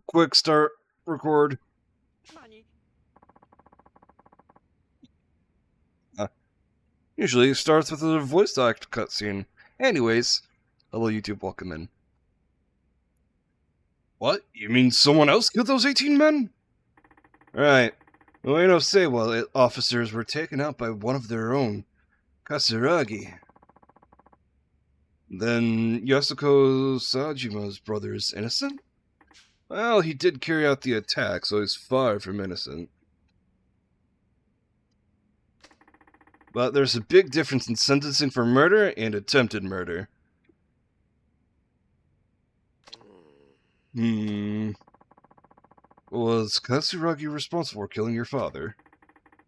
quick start record. Usually it starts with a voice act cutscene. Anyways, hello YouTube, welcome in. What? You mean someone else killed those 18 men? Right. Ueno Seiwa officers were taken out by one of their own, Katsuragi. Then Yasuko Sajima's brother is innocent? Well, he did carry out the attack, so he's far from innocent. But there's a big difference in sentencing for murder and attempted murder. Was Katsuragi responsible for killing your father?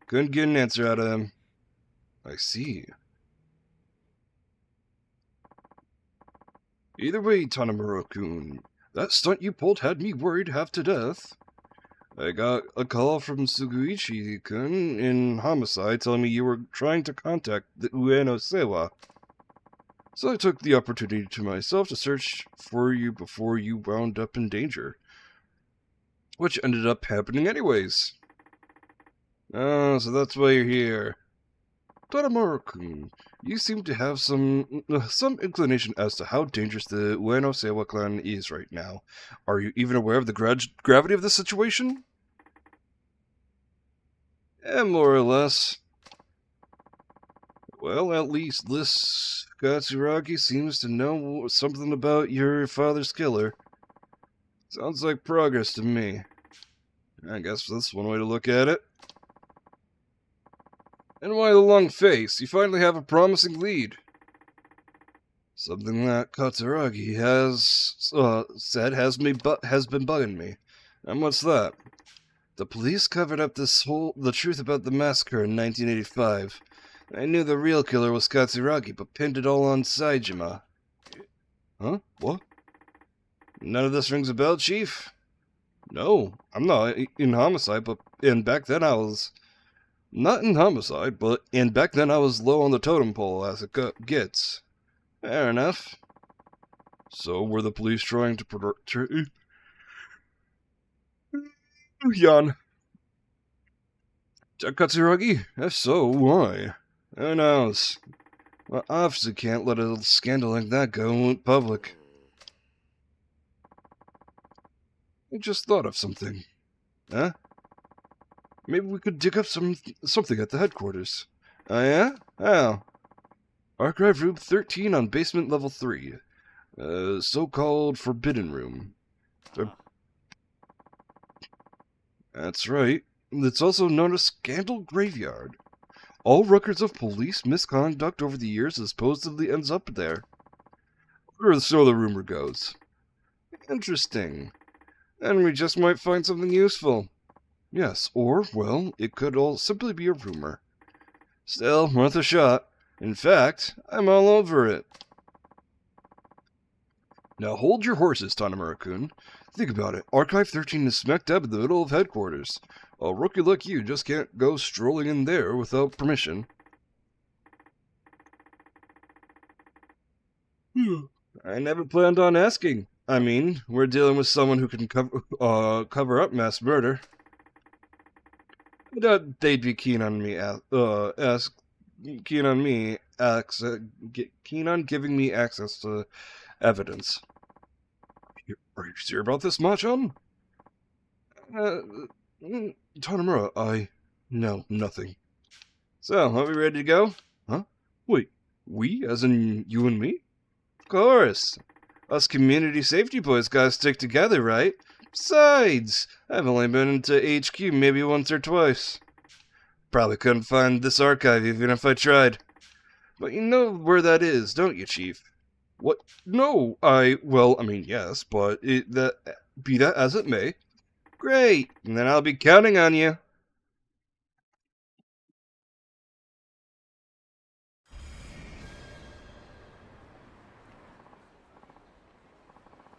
Couldn't get an answer out of him. I see. Either way, Tanimura-kun, that stunt you pulled had me worried half to death. I got a call from Suguichi-kun in homicide telling me you were trying to contact the Ueno Seiwa. So I took the opportunity to myself to search for you before you wound up in danger. Which ended up happening anyways. Oh, so that's why you're here. Tanimura-kun, you seem to have some inclination as to how dangerous the Ueno Seiwa clan is right now. Are you even aware of the gravity of the situation? More or less. Well, at least this Katsuragi seems to know something about your father's killer. Sounds like progress to me. I guess that's one way to look at it. And why the long face? You finally have a promising lead. Something that Katsuragi has said has been bugging me. And what's that? The police covered up the truth about the massacre in 1985. I knew the real killer was Katsuragi, but pinned it all on Saejima. Huh? What? None of this rings a bell, Chief? No, I'm not in homicide, and back then I was not in homicide, and back then I was low on the totem pole as it gets. Fair enough. So were the police trying to yawn. Katsuragi? If so, why? Who knows? I obviously can't let a scandal like that go public. I just thought of something. Huh? Maybe we could dig up something at the headquarters. Oh yeah? How? Archive room 13 on basement level 3. So-called forbidden room. That's right. It's also known as Scandal Graveyard. All records of police misconduct over the years supposedly ends up there. Or so the rumor goes. Interesting. And we just might find something useful. Yes, or, well, it could all simply be a rumor. Still, worth a shot. In fact, I'm all over it. Now hold your horses, Tanimura-kun. Think about it. Archive 13 is smack dab in the middle of headquarters. A rookie like you just can't go strolling in there without permission. I never planned on asking. I mean, we're dealing with someone who can cover up mass murder. I doubt they'd be keen on giving me access to evidence. Are you sure about this, Machan? Tanimura, I know nothing. So, are we ready to go? Huh? Wait, we? As in you and me? Of course. Us community safety boys gotta stick together, right? Besides, I've only been into HQ maybe once or twice. Probably couldn't find this archive even if I tried. But you know where that is, don't you, Chief? What? No, yes, but be that as it may. Great, and then I'll be counting on you.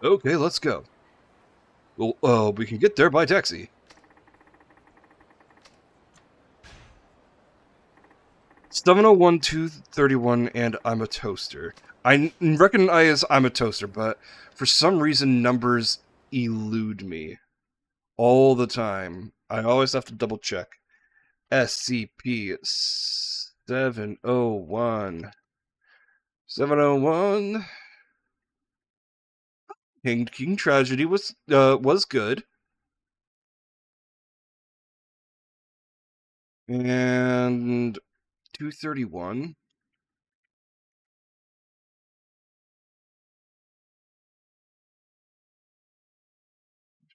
Okay, let's go. Well, we can get there by taxi. It's 701-231, and I'm a toaster. I recognize I'm a toaster, but for some reason numbers elude me. all the time. I always have to double check. SCP 701. 701. King Tragedy was good. And 231.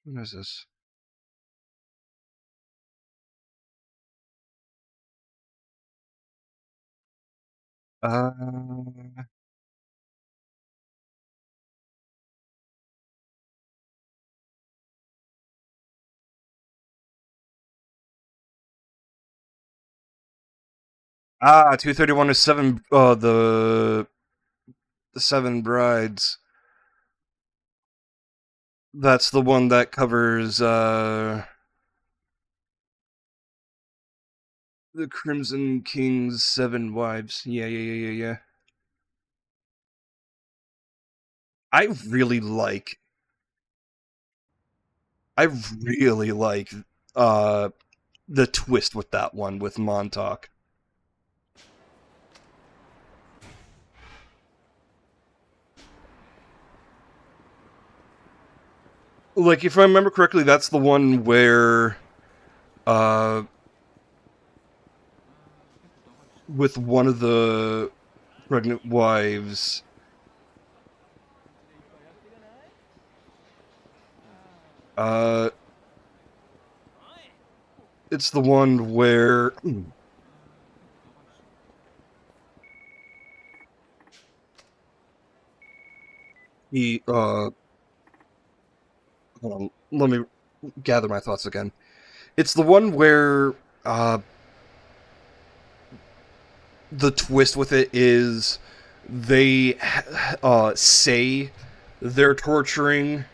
What is this? Uh, 231 is seven. The Seven Brides. That's the one that covers the Crimson King's 7 wives. Yeah. I really like. I really like uh the twist with that one with Montauk. Like, if I remember correctly, that's the one where uh with one of the pregnant wives, uh it's the one where he hold on, let me gather my thoughts again. It's the one where uh the twist with it is they say they're torturing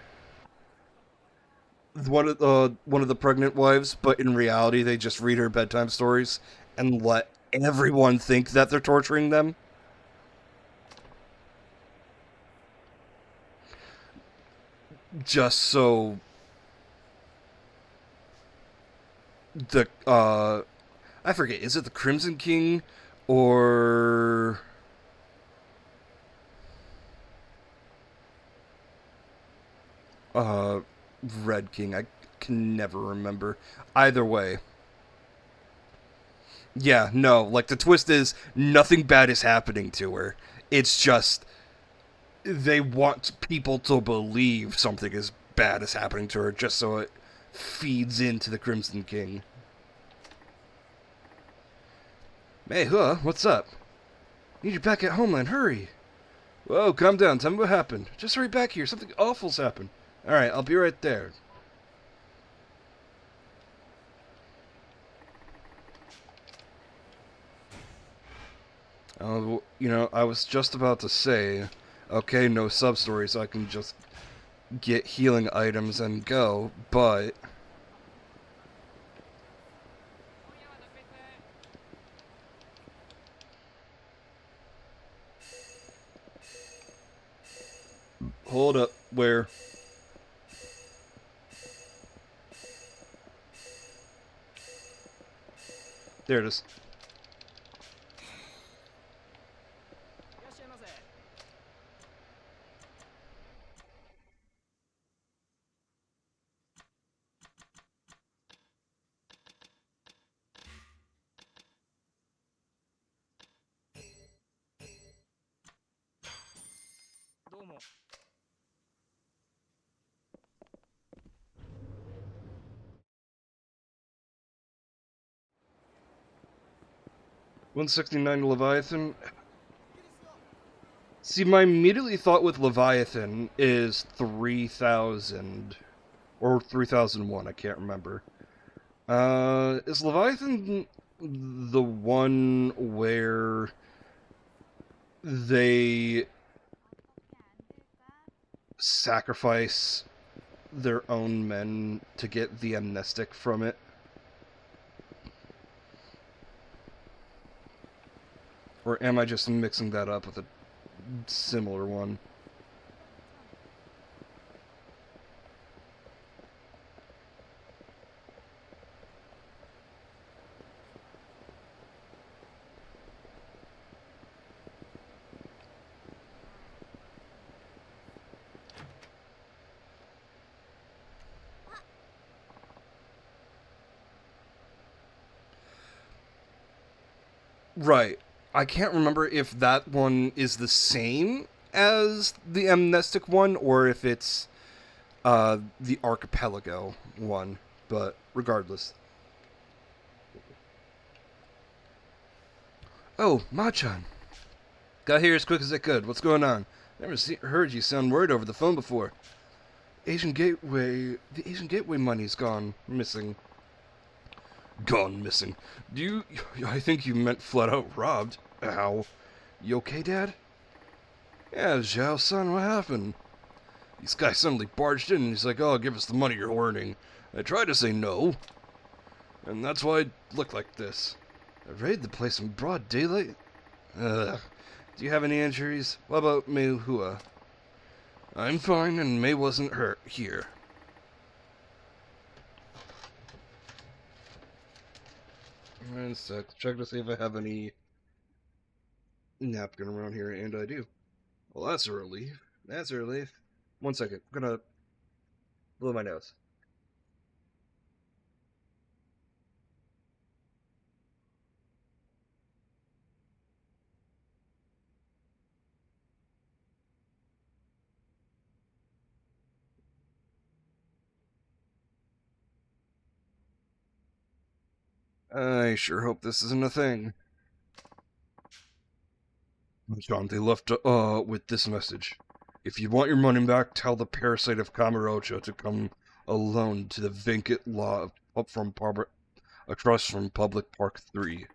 one of the pregnant wives, but in reality they just read her bedtime stories and let everyone think that they're torturing them, just so the I forget, is it the Crimson King or uh Red King? I can never remember. Either way, yeah, no, like the twist is nothing bad is happening to her. It's just they want people to believe something as bad is happening to her just so it feeds into the Crimson King. Hey, huh? What's up? Need you back at Homeland. Hurry. Whoa, calm down. Tell me what happened. Just hurry back here. Something awful's happened. Alright, I'll be right there. I was just about to say, okay, no sub-stories, I can just get healing items and go, but... Hold up, where? There it is. $169 Leviathan. See, my immediately thought with Leviathan is 3,000. Or 3001, I can't remember. Is Leviathan the one where they sacrifice their own men to get the amnestic from it? Or am I just mixing that up with a similar one? Right. I can't remember if that one is the same as the amnestic one or if it's the archipelago one. But regardless. Oh, Machan. Got here as quick as I could. What's going on? Heard you sound worried over the phone before. The Asian Gateway money's gone missing. Gone missing. Do you? I think you meant flat out robbed. Ow. You okay, Dad? Yeah, Zhao, son, what happened? This guy suddenly barged in and he's like, oh, give us the money you're earning. I tried to say no, and that's why I look like this. I raided the place in broad daylight? Ugh. Do you have any injuries? What about Mei Hua? I'm fine, and Mei wasn't hurt here. One sec. Check to see if I have any napkin around here, and I do. Well, that's a relief. That's a relief. 1 second. I'm gonna blow my nose. I sure hope this isn't a thing. John, they left with this message. If you want your money back, tell the parasite of Kamurocho to come alone to the vacant lot across from Public Park 3.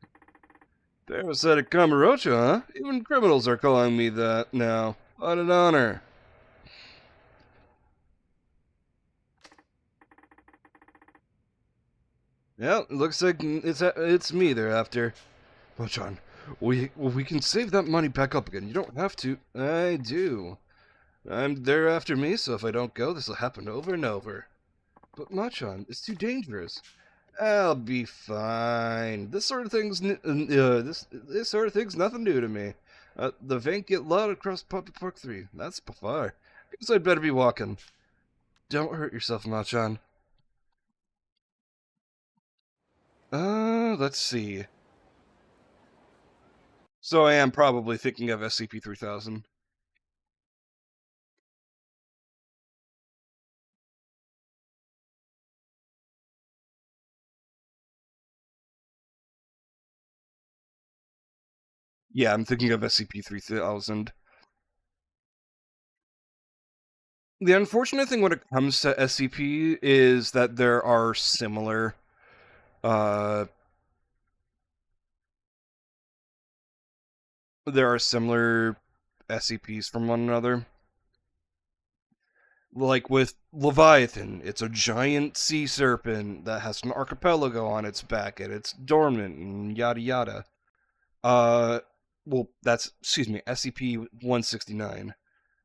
Parasite of Kamurocho, huh? Even criminals are calling me that now. What an honor. Yeah, looks like it's me they're after. Well, John, we can save that money back up again. You don't have to. I do. They're after me, so if I don't go, this will happen over and over. But Machan, it's too dangerous. I'll be fine. This sort of thing's nothing new to me. The vacant lot across Public Park 3. That's far. Guess I'd better be walking. Don't hurt yourself, Machan. Let's see. So I am probably thinking of SCP-3000. Yeah, I'm thinking of SCP-3000. The unfortunate thing when it comes to SCP is that uh, there are similar SCPs from one another. Like with Leviathan, it's a giant sea serpent that has an archipelago on its back and it's dormant and yada yada. Uh, excuse me, SCP-169.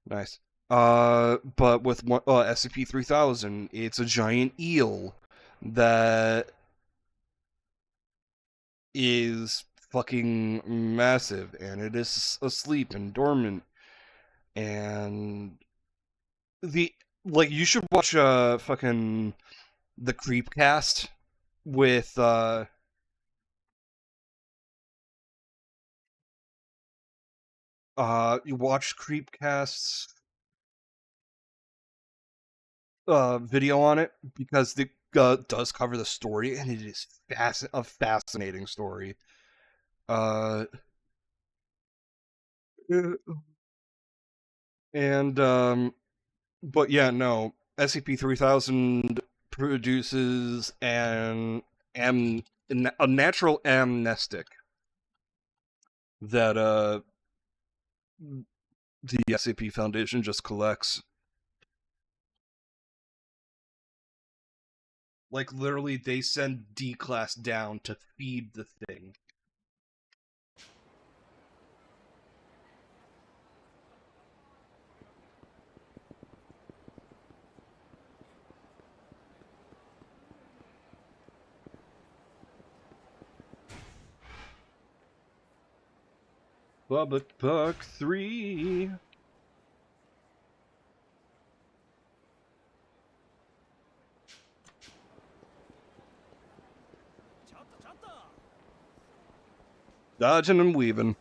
Nice. But with SCP-3000, it's a giant eel that is fucking massive, and it is asleep and dormant. And the you should watch fucking the Creepcast with you watch Creepcast's video on it because it does cover the story, and it is a fascinating story. Uh, and but yeah, no, SCP-3000 produces a natural amnestic that the SCP Foundation just collects. Like literally, they send D-Class down to feed the thing. Public Park 3. Dodging and weaving.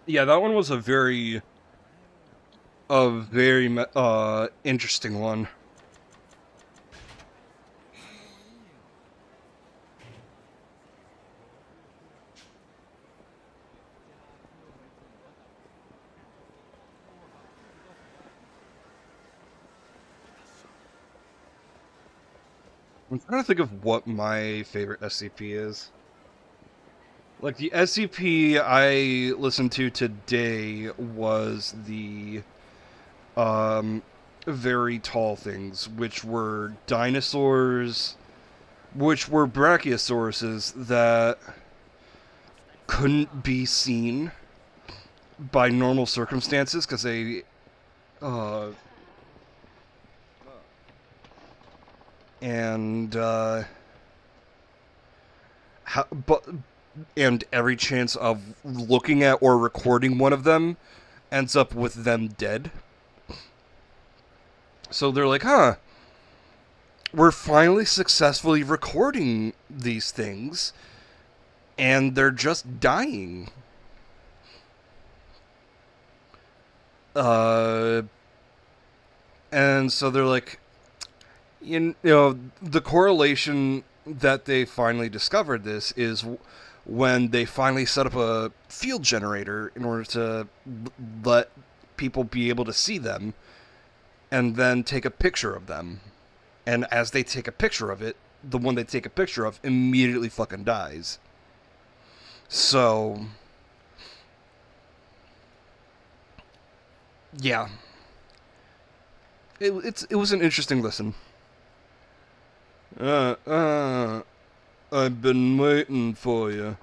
Yeah, that one was a very interesting one. I'm trying to think of what my favorite SCP is. Like, the SCP I listened to today was the, very tall things, which were dinosaurs, which were brachiosauruses that couldn't be seen by normal circumstances because they, uh, and, but and every chance of looking at or recording one of them ends up with them dead. So they're like, huh, we're finally successfully recording these things, and they're just dying. And so they're like, you know, the correlation that they finally discovered this is when they finally set up a field generator in order to let people be able to see them and then take a picture of them. And as they take a picture of it, the one they take a picture of immediately fucking dies. So, yeah. It was an interesting listen. I've been waiting for you.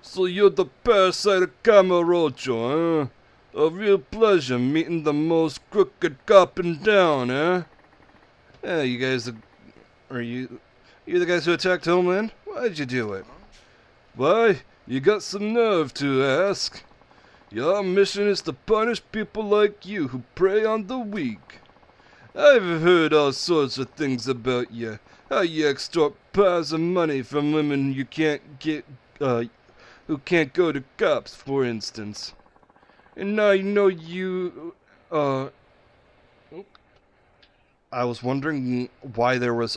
So you're the parasite of Camarocho, huh? A real pleasure meeting the most crooked cop in town, eh? Yeah, you guys are you the guys who attacked Homeland? Why'd you do it? Why, you got some nerve to ask. Your mission is to punish people like you who prey on the weak. I've heard all sorts of things about you. How you extort piles of money from women you can't get, who can't go to cops, for instance. And I know you, I was wondering why there was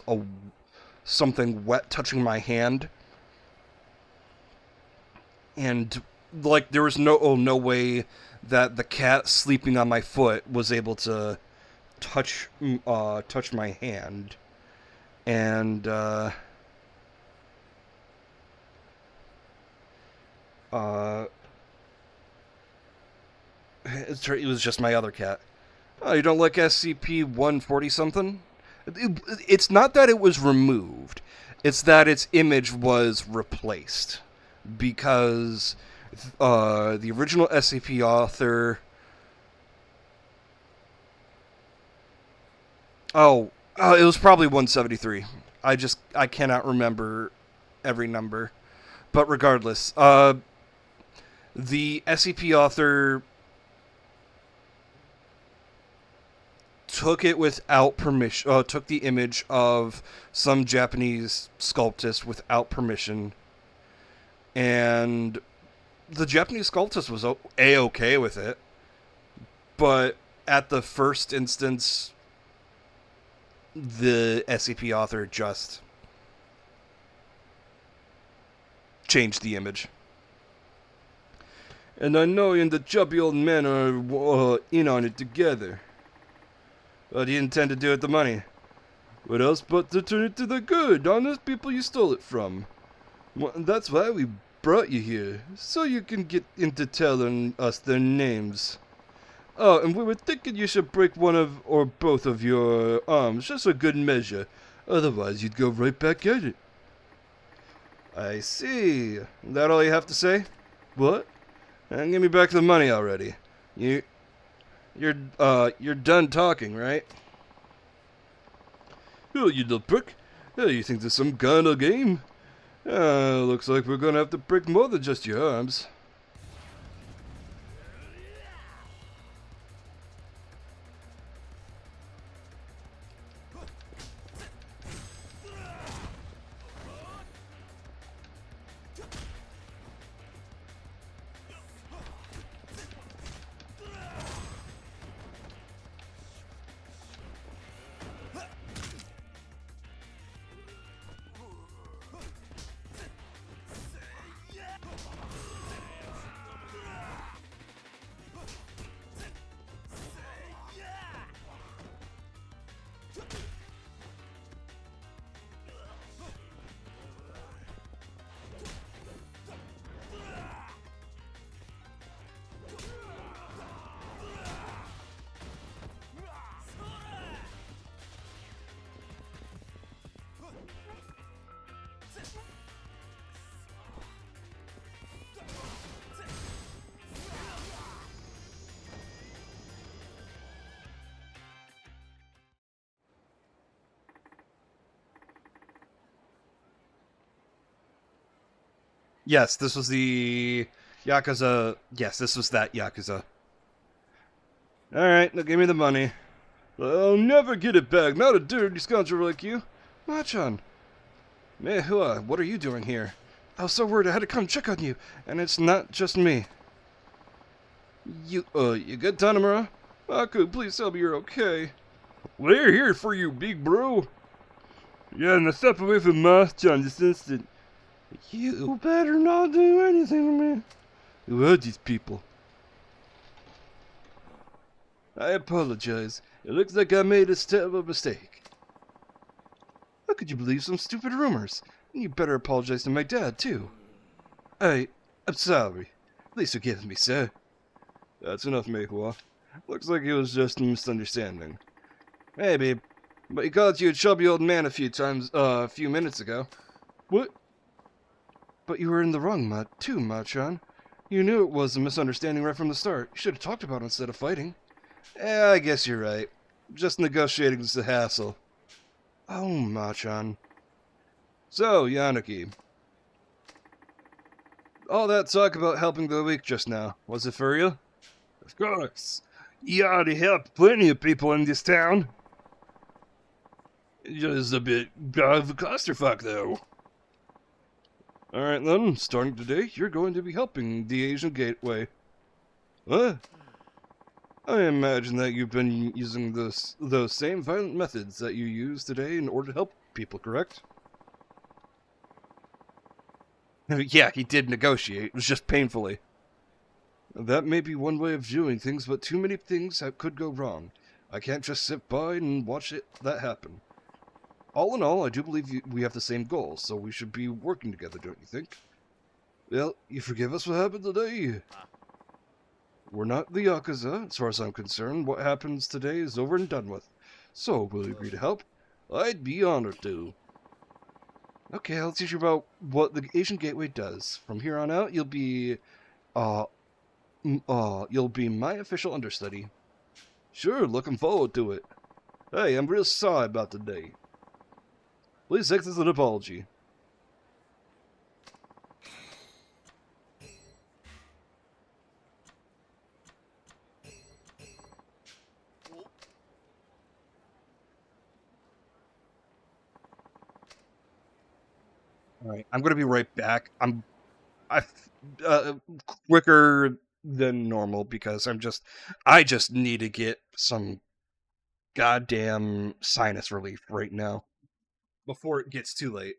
something wet touching my hand. And, like, there was no way that the cat sleeping on my foot was able to touch my hand. And, it was just my other cat. Oh, you don't like SCP-140 something? It's not that it was removed. It's that its image was replaced. Because the original SCP author... it was probably 173. I cannot remember every number. But regardless, the SCP author took it without permission. Took the image of some Japanese sculptist without permission, and the Japanese sculptist was a-okay with it. But at the first instance, the SCP author just changed the image. And I know you and the chubby old man are in on it together. What do you intend to do with the money? What else but to turn it to the good, honest people you stole it from? Well, that's why we brought you here, so you can get into telling us their names. Oh, and we were thinking you should break one of or both of your arms, just a good measure. Otherwise, you'd go right back at it. I see. That all you have to say? What? And give me back the money already. You're done talking, right? Oh, you little prick. Oh, you think there's some kind of game? Looks like we're gonna have to break more than just your arms. Yes, this was the Yakuza. Yes, this was that Yakuza. Alright, now give me the money. I'll never get it back, not a dirty scoundrel like you. Machan, Mehua, what are you doing here? I was so worried I had to come check on you, and it's not just me. You good, Tanimura? Aku, please tell me you're okay. We're here for you, big bro. Yeah, now step away from Machan this instant. You better not do anything to me. Who are these people? I apologize. It looks like I made a terrible mistake. How could you believe some stupid rumors? You better apologize to my dad, too. I'm sorry. Please forgive me, sir. That's enough, Meihua. Looks like it was just a misunderstanding. Hey, babe. But he called you a chubby old man a few minutes ago. What? But you were in the wrong, Machan. You knew it was a misunderstanding right from the start. You should have talked about it instead of fighting. I guess you're right. Just negotiating is a hassle. Oh, Machan. So, Yanaki. All that talk about helping the weak just now, was it for real? Of course. You already helped plenty of people in this town. Just a bit of a clusterfuck, though. Alright then, starting today, you're going to be helping the Asian Gateway. What? I imagine that you've been using those same violent methods that you used today in order to help people, correct? Yeah, he did negotiate. It was just painfully. That may be one way of viewing things, but too many things could go wrong. I can't just sit by and watch that happen. All in all, I do believe we have the same goals, so we should be working together, don't you think? Well, you forgive us what happened today? We're not the Yakuza, as far as I'm concerned. What happens today is over and done with. So, will you agree to help? I'd be honored to. Okay, I'll teach you about what the Asian Gateway does. From here on out, you'll be my official understudy. Sure, looking forward to it. Hey, I'm real sorry about today. Please take this as an apology. Alright, I'm gonna be right back. I quicker than normal because I just need to get some goddamn sinus relief right now before it gets too late.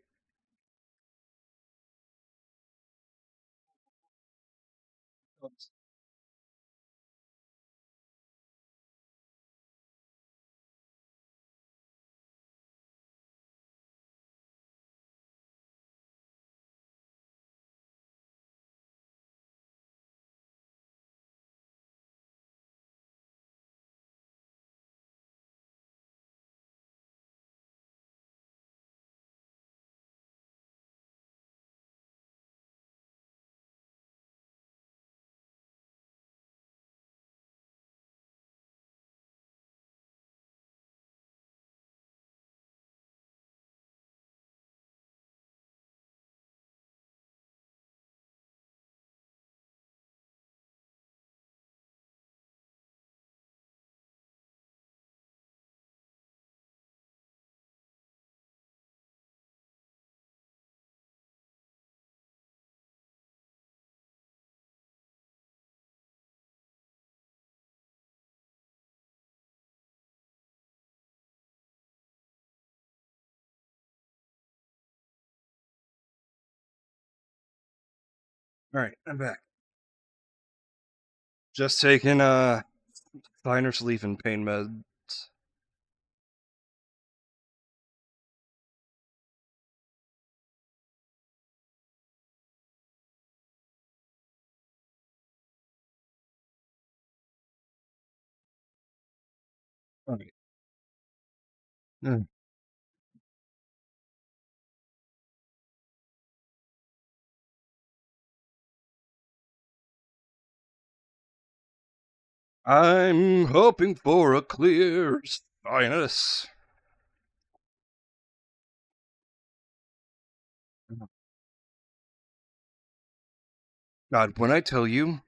Alright, I'm back. Just taking sinus relief and pain meds. Alright. I'm hoping for a clear sinus. God, when I tell you,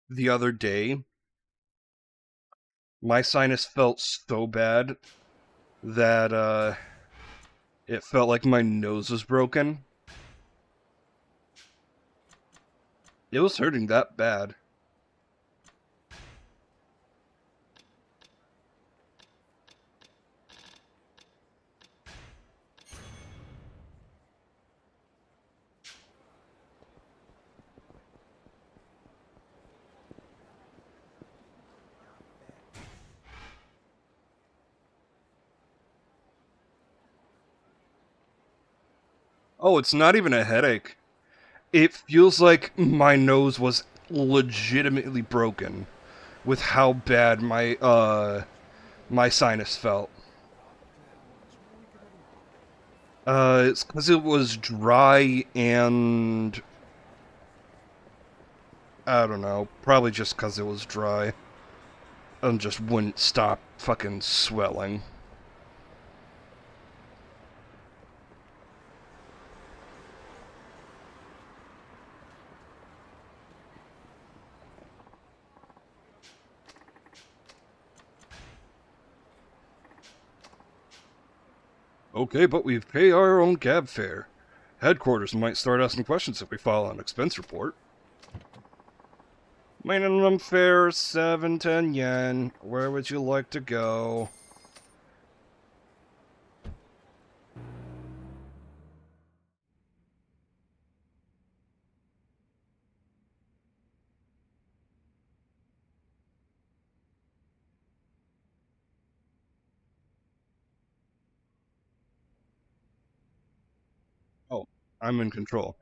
the other day, my sinus felt so bad that, it felt like my nose was broken. It was hurting that bad. Oh, it's not even a headache. It feels like my nose was legitimately broken with how bad my sinus felt. It's because it was dry and I don't know, probably just because it was dry and just wouldn't stop fucking swelling. Okay, but we pay our own cab fare. Headquarters might start asking questions if we file an expense report. Minimum fare 710 yen. Where would you like to go? Oh, I'm in control.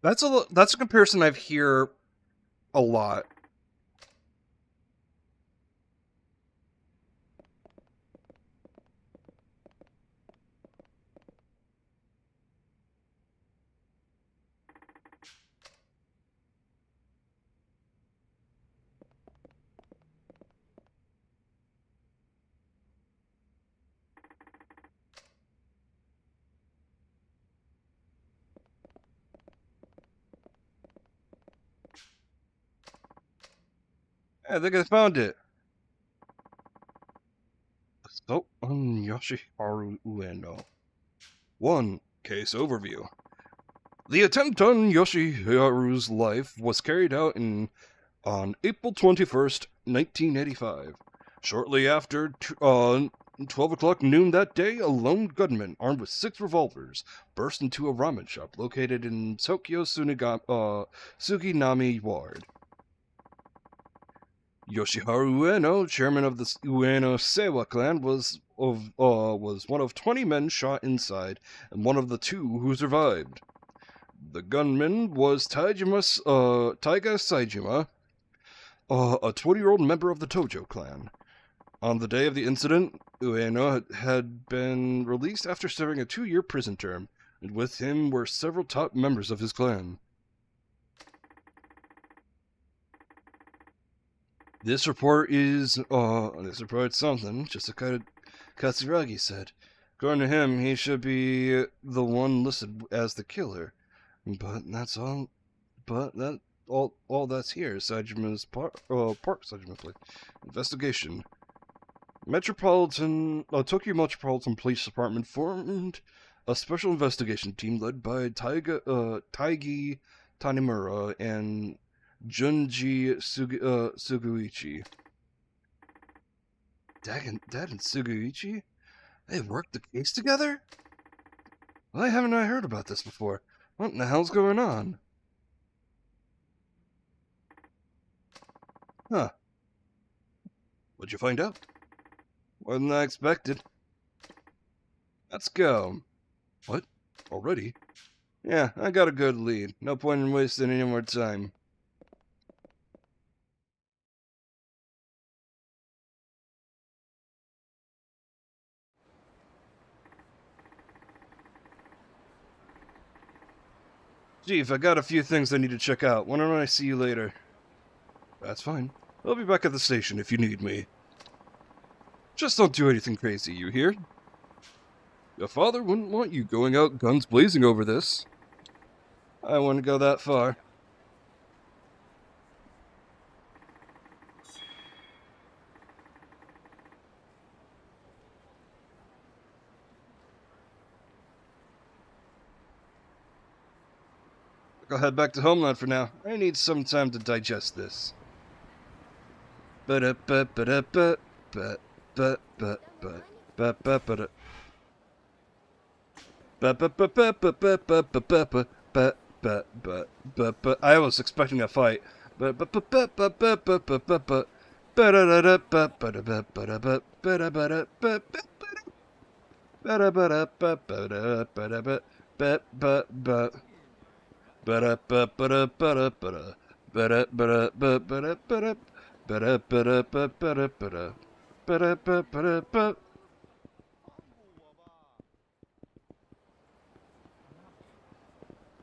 That's a comparison I've hear a lot. I think I found it. So on Yoshiharu Ueno. 1. Case overview. The attempt on Yoshiharu's life was carried out on April 21st, 1985. Shortly after 12 o'clock noon that day, a lone gunman armed with 6 revolvers burst into a ramen shop located in Tokyo Suginami Ward. Yoshiharu Ueno, chairman of the Ueno Seiwa clan, was one of 20 men shot inside, and one of the 2 who survived. The gunman was Taiga Saijima, a 20-year-old member of the Tojo clan. On the day of the incident, Ueno had been released after serving a 2-year prison term, and with him were several top members of his clan. This report something, just like Katsuragi said. According to him, he should be the one listed as the killer. But that's all. But that all that's here. Sajima's Park Sajima place. Investigation. Tokyo Metropolitan Police Department formed a special investigation team led by Taigi Tanimura and Junji Suguichi. Dad and Suguichi? They worked the case together? Why haven't I heard about this before? What in the hell's going on? Huh. What'd you find out? More than I expected. Let's go. What? Already? Yeah, I got a good lead. No point in wasting any more time. Chief, I got a few things I need to check out. Why don't I see you later? That's fine. I'll be back at the station if you need me. Just don't do anything crazy, you hear? Your father wouldn't want you going out guns blazing over this. I wouldn't go that far. I'll head back to Homeland for now. I need some time to digest this. I was expecting a fight.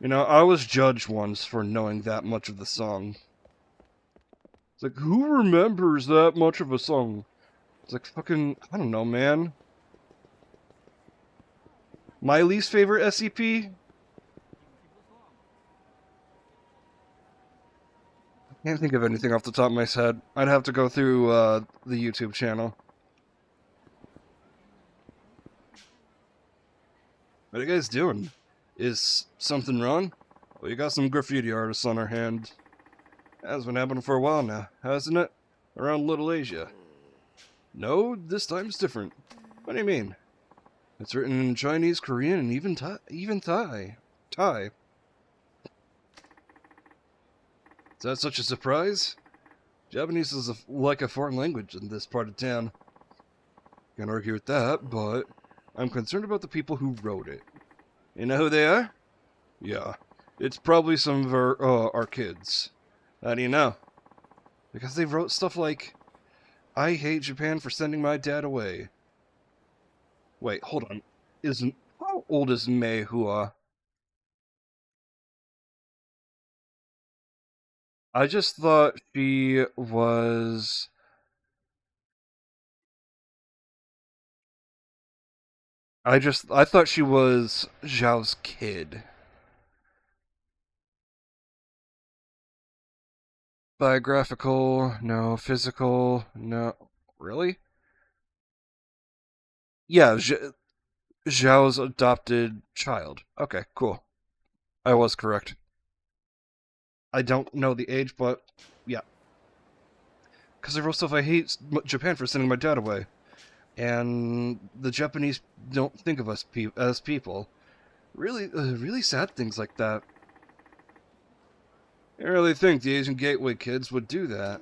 You know, I was judged once for knowing that much of the song. It's like, who remembers that much of a song? It's like, fucking, I don't know, man. My least favorite SCP? I can't think of anything off the top of my head. I'd have to go through the YouTube channel. What are you guys doing? Is something wrong? Well, you got some graffiti artists on our hand. That's been happening for a while now, hasn't it? Around Little Asia. No, this time it's different. What do you mean? It's written in Chinese, Korean, and even Thai. Thai. Is that such a surprise? Japanese is like a foreign language in this part of town. Can't argue with that, but I'm concerned about the people who wrote it. You know who they are? Yeah, it's probably some of our kids. How do you know? Because they wrote stuff like, I hate Japan for sending my dad away. Wait, hold on. How old is Mei Hua? I just thought she was... I thought she was Zhao's kid. Biographical, no. Physical, no. Really? Yeah, Zhao's adopted child. Okay, cool. I was correct. I don't know the age, but yeah. Because I wrote stuff I hate Japan for sending my dad away. And the Japanese don't think of us as people. Really, really sad things like that. I really think the Asian Gateway kids would do that.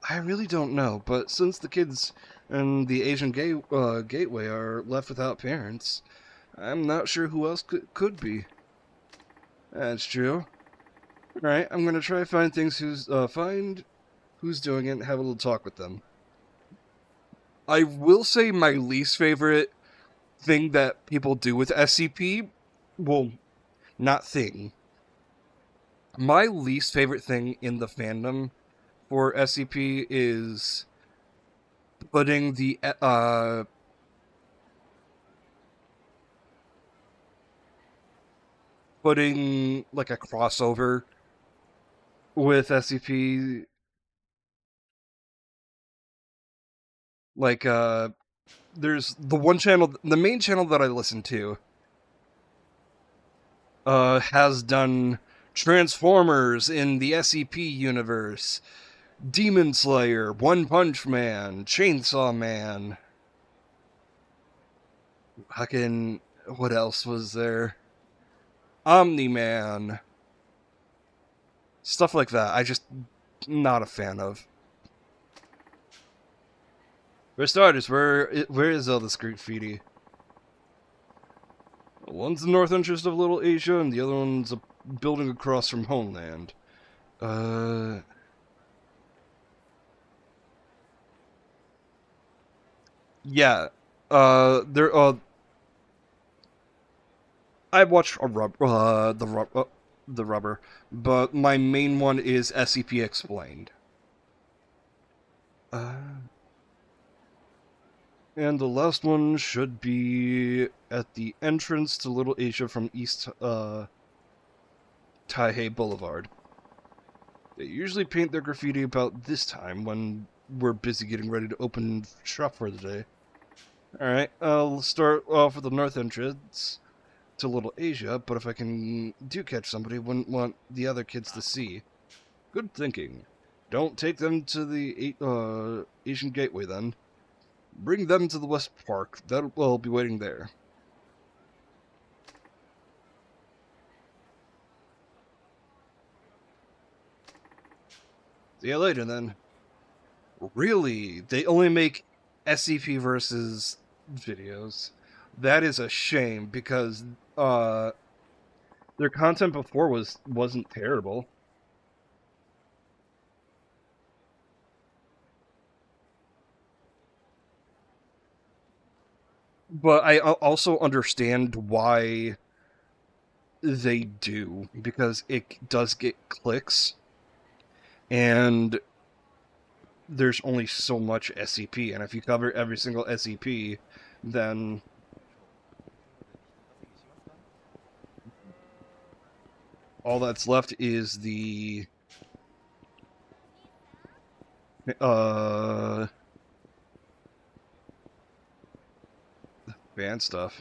I really don't know, but since the kids and the Asian Gateway are left without parents, I'm not sure who else could be. That's true. Alright, I'm gonna try to find who's doing it and have a little talk with them. I will say my least favorite thing that people do with SCP, well, not thing. My least favorite thing in the fandom for SCP is putting putting like a crossover with SCP. Like, there's the one channel, the main channel that I listen to, has done Transformers in the SCP universe, Demon Slayer, One Punch Man, Chainsaw Man. What else was there? Omni-Man. Stuff like that. I just not a fan of. For starters, where is all this graffiti? One's the north entrance of Little Asia, and the other one's a building across from Homeland. Yeah. I watched the rubber, but my main one is SCP Explained. And the last one should be at the entrance to Little Asia from East Taihei Boulevard. They usually paint their graffiti about this time when we're busy getting ready to open shop for the day. Alright, I'll start off with the north entrance to Little Asia, but if I can catch somebody, wouldn't want the other kids to see. Good thinking. Don't take them to the Asian Gateway then. Bring them to the West Park. I'll be waiting there. See you later then. Really? They only make SCP versus videos. That is a shame because their content before wasn't terrible. But I also understand why they do, because it does get clicks, and there's only so much SCP, and if you cover every single SCP, then all that's left is the band stuff.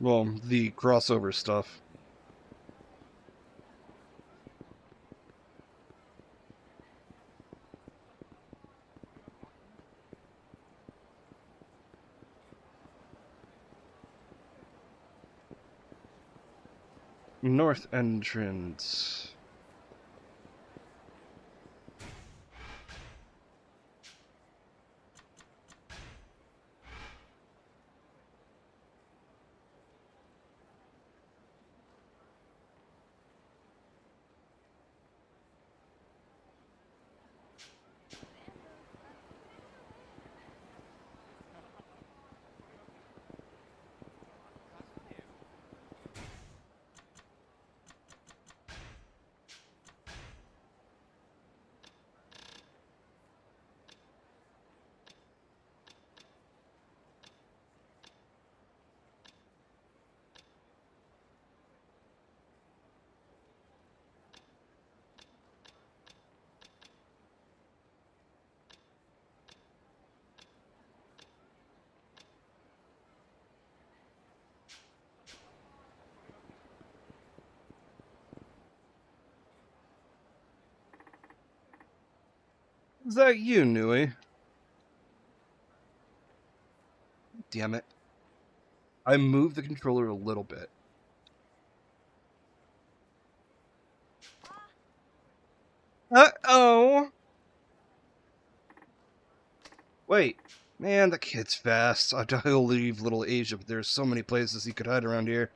Well, the crossover stuff. North entrance. Is that you, Nui? Damn it. I moved the controller a little bit. Uh-oh! Wait. Man, the kid's fast. I'll leave Little Asia, but there's so many places he could hide around here.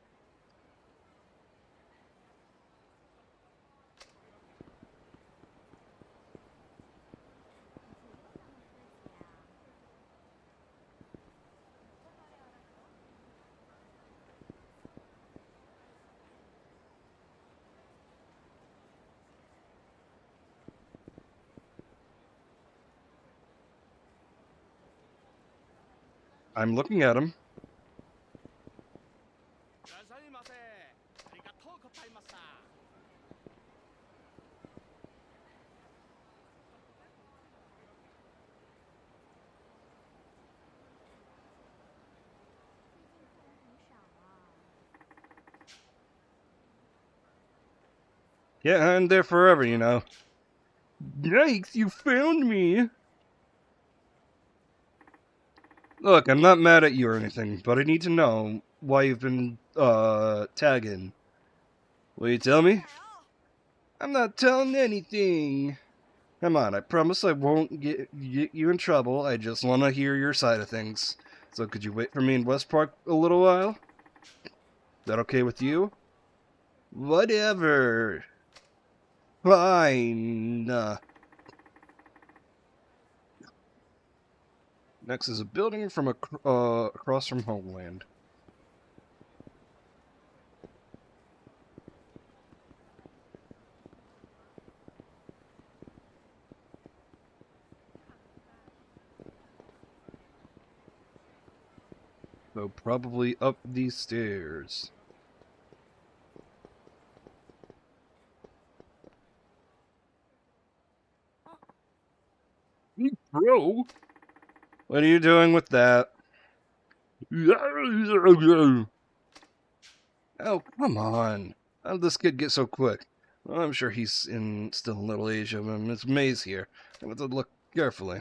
I'm looking at him. Yeah, I'm there forever, you know. Yikes, you found me! Look, I'm not mad at you or anything, but I need to know why you've been, tagging. Will you tell me? I'm not telling anything. Come on, I promise I won't get you in trouble. I just want to hear your side of things. So could you wait for me in West Park a little while? That okay with you? Whatever. Fine. Next is a building from across from Homeland. So probably up these stairs. Bro? What are you doing with that? Oh, come on. How did this kid get so quick? Well, I'm sure he's still in Little Asia, and it's Maze here. I have to look carefully.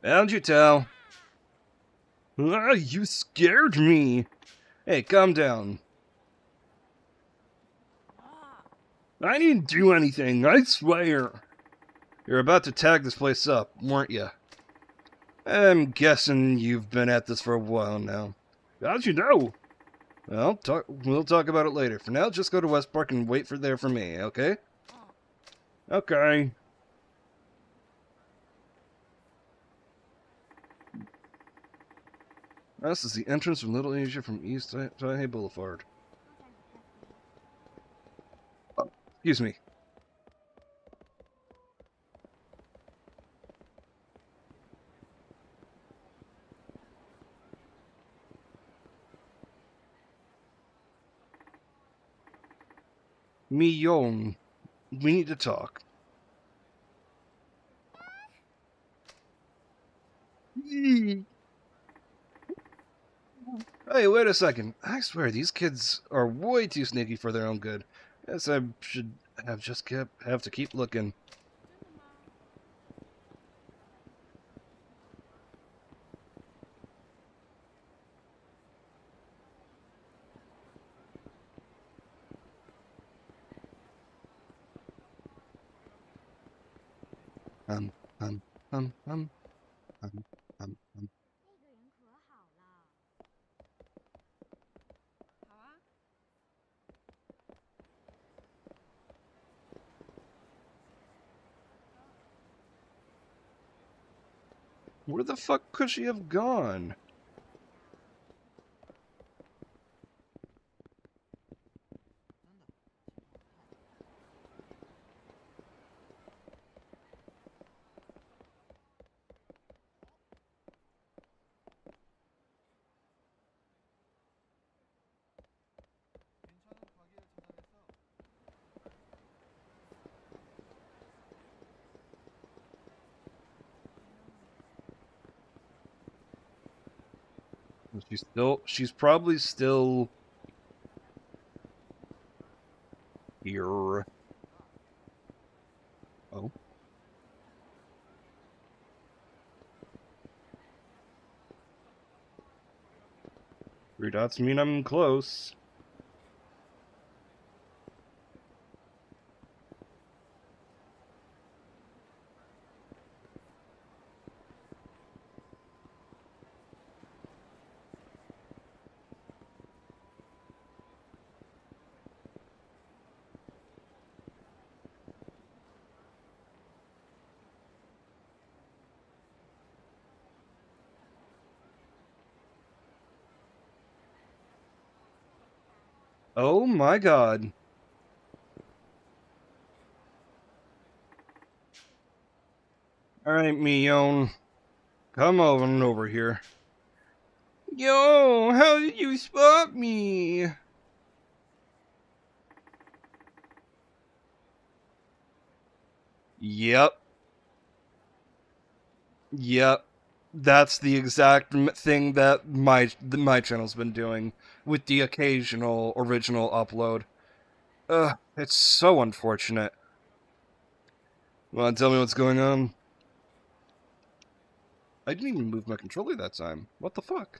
How'd you tell? Ah, you scared me! Hey, calm down. I didn't do anything, I swear. You're about to tag this place up, weren't you? I'm guessing you've been at this for a while now. How'd you know? Well, we'll talk about it later. For now, just go to West Park and wait there for me, okay? Okay. This is the entrance from Little Asia from East Taipei Boulevard. Oh, excuse me. Mi-Yong, we need to talk. Hey, wait a second. I swear, these kids are way too sneaky for their own good. Guess I should have to keep looking. Um, um, um, um, um. Where the fuck could she have gone? She's probably still here. Oh. Three dots mean I'm close. Oh my god. Alright, Mi-Yong. Come on over here. Yo, how did you spot me? Yep. Yep. That's the exact thing that my channel's been doing, with the occasional original upload. Ugh, it's so unfortunate. Wanna tell me what's going on? I didn't even move my controller that time. What the fuck?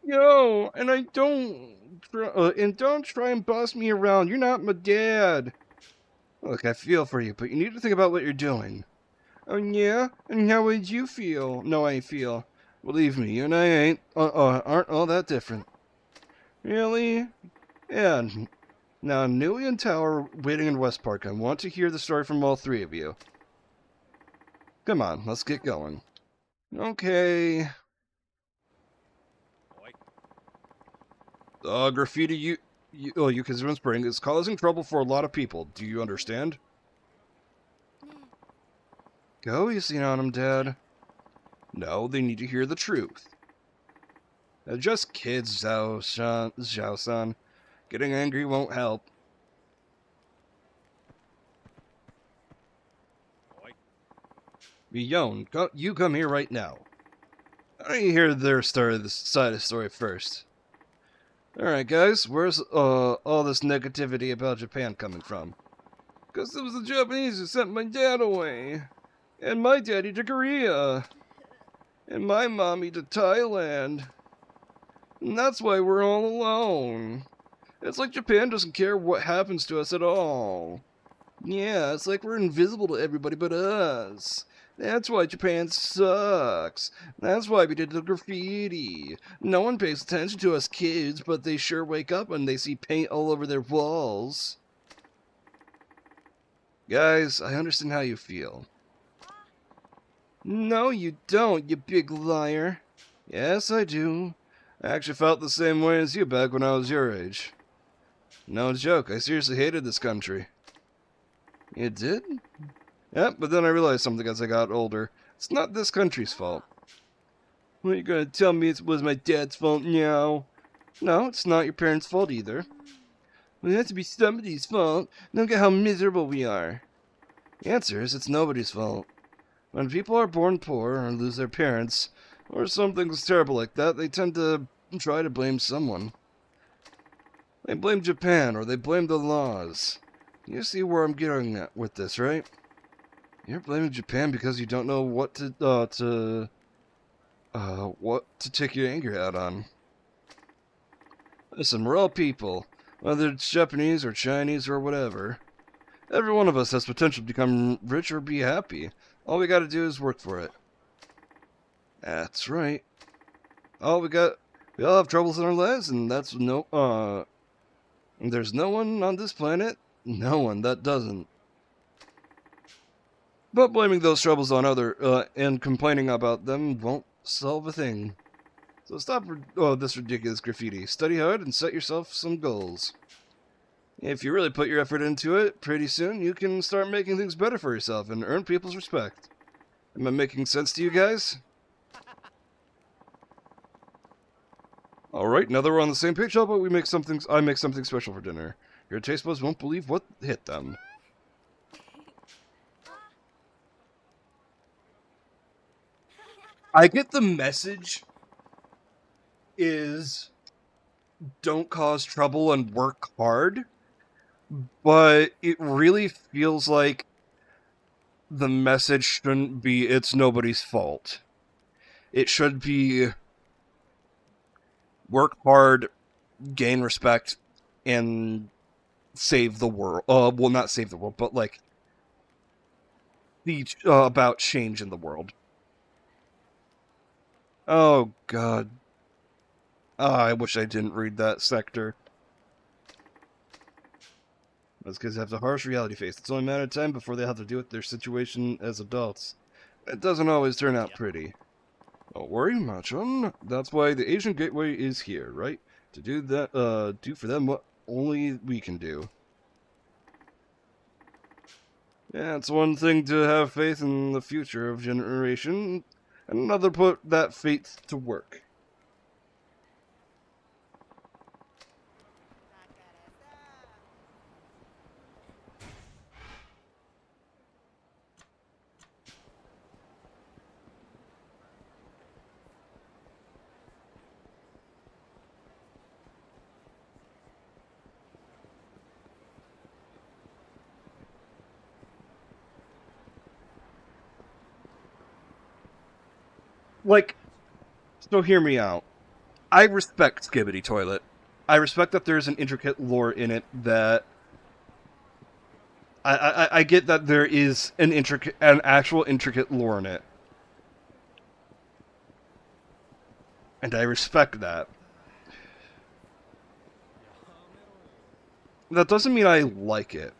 Yo, and don't try and boss me around. You're not my dad. Look, I feel for you, but you need to think about what you're doing. Oh yeah? And how would you feel? No, I feel. Believe me, you and I aren't all that different. Really? Yeah. Now, Nui and Tao are waiting in West Park. I want to hear the story from all three of you. Come on, let's get going. Okay. Graffiti Yakuza Spring is causing trouble for a lot of people. Do you understand? Go easy on them, Dad. No, they need to hear the truth. They're just kids, Zhao-san. Getting angry won't help. Miyon, you come here right now. I want to hear their side of the story first. Alright, guys, where's all this negativity about Japan coming from? Because it was the Japanese who sent my dad away. And my daddy to Korea. And my mommy to Thailand. And that's why we're all alone. It's like Japan doesn't care what happens to us at all. Yeah, it's like we're invisible to everybody but us. That's why Japan sucks. That's why we did the graffiti. No one pays attention to us kids, but they sure wake up when they see paint all over their walls. Guys, I understand how you feel. No, you don't, you big liar. Yes, I do. I actually felt the same way as you back when I was your age. No joke, I seriously hated this country. You did? Yep, but then I realized something as I got older. It's not this country's fault. What, are you gonna tell me it was my dad's fault now? No, it's not your parents' fault either. Well, it has to be somebody's fault. Look at how miserable we are. The answer is it's nobody's fault. When people are born poor or lose their parents, or something terrible like that, they tend to try to blame someone. They blame Japan, or they blame the laws. You see where I'm getting at with this, right? You're blaming Japan because you don't know what to take your anger out on. Listen, we're all people, whether it's Japanese or Chinese or whatever. Every one of us has potential to become rich or be happy. All we gotta do is work for it. That's right. We all have troubles in our lives, and there's no one on this planet, no one that doesn't. But blaming those troubles on and complaining about them won't solve a thing. So stop this ridiculous graffiti. Study hard and set yourself some goals. If you really put your effort into it, pretty soon you can start making things better for yourself and earn people's respect. Am I making sense to you guys? Alright, now that we're on the same page, how about I make something special for dinner. Your taste buds won't believe what hit them. I get the message is don't cause trouble and work hard, but it really feels like the message shouldn't be it's nobody's fault. It should be work hard, gain respect, and save the world. Well, not save the world, but like about change in the world. Oh, God. I wish I didn't read that sector. Those kids have the harsh reality face. It's only a matter of time before they have to deal with their situation as adults. It doesn't always turn out pretty. Don't worry, Machan. That's why the Asian Gateway is here, right? To do that, do for them what only we can do. Yeah, it's one thing to have faith in the future of generation, and another put that faith to work. Like, so hear me out. I respect Skibbity Toilet. I respect that there's an intricate lore in it that... I get that there is an actual intricate lore in it. And I respect that. That doesn't mean I like it.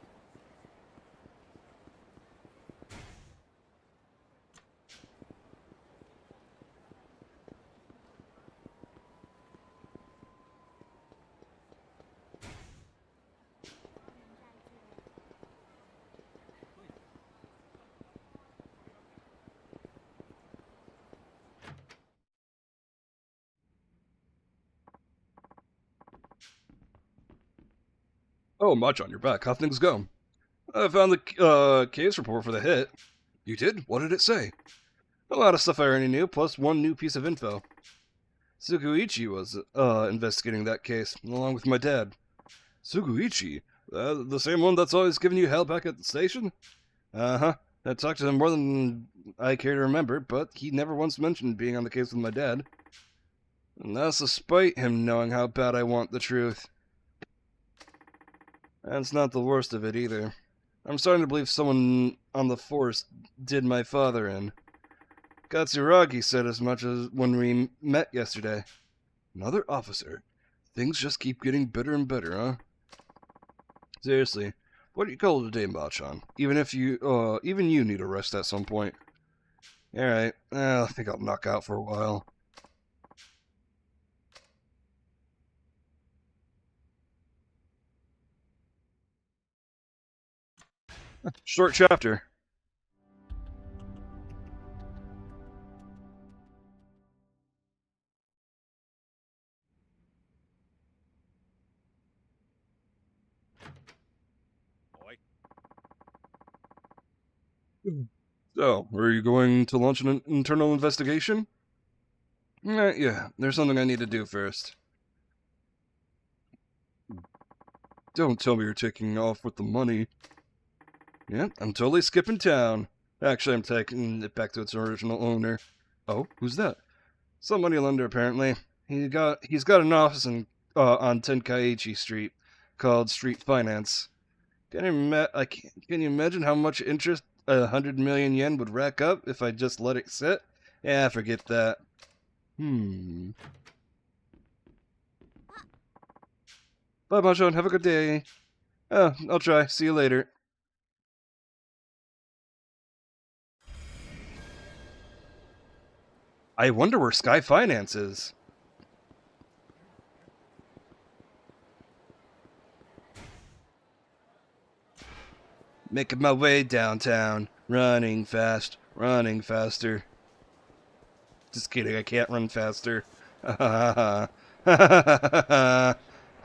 Oh, Machan, you're back. How things go? I found the case report for the hit. You did? What did it say? A lot of stuff I already knew, plus one new piece of info. Suguichi was investigating that case, along with my dad. Suguichi? The same one that's always giving you hell back at the station? Uh-huh. I talked to him more than I care to remember, but he never once mentioned being on the case with my dad. And that's despite him knowing how bad I want the truth. That's not the worst of it, either. I'm starting to believe someone on the force did my father in. Katsuragi said as much as when we met yesterday. Another officer. Things just keep getting better and better, huh? Seriously, what do you call it today, Machan? Even you need a rest at some point. Alright, I think I'll knock out for a while. Short chapter. So, are you going to launch an internal investigation? Yeah, there's something I need to do first. Don't tell me you're taking off with the money. Yeah, I'm totally skipping town. Actually, I'm taking it back to its original owner. Oh, who's that? Some moneylender, apparently. He's got an office on Tenkaichi Street called Street Finance. Can you imagine how much interest 100 million yen would rack up if I just let it sit? Yeah, forget that. Bye, Machan. Have a good day. Oh, I'll try. See you later. I wonder where Sky Finance is. Making my way downtown. Running fast. Running faster. Just kidding, I can't run faster. Ha ha ha. Ha ha ha.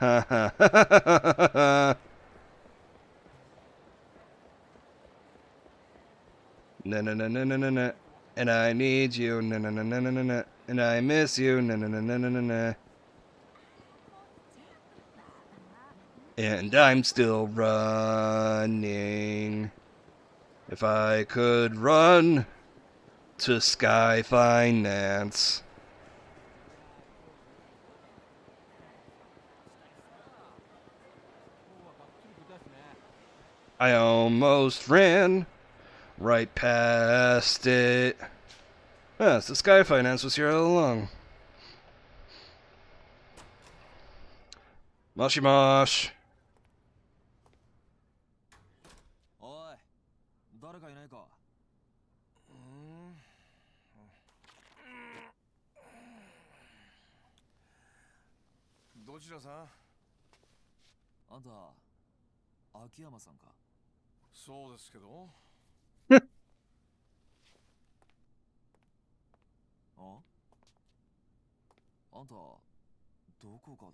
Ha ha. Na na na na na na na. And I need you. Na na na na na na na. And I miss you. Na na na na na na na. And I'm still running. If I could run to Sky Finance. I almost ran right past it. Ah, so Sky Finance was here all along. Moshi mosh. おい、誰かいないか。どちらさん？あんた、秋山さんか。そうですけど。あ？あんた、どこかで。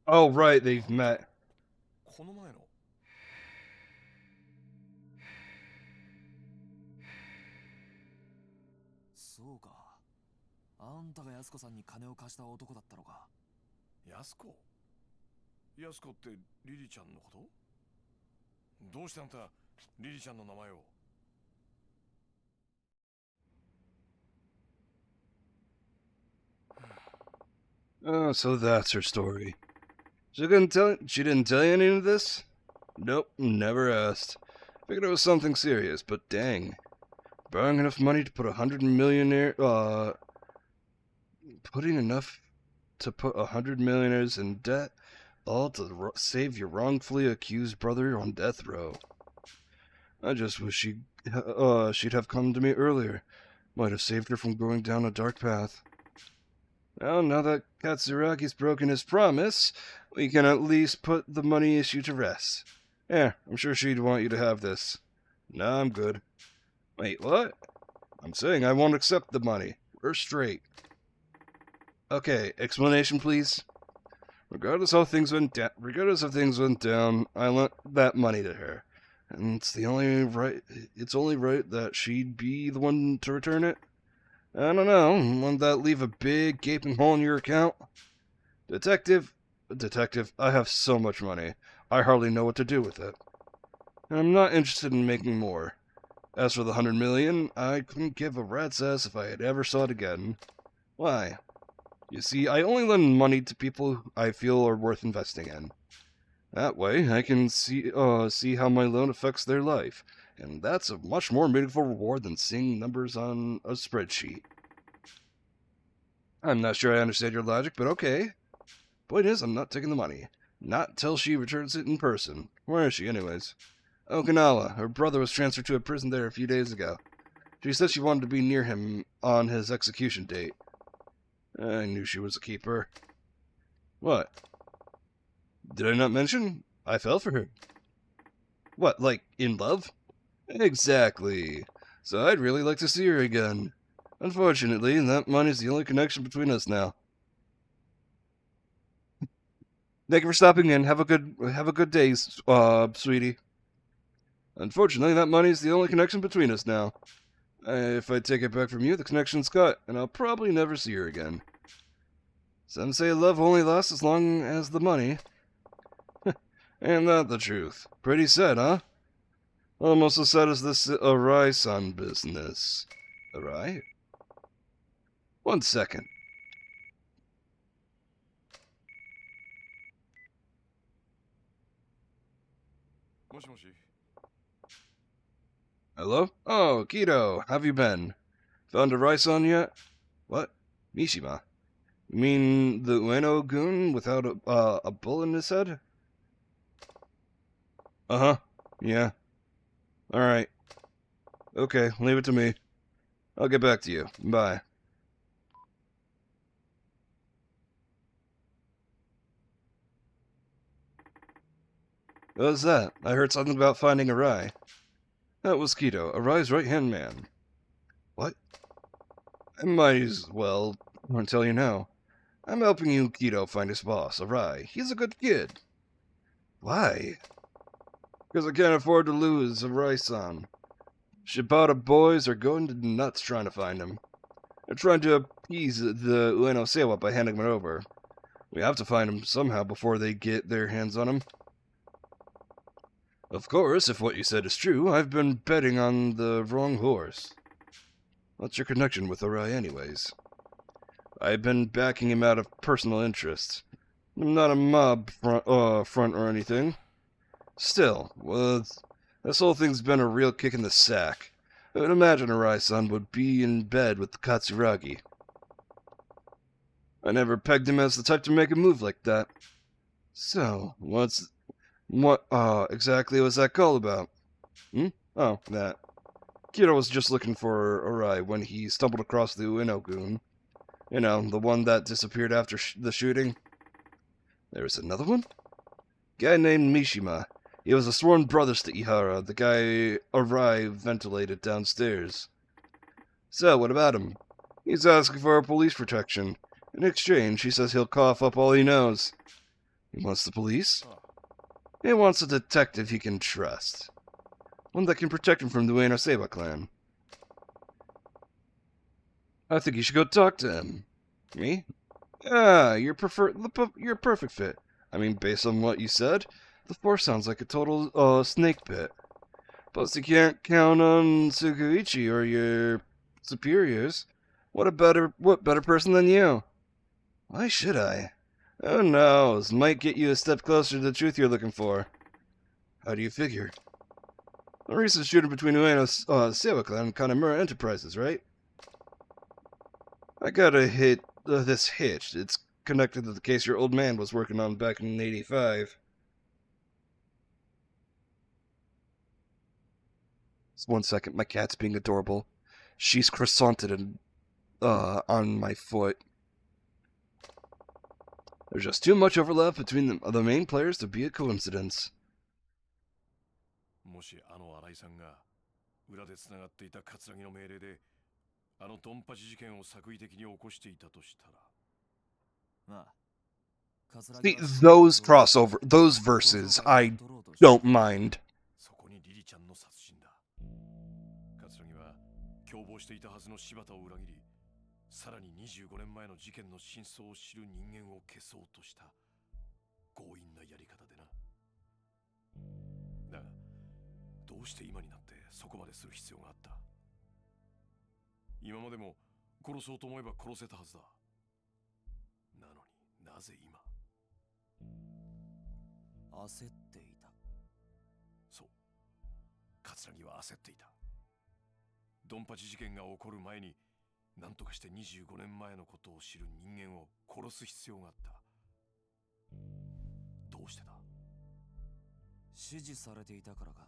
Oh, right, they've met. この前の。そうか。あんたが安子さんに金を貸した男だったのか。安子？安子ってリリちゃんのこと？どうしてあんたリリちゃんの名前を？ Oh, so that's her story. She didn't tell you any of this? Nope, never asked. Figured it was something serious, but dang. Borrowing enough money to put putting enough to put 100 millionaires in debt, all to save your wrongfully accused brother on death row. I just wish she'd have come to me earlier. Might have saved her from going down a dark path. Well, now that Katsuragi's broken his promise, we can at least put the money issue to rest. Yeah, I'm sure she'd want you to have this. Nah, I'm good. Wait, what? I'm saying I won't accept the money. We're straight. Okay, explanation please. Regardless of things went down, I lent that money to her. And it's only right that she'd be the one to return it. I don't know, wouldn't that leave a big gaping hole in your account? Detective, I have so much money, I hardly know what to do with it. And I'm not interested in making more. As for the 100 million, I couldn't give a rat's ass if I had ever saw it again. Why? You see, I only lend money to people I feel are worth investing in. That way, I can see how my loan affects their life, and that's a much more meaningful reward than seeing numbers on a spreadsheet. I'm not sure I understand your logic, but okay. Point is, I'm not taking the money. Not till she returns it in person. Where is she, anyways? Okinawa. Her brother was transferred to a prison there a few days ago. She said she wanted to be near him on his execution date. I knew she was a keeper. What? Did I not mention? I fell for her. What, like, in love? Exactly. So I'd really like to see her again. Unfortunately, that money's the only connection between us now. Thank you for stopping in. Have a good day, sweetie. Unfortunately, that money's the only connection between us now. If I take it back from you, the connection's cut, and I'll probably never see her again. Some say love only lasts as long as the money. Ain't that the truth? Pretty sad, huh? Almost as sad as this Arai-san business. Arai? 1 second. Hello? Oh, Kido, have you been? Found Arai-san yet? What? Mishima? You mean the Ueno-gun without a bullet in his head? Uh-huh. Yeah. Alright. Okay, leave it to me. I'll get back to you. Bye. What was that? I heard something about finding Arai. That was Kido, Arai's right-hand man. What? I might as well tell you now. I'm helping you, Kido, find his boss, Arai. He's a good kid. Why? Because I can't afford to lose Arai-san. Shibata boys are going nuts trying to find him. They're trying to appease the Ueno Seiwa by handing him over. We have to find him somehow before they get their hands on him. Of course, if what you said is true, I've been betting on the wrong horse. What's your connection with Arai anyways? I've been backing him out of personal interest. I'm not a mob front or anything. Still, well, this whole thing's been a real kick in the sack. I would imagine Arai-san would be in bed with the Katsuragi. I never pegged him as the type to make a move like that. So, what exactly was that call about? Oh, that. Kiro was just looking for Arai when he stumbled across the Ueno-gun. You know, the one that disappeared after the shooting. There was another one? Guy named Mishima. He was a sworn brother to Ihara, the guy Arai ventilated downstairs. So, what about him? He's asking for our police protection. In exchange, he says he'll cough up all he knows. He wants the police? He wants a detective he can trust. One that can protect him from the Ueno Seiwa clan. I think you should go talk to him. Me? Ah, you're a perfect fit. I mean, based on what you said, the force sounds like a total snake pit. Plus, you can't count on Tsukuichi or your superiors. What better person than you? Why should I? Who knows? Might get you a step closer to the truth you're looking for. How do you figure? The recent shooting between Ueno Seiwa and Tanimura Enterprises, right? I got a hit, this hitch. It's connected to the case your old man was working on back in '85. Just 1 second, my cat's being adorable. She's croissanted and, on my foot. There's just too much overlap between the main players to be a coincidence. もしあの新井さんが裏でつながっていた葛城の命令であのドンパチ事件を作為的に起こしていたとしたら、まあ See, those crossover, those verses, I don't mind. そこにリリちゃんの殺人だ。葛城は共謀していたはずの柴田を裏切り、さらに25年前の事件の真相を知る人間を消そうとした強引なやり方でな。だがどうして今になってそこまでする必要があった？今までも殺そうと思えば殺せたはずだ。なのになぜ今？焦っていた。そう。葛城は焦っていた。ドンパチ事件が起こる前に何とかして25年前のことを知る人間を殺す必要があった。どうしてだ？指示されていたからか。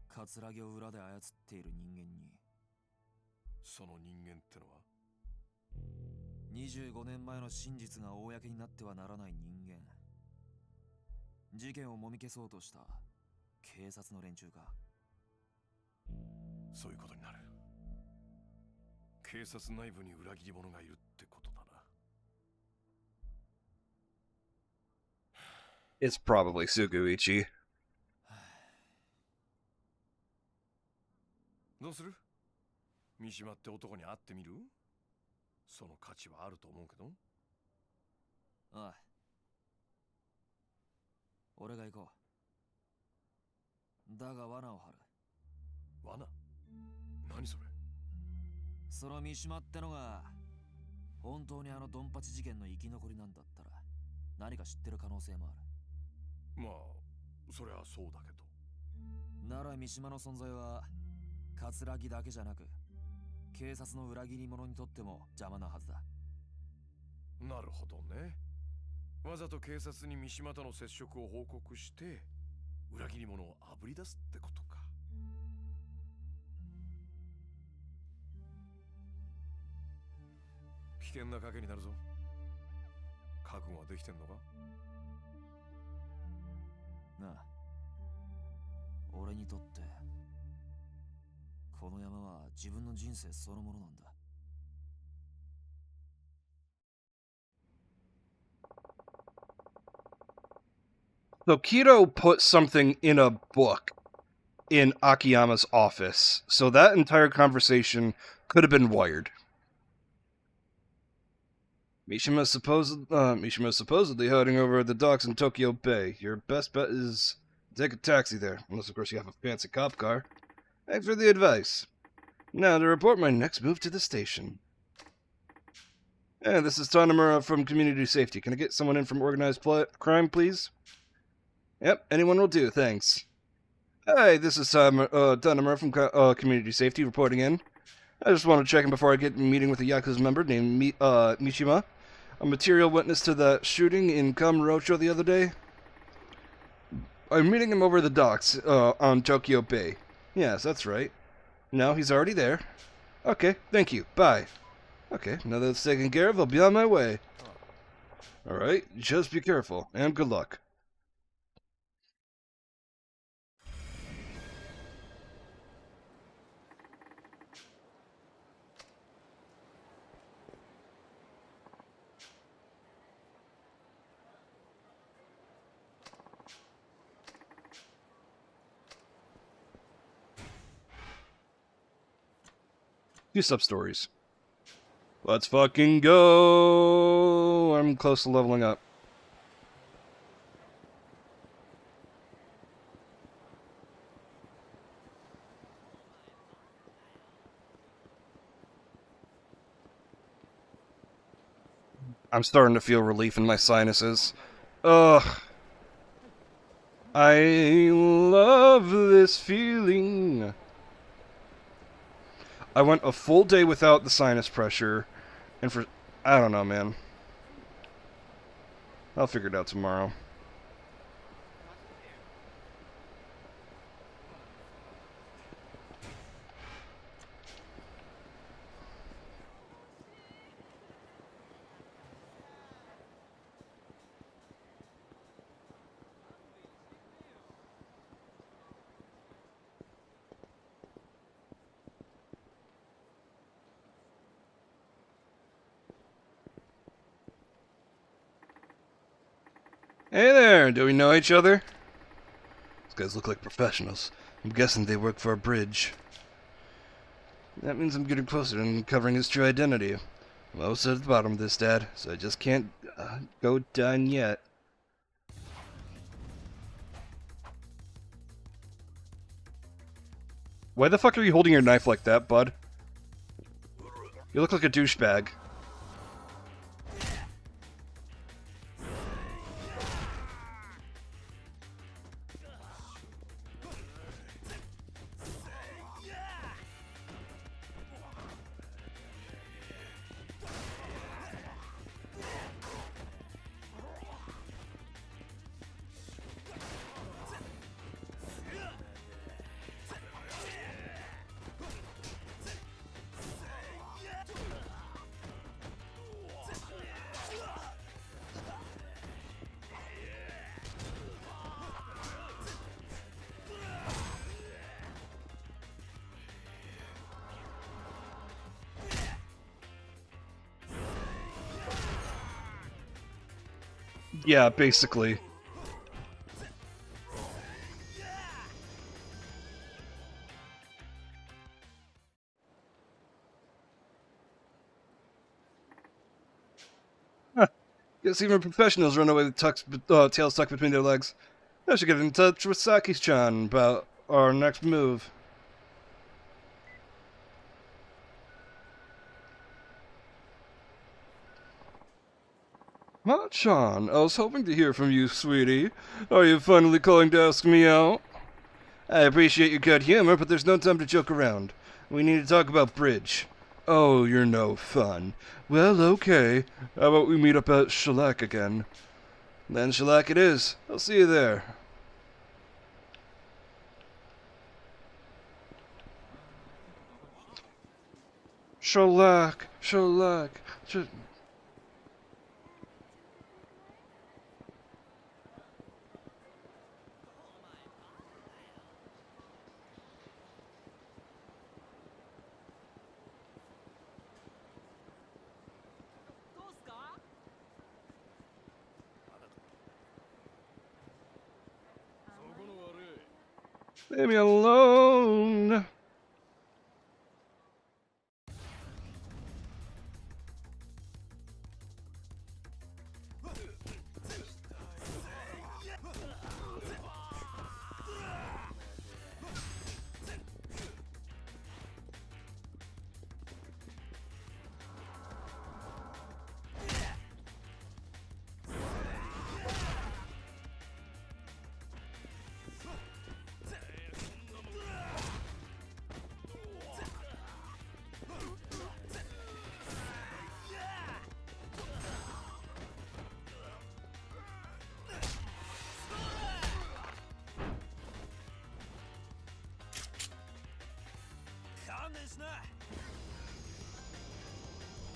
葛城を裏で操っている人間に。その人間ってのは25年前の真実が公になってはならない人間。事件をもみ消そうとした警察の連中か。そういうことになる。警察内部に裏切り者がいるってことだな。It's probably Suguichi. どうする？三島って男に会ってみる？その価値はあると思うけど。ああ。俺が行こう。だが罠を張る。罠？何それ？その三島ってのが本当にあのドンパチ事件の生き残りなんだったら何か知ってる可能性もある。まあそりゃそうだけど。なら三島の存在は葛城だけじゃなく警察の裏切り者にとっても邪魔なはずだ。なるほどね。わざと警察に三島との接触を報告して裏切り者をあぶり出すってことか。危険な賭けになるぞ。覚悟はできてんのか？なあ、俺にとってこの山は自分の人生そのものなんだ。So Kiro put something in a book in Akiyama's office, so that entire conversation could have been wired. Mishima is supposedly hiding over at the docks in Tokyo Bay. Your best bet is take a taxi there, unless of course you have a fancy cop car. Thanks for the advice. Now to report my next move to the station. Hey, this is Tanimura from Community Safety. Can I get someone in from Organized Crime, please? Yep, anyone will do, thanks. Hey, this is Tanimura from Community Safety reporting in. I just want to check in before I get a meeting with a Yakuza member named Mishima, a material witness to that shooting in Kamurocho the other day. I'm meeting him over the docks on Tokyo Bay. Yes, that's right. No, he's already there. Okay, thank you. Bye. Okay, now that it's taken care of, I'll be on my way. Alright, just be careful, and good luck. Two sub-stories. Let's fucking go! I'm close to leveling up. I'm starting to feel relief in my sinuses. Ugh. I love this feeling. I went a full day without the sinus pressure, and I don't know, man. I'll figure it out tomorrow. Hey there, do we know each other? These guys look like professionals. I'm guessing they work for a bridge. That means I'm getting closer to uncovering his true identity. I'm almost at the bottom of this, Dad, so I just can't go done yet. Why the fuck are you holding your knife like that, bud? You look like a douchebag. Yeah, basically. Huh. Guess even professionals run away with tails tucked between their legs. I should get in touch with Saki-chan about our next move. Ma-chan, I was hoping to hear from you, sweetie. Are you finally calling to ask me out? I appreciate your good humor, but there's no time to joke around. We need to talk about bridge. Oh, you're no fun. Well, okay. How about we meet up at Shellac again? Then Shellac it is. I'll see you there. Shellac. Leave me alone.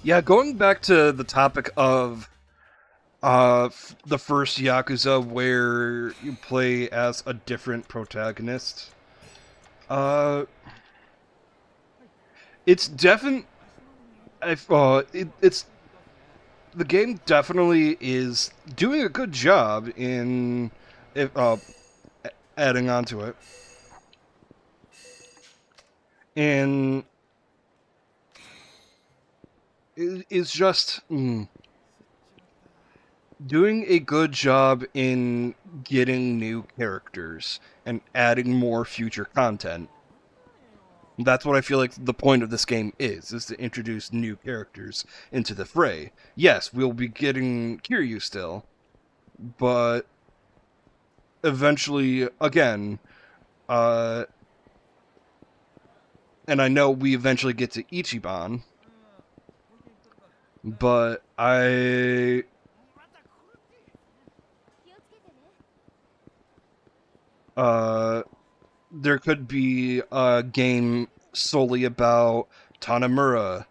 Yeah, going back to the topic of the first Yakuza where you play as a different protagonist. It's definitely it's the game definitely is doing a good job in adding on to it. And it's just doing a good job in getting new characters and adding more future content. That's what I feel like the point of this game is to introduce new characters into the fray. Yes, we'll be getting Kiryu still, but eventually, again, and I know we eventually get to Ichiban, but there could be a game solely about Tanimura,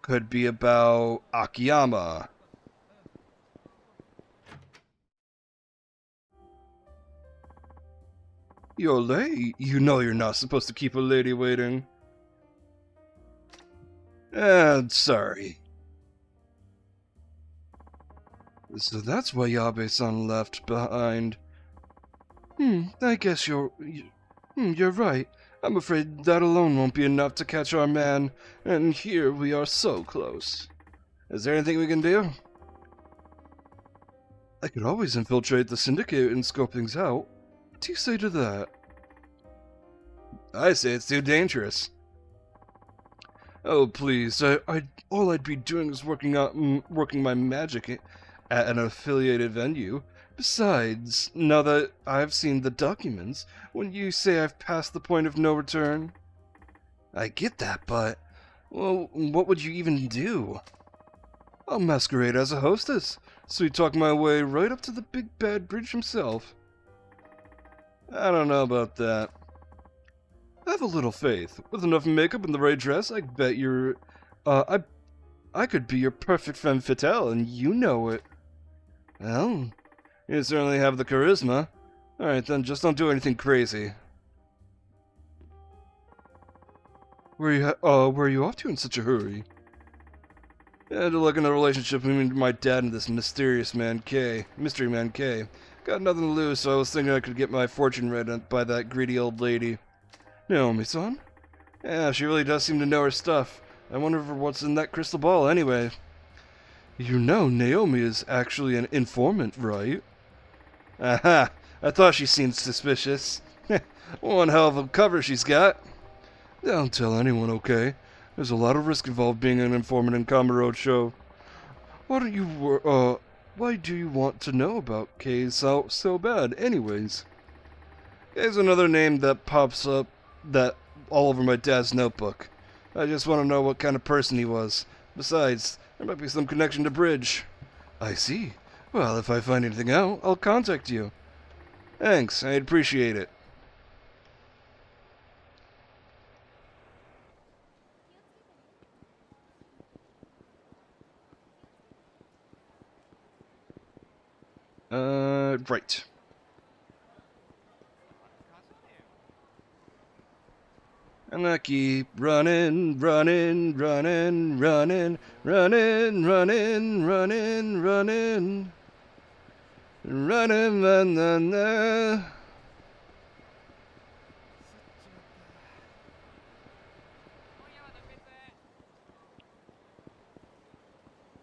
could be about Akiyama. You're late. You know you're not supposed to keep a lady waiting. Sorry. So that's why Yabe-san left behind. I guess you're right. I'm afraid that alone won't be enough to catch our man, and here we are so close. Is there anything we can do? I could always infiltrate the syndicate and scope things out. What do you say to that? I say it's too dangerous. Oh, please, all I'd be doing is working my magic at an affiliated venue. Besides, now that I've seen the documents, when you say I've passed the point of no return? I get that, but, well, what would you even do? I'll masquerade as a hostess, sweet talk my way right up to the big bad bridge himself. I don't know about that. Have a little faith. With enough makeup and the right dress, I bet you're... I could be your perfect femme fatale, and you know it. Well, you certainly have the charisma. Alright then, just don't do anything crazy. Where are you off to in such a hurry? Yeah, to look in a relationship between my dad and this mystery man K. Got nothing to lose, so I was thinking I could get my fortune read by that greedy old lady. Naomi-san? Yeah, she really does seem to know her stuff. I wonder what's in that crystal ball anyway. You know Naomi is actually an informant, right? Aha! I thought she seemed suspicious. One hell of a cover she's got. Don't tell anyone, okay? There's a lot of risk involved being an informant in Kamuro's show. Why do you want to know about Kay so bad, anyways? Kay's another name that pops up all over my dad's notebook. I just want to know what kind of person he was. Besides, there might be some connection to Bridge. I see. Well, if I find anything out, I'll contact you. Thanks, I'd appreciate it. Right. And I keep running, running, running, running, running, running, running, running, running, na.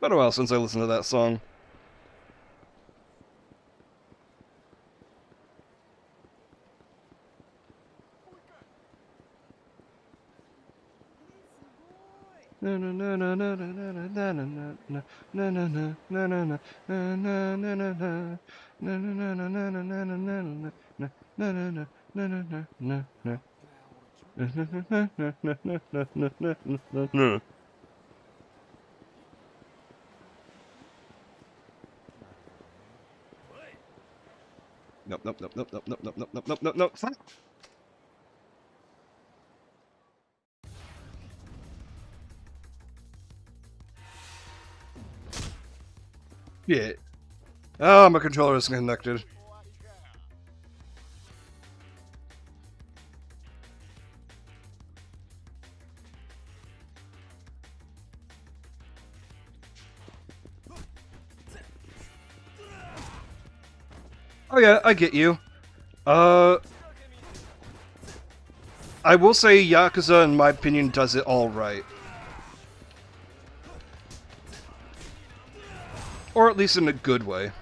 Been a while since I listened to that song. Nope, nope, nope, nope, nope, nope, nope, nope, nope, nope, nope. Yeah. Oh, my controller is connected. Oh yeah, I get you. I will say Yakuza, in my opinion, does it all right. Or at least in a good way.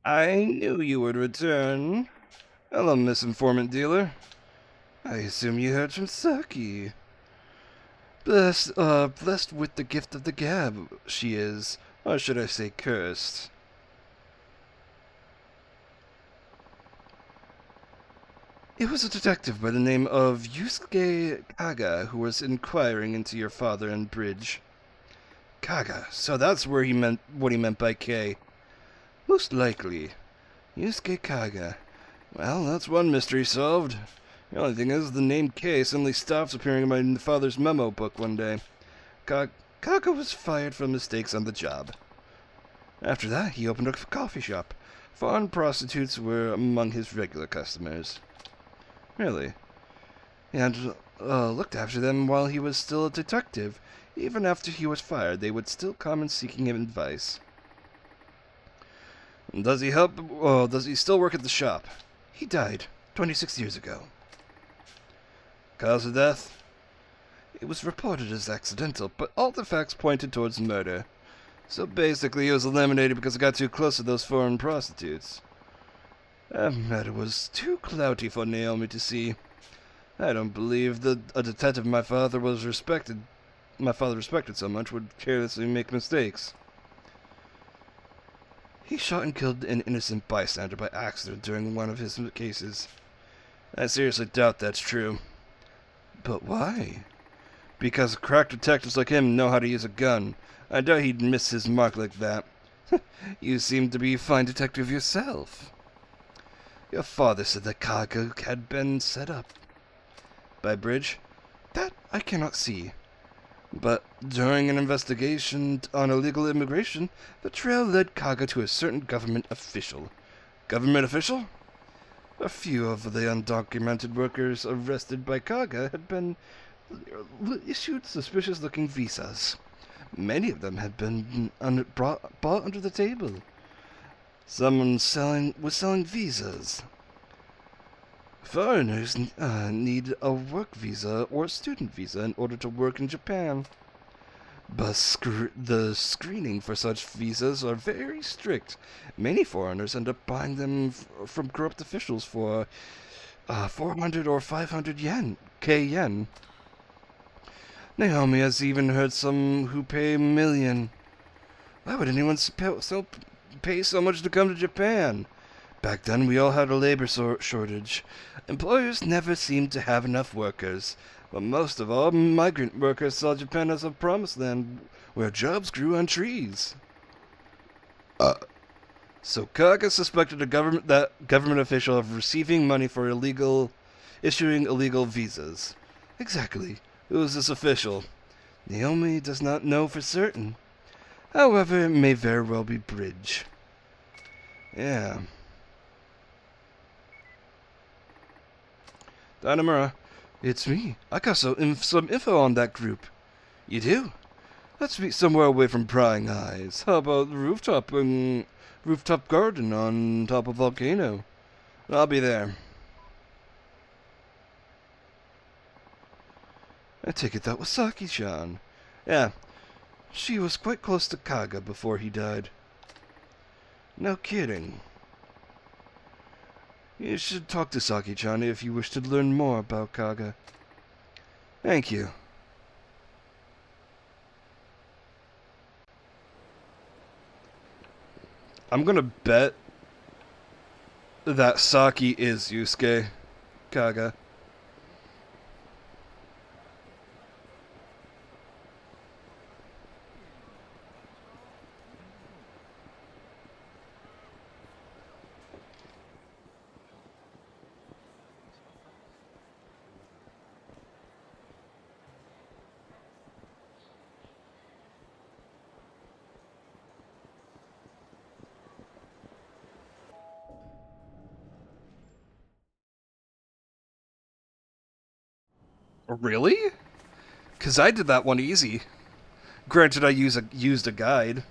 I knew you would return. Hello, misinformant dealer. I assume you heard from Saki. Blessed with the gift of the gab, she is. Or should I say cursed? It was a detective by the name of Yusuke Kaga who was inquiring into your father and Bridge. Kaga, so that's where he meant what he meant by K. Most likely. Yusuke Kaga. Well, that's one mystery solved. The only thing is, the name K suddenly stops appearing in my father's memo book one day. Kaga was fired for mistakes on the job. After that, he opened a coffee shop. Foreign prostitutes were among his regular customers. Really? He had looked after them while he was still a detective. Even after he was fired, they would still come and seeking him advice. Does he still work at the shop? He died 26 years ago. Cause of death? It was reported as accidental, but all the facts pointed towards murder. So basically, he was eliminated because he got too close to those foreign prostitutes. That matter was too cloudy for Naomi to see. I don't believe that a detective my father respected so much would carelessly make mistakes. He shot and killed an innocent bystander by accident during one of his cases. I seriously doubt that's true. But why? Because crack detectives like him know how to use a gun. I doubt he'd miss his mark like that. You seem to be a fine detective yourself. Your father said that Kaga had been set up. By Bridge? That I cannot see. But during an investigation on illegal immigration, the trail led Kaga to a certain government official. Government official? A few of the undocumented workers arrested by Kaga had been issued suspicious-looking visas. Many of them had been bought under the table. Someone was selling visas. Foreigners need a work visa or a student visa in order to work in Japan. But the screening for such visas are very strict. Many foreigners end up buying them from corrupt officials for 400 or 500 yen. Naomi has even heard some who pay a million. Why would anyone pay so much to come to Japan? Back then, we all had a labor shortage. Employers never seemed to have enough workers. But most of all, migrant workers saw Japan as a promised land where jobs grew on trees. So Kaga suspected that government official of receiving money for issuing illegal visas. Exactly. Who is this official? Naomi does not know for certain. However, it may very well be Bridge. Yeah. Tanimura, it's me. I got some info on that group. You do? Let's meet somewhere away from prying eyes. How about the rooftop garden on top of volcano? I'll be there. I take it that was Saki-chan. Yeah, she was quite close to Kaga before he died. No kidding. You should talk to Saki-chan if you wish to learn more about Kaga. Thank you. I'm gonna bet that Saki is Yusuke Kaga. Really? Because I did that one easy. Granted, I used a guide.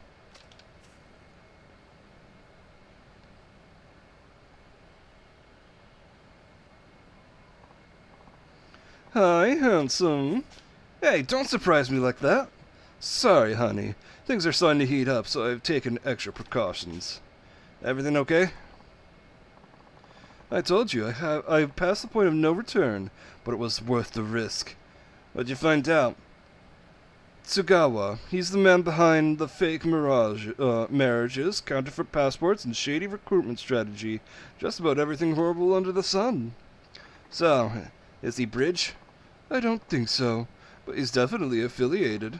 Hi, handsome. Hey, don't surprise me like that. Sorry, honey. Things are starting to heat up, so I've taken extra precautions. Everything okay? I told you, I've passed the point of no return, but it was worth the risk. What'd you find out? Tsugawa, he's the man behind the fake marriages, counterfeit passports, and shady recruitment strategy. Just about everything horrible under the sun. So, is he bridge? I don't think so, but he's definitely affiliated.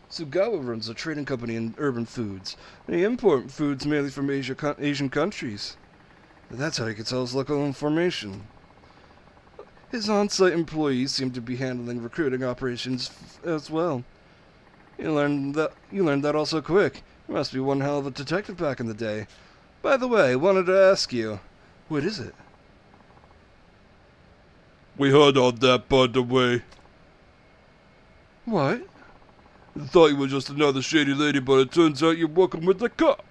Tsugawa runs a trading company in urban foods, and he imports foods mainly from Asian countries. That's how he gets all his local information. His on-site employees seem to be handling recruiting operations as well. You learned that all so quick. You must be one hell of a detective back in the day. By the way, I wanted to ask you, what is it? We heard all that, by the way. What? Thought you were just another shady lady, but it turns out you're working with the cop.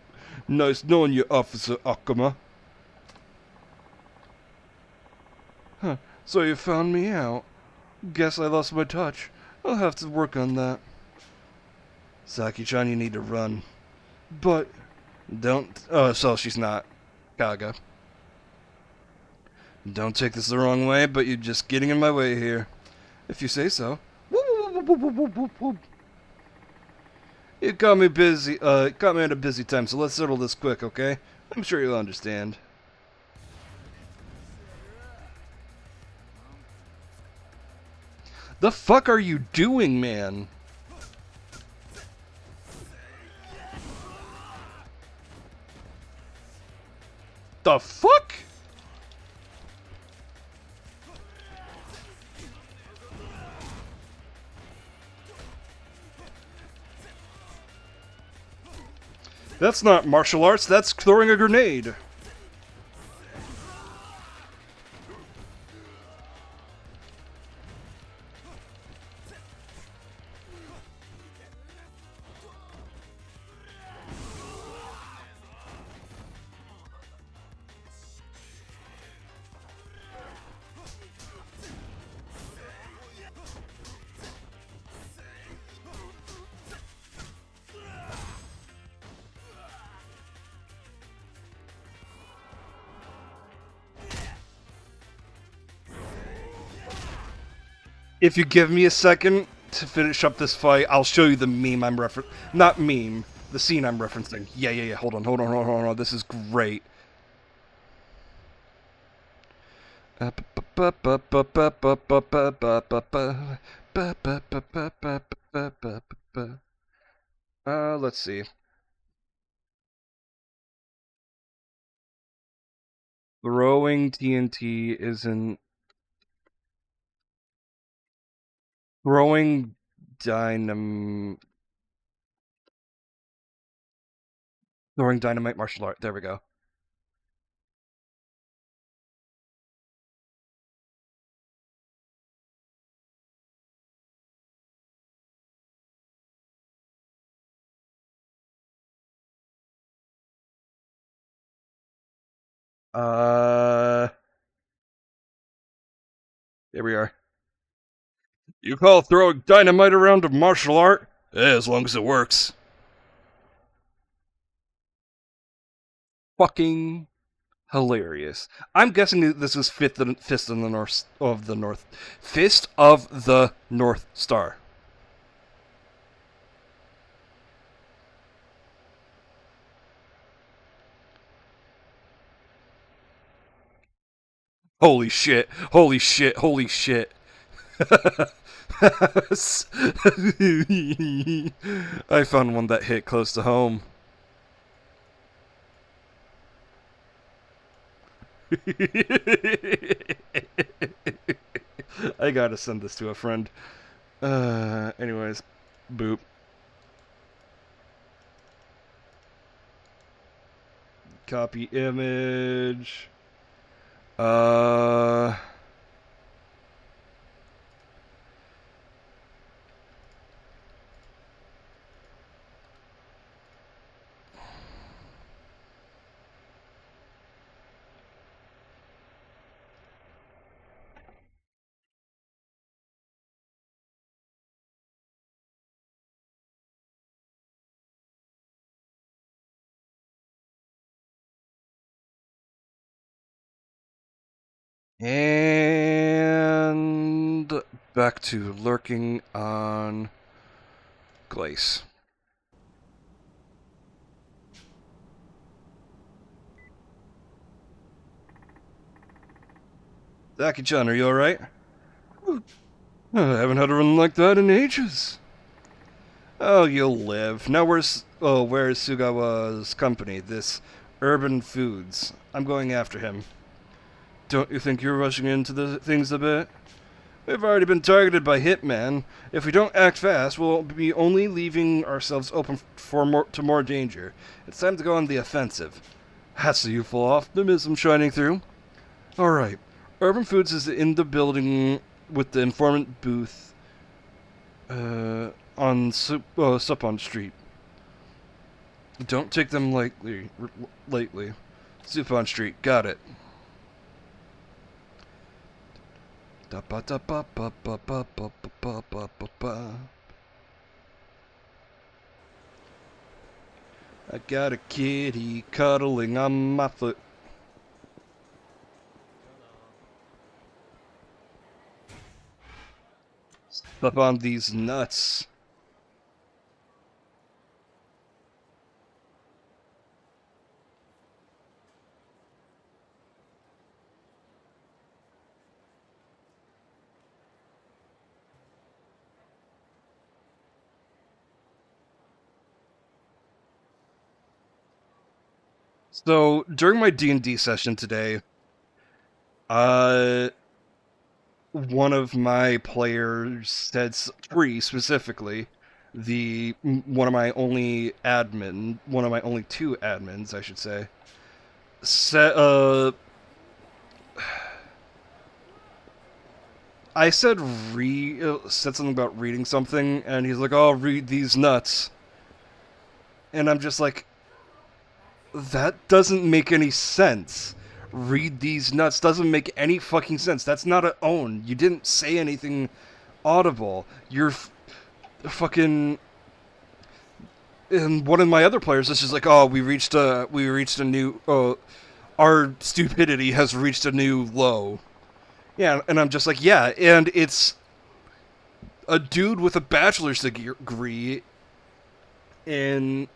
Nice knowing you, Officer Akama. Huh, so you found me out. Guess I lost my touch. I'll have to work on that. Saki-chan, you need to run. But... Don't... Oh, so she's not. Kaga. Don't take this the wrong way, but you're just getting in my way here. If you say so. You caught me busy, caught me at a busy time, so let's settle this quick, okay? I'm sure you'll understand. The fuck are you doing, man? The fuck? That's not martial arts, that's throwing a grenade. If you give me a second to finish up this fight, I'll show you the meme I'm not meme, the scene I'm referencing. Yeah. Hold on. This is great. Let's see. Throwing TNT isn't... Throwing Throwing dynamite martial art. There we go. Here we are. You call throwing dynamite around a martial art? As long as it works. Fucking hilarious. I'm guessing that this is Fist of the North. Fist of the North Star. Holy shit. I found one that hit close to home. I gotta send this to a friend. Anyways, boop. Copy image. And back to lurking on Glace. Zaki-chan, are you alright? I haven't had a run like that in ages. Oh, you'll live. Now where's Sugawa's company? This Urban Foods. I'm going after him. Don't you think you're rushing into the things a bit? We've already been targeted by Hitman. If we don't act fast, we'll be only leaving ourselves open to more danger. It's time to go on the offensive. That's the youthful optimism shining through. Alright. Urban Foods is in the building with the informant booth on Supon Street. Don't take them lightly. Supon Street, got it. I got a kitty cuddling on my foot. Step on these nuts. So during my D&D session today, one of my players said, three specifically, one of my only two admins, I should say, said, I said said something about reading something, and he's like, "Oh, read these nuts," and I'm just like, that doesn't make any sense. Read these nuts doesn't make any fucking sense. That's not an own. You didn't say anything audible. You're fucking. And one of my other players is just like, "Oh, we reached a new. Our stupidity has reached a new low." Yeah, and I'm just like, yeah, and it's a dude with a bachelor's degree in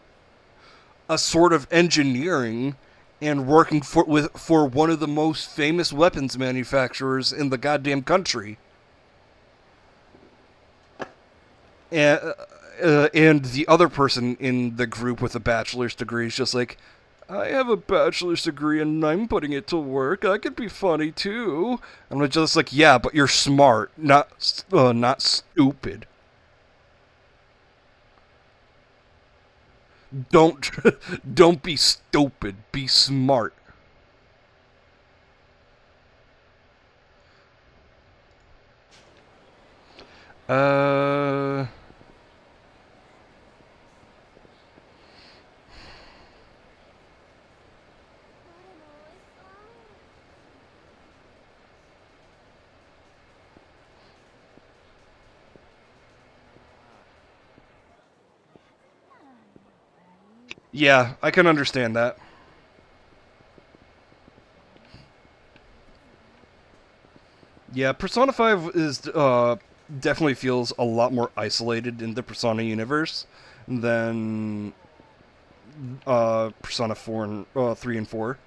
a sort of engineering and working for one of the most famous weapons manufacturers in the goddamn country. And the other person in the group with a bachelor's degree is just like, "I have a bachelor's degree and I'm putting it to work. I could be funny too." I'm just like, yeah, but you're smart, not stupid. Don't be stupid. Be smart. Yeah, I can understand that. Yeah, Persona 5 is definitely feels a lot more isolated in the Persona universe than Persona 4 and 3 and 4.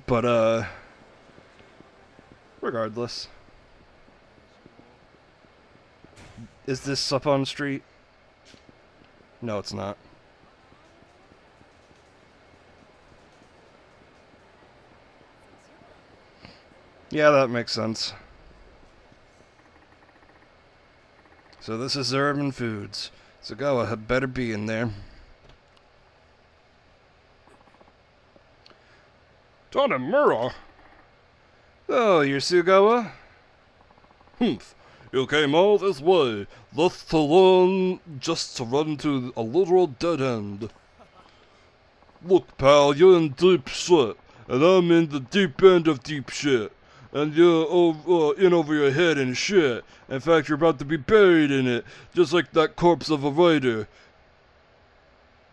But regardless. Is this up on street? No, it's not. Yeah, that makes sense. So this is Urban Foods. Sugawa had better be in there. Tanimura? Oh, you're Sugawa? Humph. You came all this way, left alone, just to run into a literal dead end. Look, pal, you're in deep shit, and I'm in the deep end of deep shit. And you're in over your head and shit. In fact, you're about to be buried in it, just like that corpse of a writer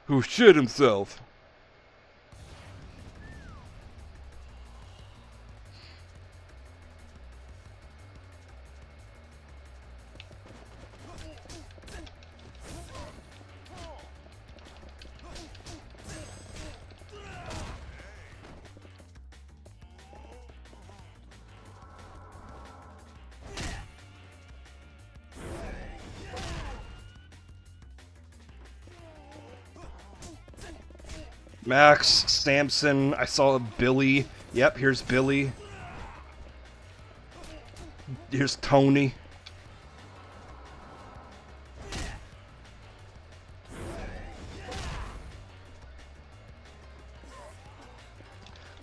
who shit himself. Max, Samson, I saw Billy. Yep, here's Billy. Here's Tony.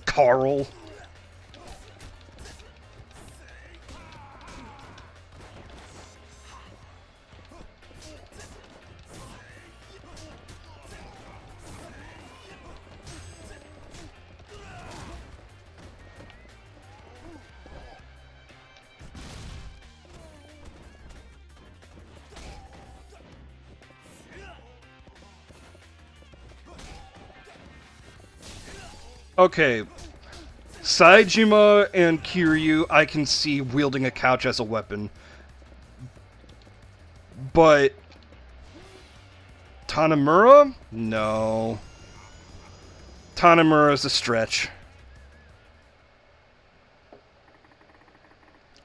Carl. Okay. Saejima and Kiryu, I can see wielding a couch as a weapon. But Tanimura? No. Tanimura is a stretch.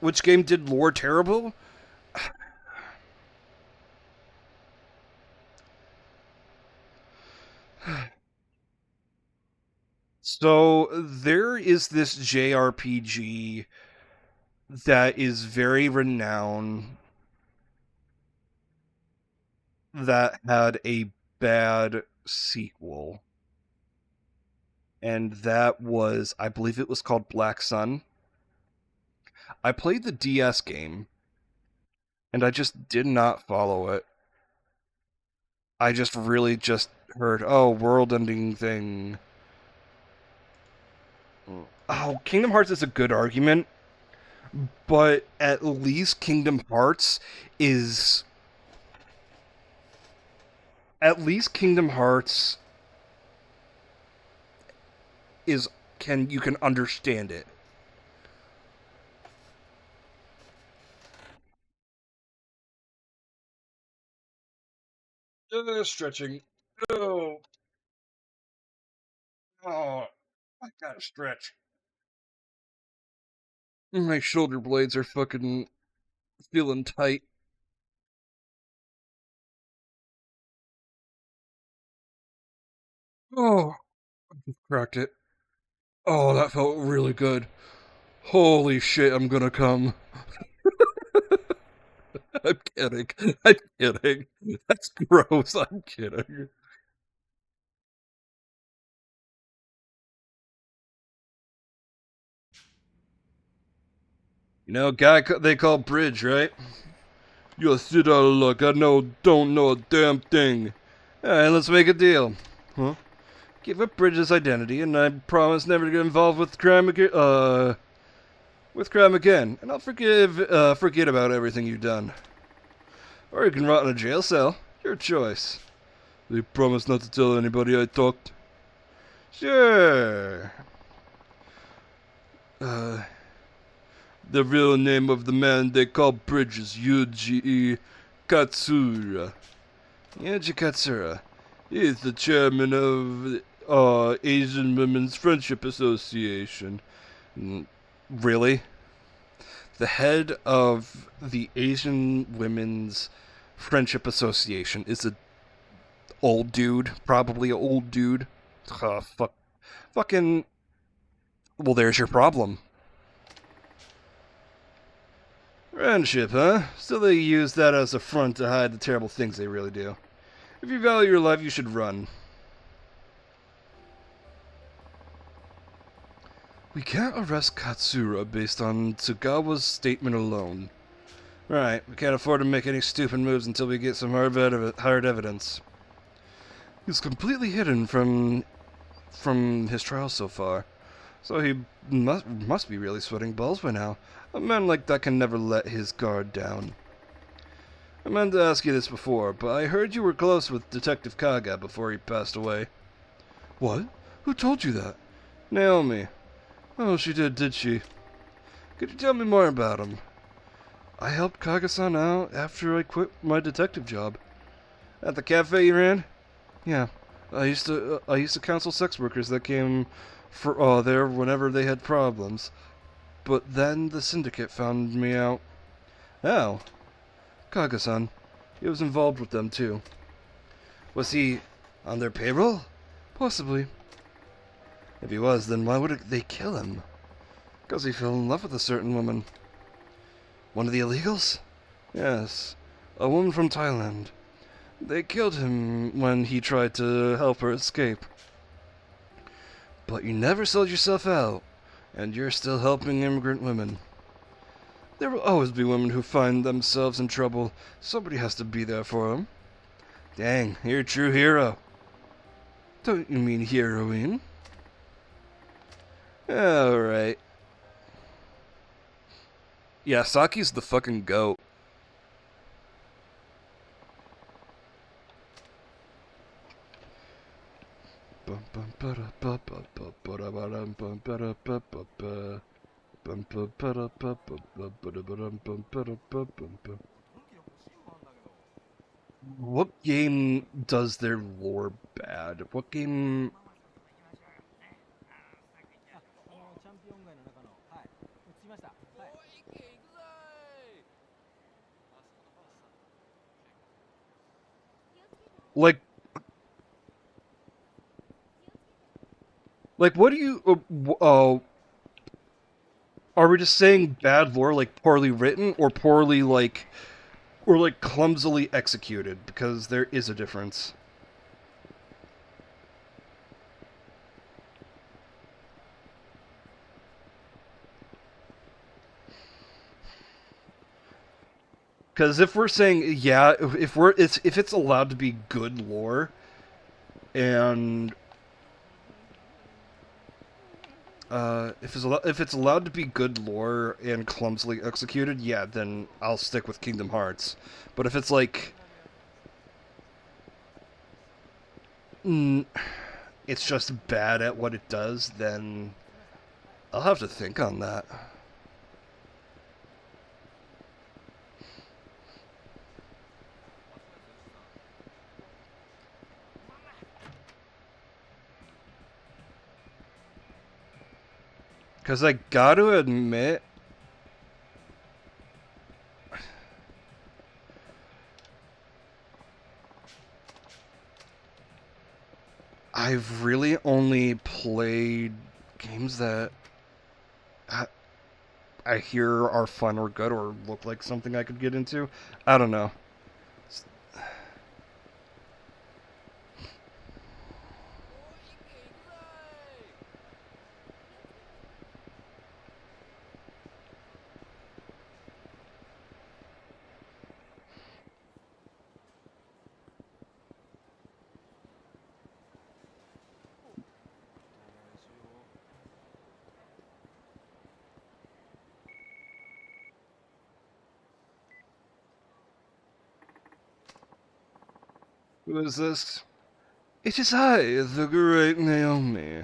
Which game did lore terrible? So, there is this JRPG that is very renowned that had a bad sequel. And that was, I believe it was called Black Sun. I played the DS game, and I just did not follow it. I just really just heard, oh, world-ending thing. Oh, Kingdom Hearts is a good argument, but at least Kingdom Hearts is... At least Kingdom Hearts is... you can understand it. Stretching. Oh. Oh. I gotta stretch. My shoulder blades are fucking feeling tight. Oh. I just cracked it. Oh, that felt really good. Holy shit, I'm gonna come. I'm kidding. I'm kidding. That's gross. I'm kidding. You know, guy they call Bridge, right? You're shit out of luck. I don't know a damn thing. Alright, let's make a deal. Huh? Give up Bridge's identity, and I promise never to get involved with crime again. And I'll forget about everything you've done. Or you can rot in a jail cell. Your choice. They promise not to tell anybody I talked. Sure. The real name of the man they call Bridge is Yuji Katsura. Yuji Katsura. He is the chairman of the Asian Women's Friendship Association. Really? The head of the Asian Women's Friendship Association is a old dude, probably an old dude. Fucking. Well, there's your problem. Friendship, huh? Still, they use that as a front to hide the terrible things they really do. If you value your life, you should run. We can't arrest Katsura based on Tsugawa's statement alone. Right, we can't afford to make any stupid moves until we get some hard evidence. He's completely hidden from his trial so far, so he must be really sweating balls by now. A man like that can never let his guard down. I meant to ask you this before, but I heard you were close with Detective Kaga before he passed away. What? Who told you that? Naomi. Oh, she did she? Could you tell me more about him? I helped Kaga-san out after I quit my detective job. At the cafe you ran? Yeah. I used to counsel sex workers that came there whenever they had problems. But then the syndicate found me out. Oh. Kaga-san. He was involved with them too. Was he on their payroll? Possibly. If he was, then why would they kill him? Because he fell in love with a certain woman. One of the illegals? Yes, a woman from Thailand. They killed him when he tried to help her escape. But you never sold yourself out, and you're still helping immigrant women. There will always be women who find themselves in trouble. Somebody has to be there for them. Dang, you're a true hero. Don't you mean heroine? Alright. Yeah, Saki's the fucking goat. What game does their lore bad? What game... Like, what do you... are we just saying bad lore, like, poorly written, or poorly, like... Or, like, clumsily executed? Because there is a difference. Because if we're saying, yeah, if it's allowed to be good lore, and if it's allowed to be good lore and clumsily executed, yeah, then I'll stick with Kingdom Hearts. But if it's like, it's just bad at what it does, then I'll have to think on that. Because I gotta admit, I've really only played games that I hear are fun or good or look like something I could get into. I don't know. Who is this? It is I, the great Naomi.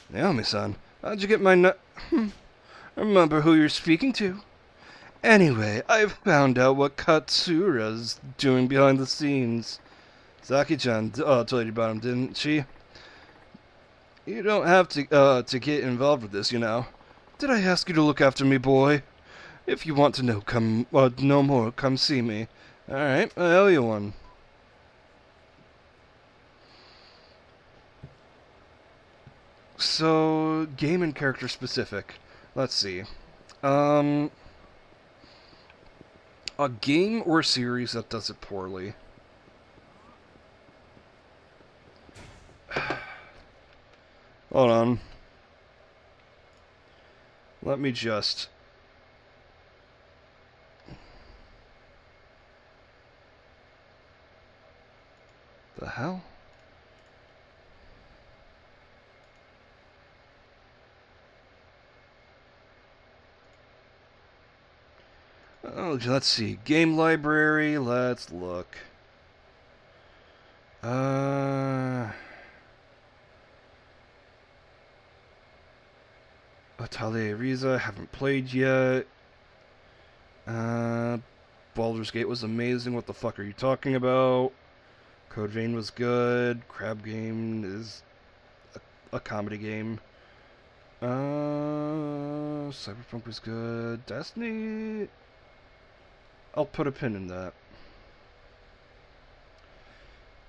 Naomi-san, how'd you get my Remember who you're speaking to. Anyway, I've found out what Katsura's doing behind the scenes. Saki-chan told you about him, didn't she? You don't have to get involved with this, you know. Did I ask you to look after me, boy? If you want to know more, come see me. Alright, I owe you one. So, game and character specific. Let's see. A game or series that does it poorly. Hold on. Let me just... The hell? Oh, let's see. Game library, let's look. Atelier Riza, haven't played yet. Baldur's Gate was amazing, what the fuck are you talking about? Code Vein was good. Crab Game is a comedy game. Cyberpunk was good. Destiny... I'll put a pin in that.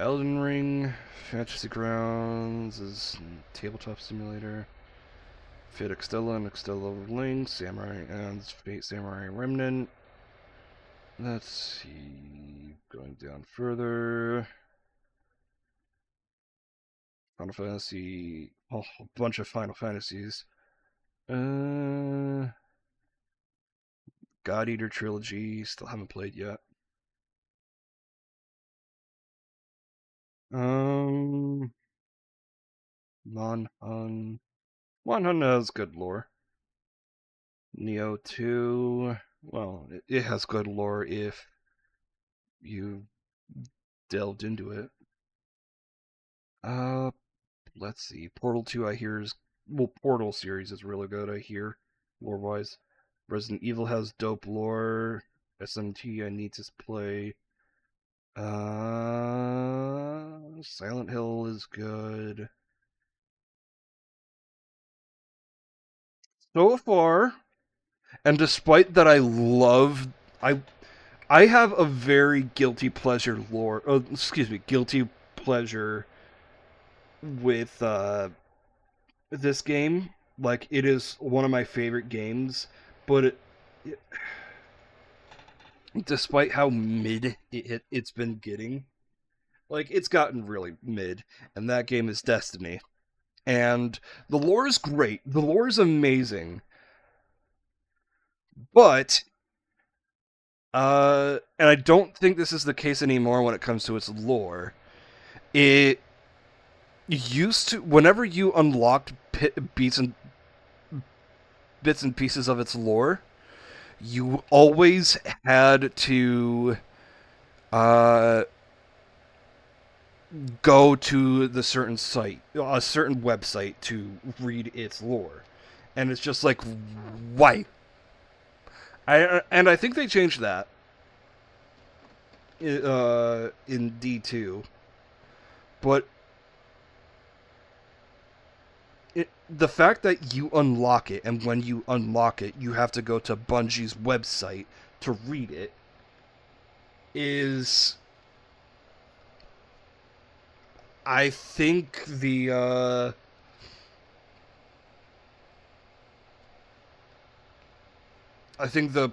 Elden Ring, Fantasy Grounds is tabletop simulator. Fate Extella and Extella Link, Samurai and Fate Samurai Remnant. Let's see, going down further. Final Fantasy, a bunch of Final Fantasies. God Eater Trilogy, still haven't played yet. Monhun. Monhun has good lore. Neo 2, well, it has good lore if you delved into it. Let's see. Portal 2, I hear is, well, Portal series is really good, I hear, lore-wise. Resident Evil has dope lore. SMT, I need to play. Silent Hill is good. So far, and despite that I have a very guilty pleasure guilty pleasure with this game. Like, it is one of my favorite games, but despite how mid it's been getting, like, it's gotten really mid, and that game is Destiny. And the lore is great. The lore is amazing. But and I don't think this is the case anymore when it comes to its lore. It used to, whenever you unlocked bits and pieces of its lore, you always had to go to the certain site, a certain website, to read its lore, and it's just like, why? I think they changed that in D2, but the fact that you unlock it, and when you unlock it, you have to go to Bungie's website to read it, is, I think the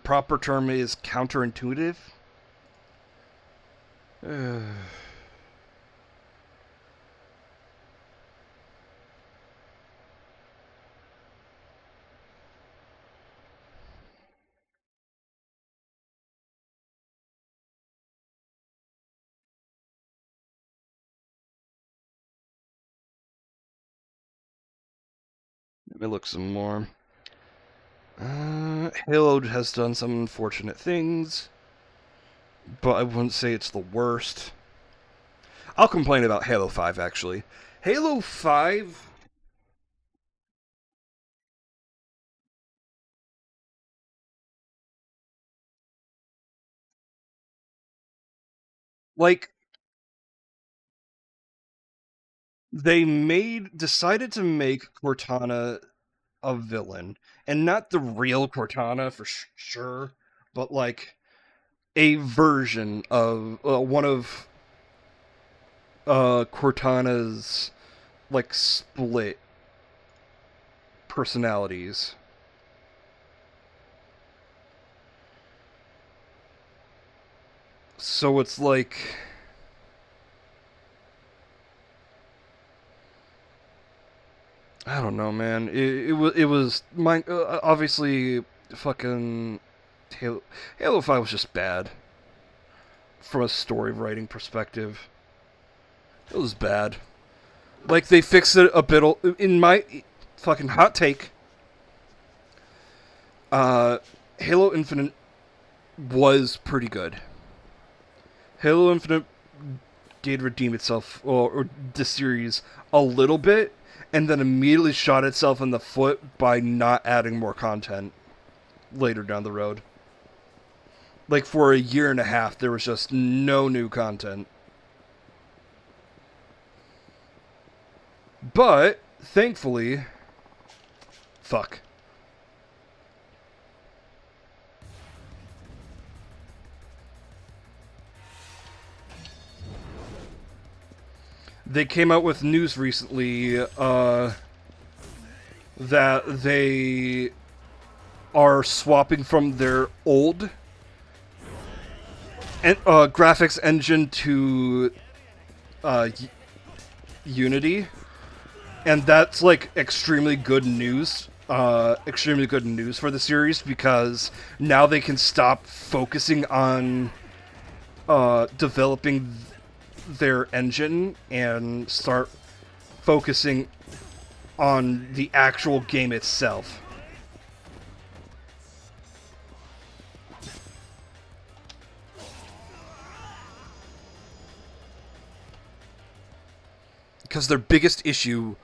proper term is counterintuitive. Let me look some more. Halo has done some unfortunate things, but I wouldn't say it's the worst. I'll complain about Halo 5, actually. Halo 5... like, they decided to make Cortana a villain, and not the real Cortana for sure, but like a version of one of Cortana's like split personalities. So it's like, I don't know, man. It was my obviously fucking Halo 5 was just bad from a story writing perspective. It was bad. Like, they fixed it a bit. In my fucking hot take, Halo Infinite was pretty good. Halo Infinite did redeem itself, or the series, a little bit, and then immediately shot itself in the foot by not adding more content later down the road. Like, for a year and a half, there was just no new content. But, thankfully... Fuck. they came out with news recently that they are swapping from their old graphics engine to Unity, and that's like extremely good news. Extremely good news for the series because now they can stop focusing on developing their engine and start focusing on the actual game itself. Because their biggest issue,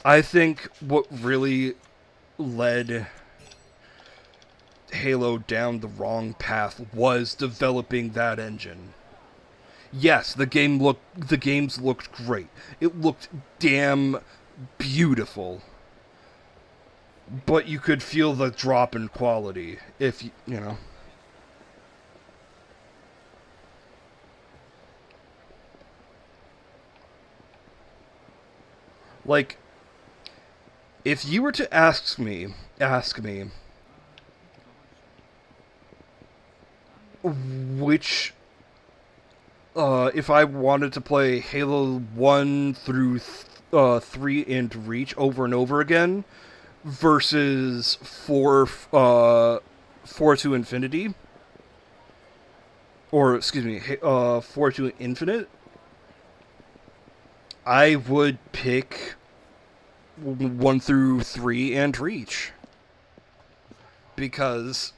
I think what really led Halo down the wrong path was developing that engine. Yes, the games looked great. It looked damn beautiful. But you could feel the drop in quality if you know. Like, if you were to ask me which if I wanted to play Halo 1 through 3 and Reach over and over again versus 4 to Infinity, or excuse me, 4 to Infinite, I would pick 1 through 3 and Reach. Because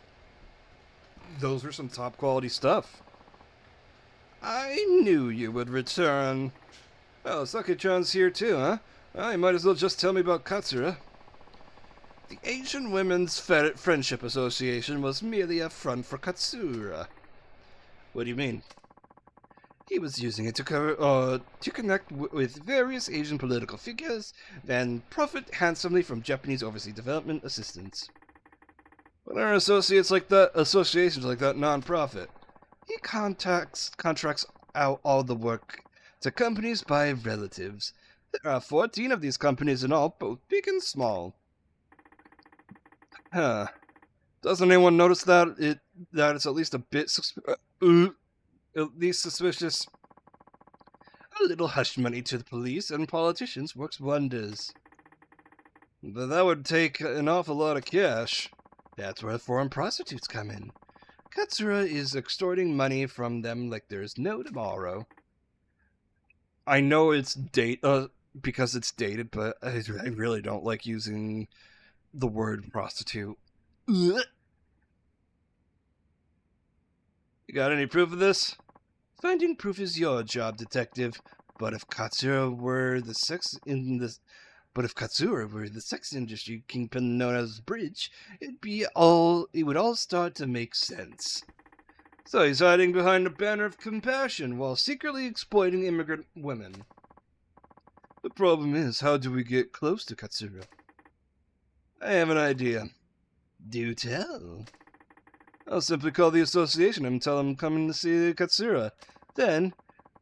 those are some top quality stuff. I knew you would return. Oh, Saki-chan's here too, huh? Well, you might as well just tell me about Katsura. The Asian Women's Friendship Association was merely a front for Katsura. What do you mean? He was using it to connect with various Asian political figures, then profit handsomely from Japanese overseas development assistance. What are associations like that non-profit? He contracts out all the work to companies by relatives. There are 14 of these companies in all, both big and small. Huh. Doesn't anyone notice that it's at least a bit suspicious? A little hush money to the police and politicians works wonders. But that would take an awful lot of cash. That's where foreign prostitutes come in. Katsura is extorting money from them like there's no tomorrow. I know it's because it's dated, but I really don't like using the word prostitute. Ugh. You got any proof of this? Finding proof is your job, detective. But if Katsura were the sex industry kingpin known as Bridge, it would all start to make sense. So he's hiding behind a banner of compassion while secretly exploiting immigrant women. The problem is, how do we get close to Katsura? I have an idea. Do tell. I'll simply call the association and tell them I'm coming to see Katsura. Then,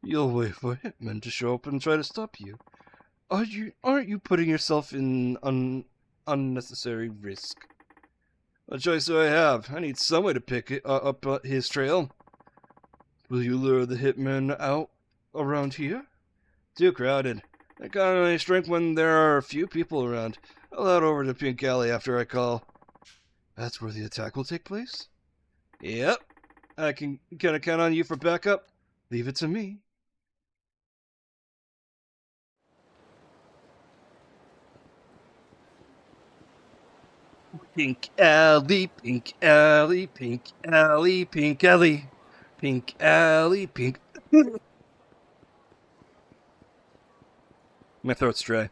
you'll wait for Hitman to show up and try to stop you. Aren't you putting yourself in unnecessary risk? What choice do I have? I need some way to pick up his trail. Will you lure the Hitman out around here? Too crowded. I can't only strength when there are a few people around. I'll head over to Pink Alley after I call. That's where the attack will take place? Yep. Can I count on you for backup? Leave it to me. Pink alley, pink alley, pink alley, pink alley, pink alley, pink. My throat's dry.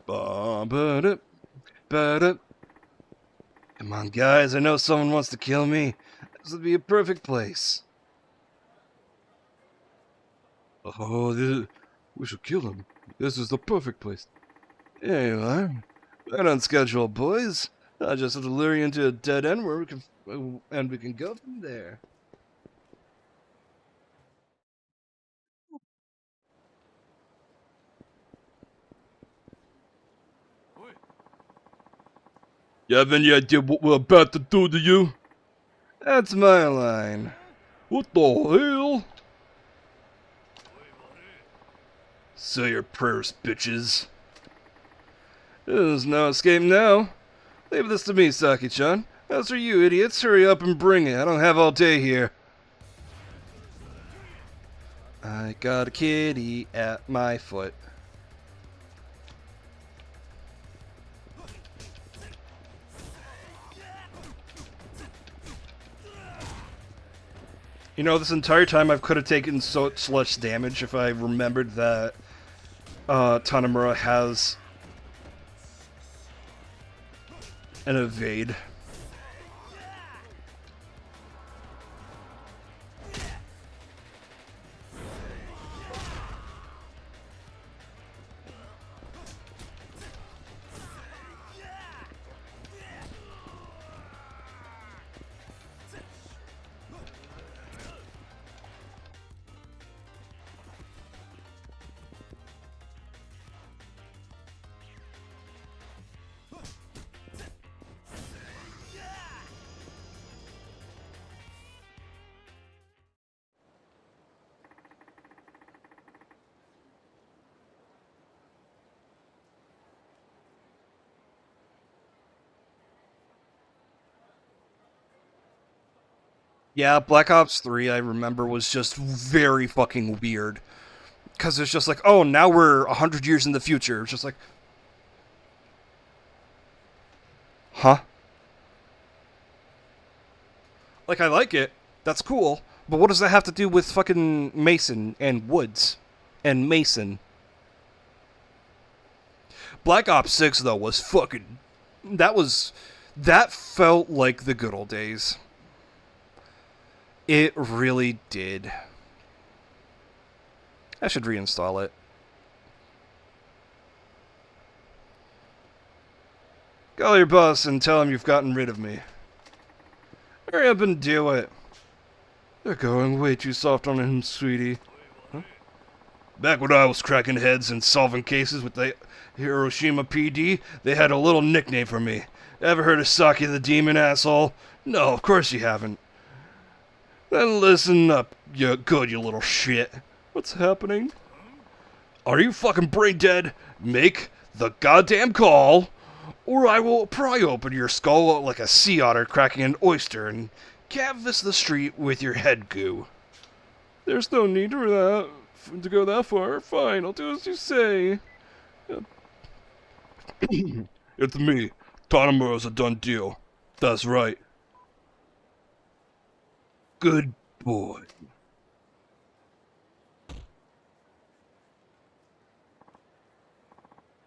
Ba-ba-da, ba-da. Come on, guys, I know someone wants to kill me. This would be a perfect place. Oh, we should kill him. This is the perfect place. There you are. Right on schedule, boys. I just have to lure you into a dead end where we can go from there. You have any idea what we're about to do to you? That's my line. What the hell? Say your prayers, bitches. There's no escape now. Leave this to me, Saki-chan. As for you idiots, hurry up and bring it. I don't have all day here. I got a kitty at my foot. You know, this entire time I could have taken so much damage if I remembered that Tanimura has an evade. Yeah, Black Ops 3, I remember, was just very fucking weird. Because it's just like, oh, now we're 100 years in the future. It's just like... Huh? Like, I like it. That's cool. But what does that have to do with fucking Mason and Woods? And Mason? Black Ops 6, though, was fucking... That felt like the good old days. It really did. I should reinstall it. Call your boss and tell him you've gotten rid of me. Hurry up and do it. They're going way too soft on him, sweetie. Huh? Back when I was cracking heads and solving cases with the Hiroshima PD, they had a little nickname for me. Ever heard of Saki the Demon, asshole? No, of course you haven't. Then listen up, you little shit. What's happening? Are you fucking brain dead? Make the goddamn call, or I will pry open your skull like a sea otter cracking an oyster and canvas the street with your head goo. There's no need for that, to go that far. Fine, I'll do as you say. It's me. Tanimura's a done deal. That's right. Good boy.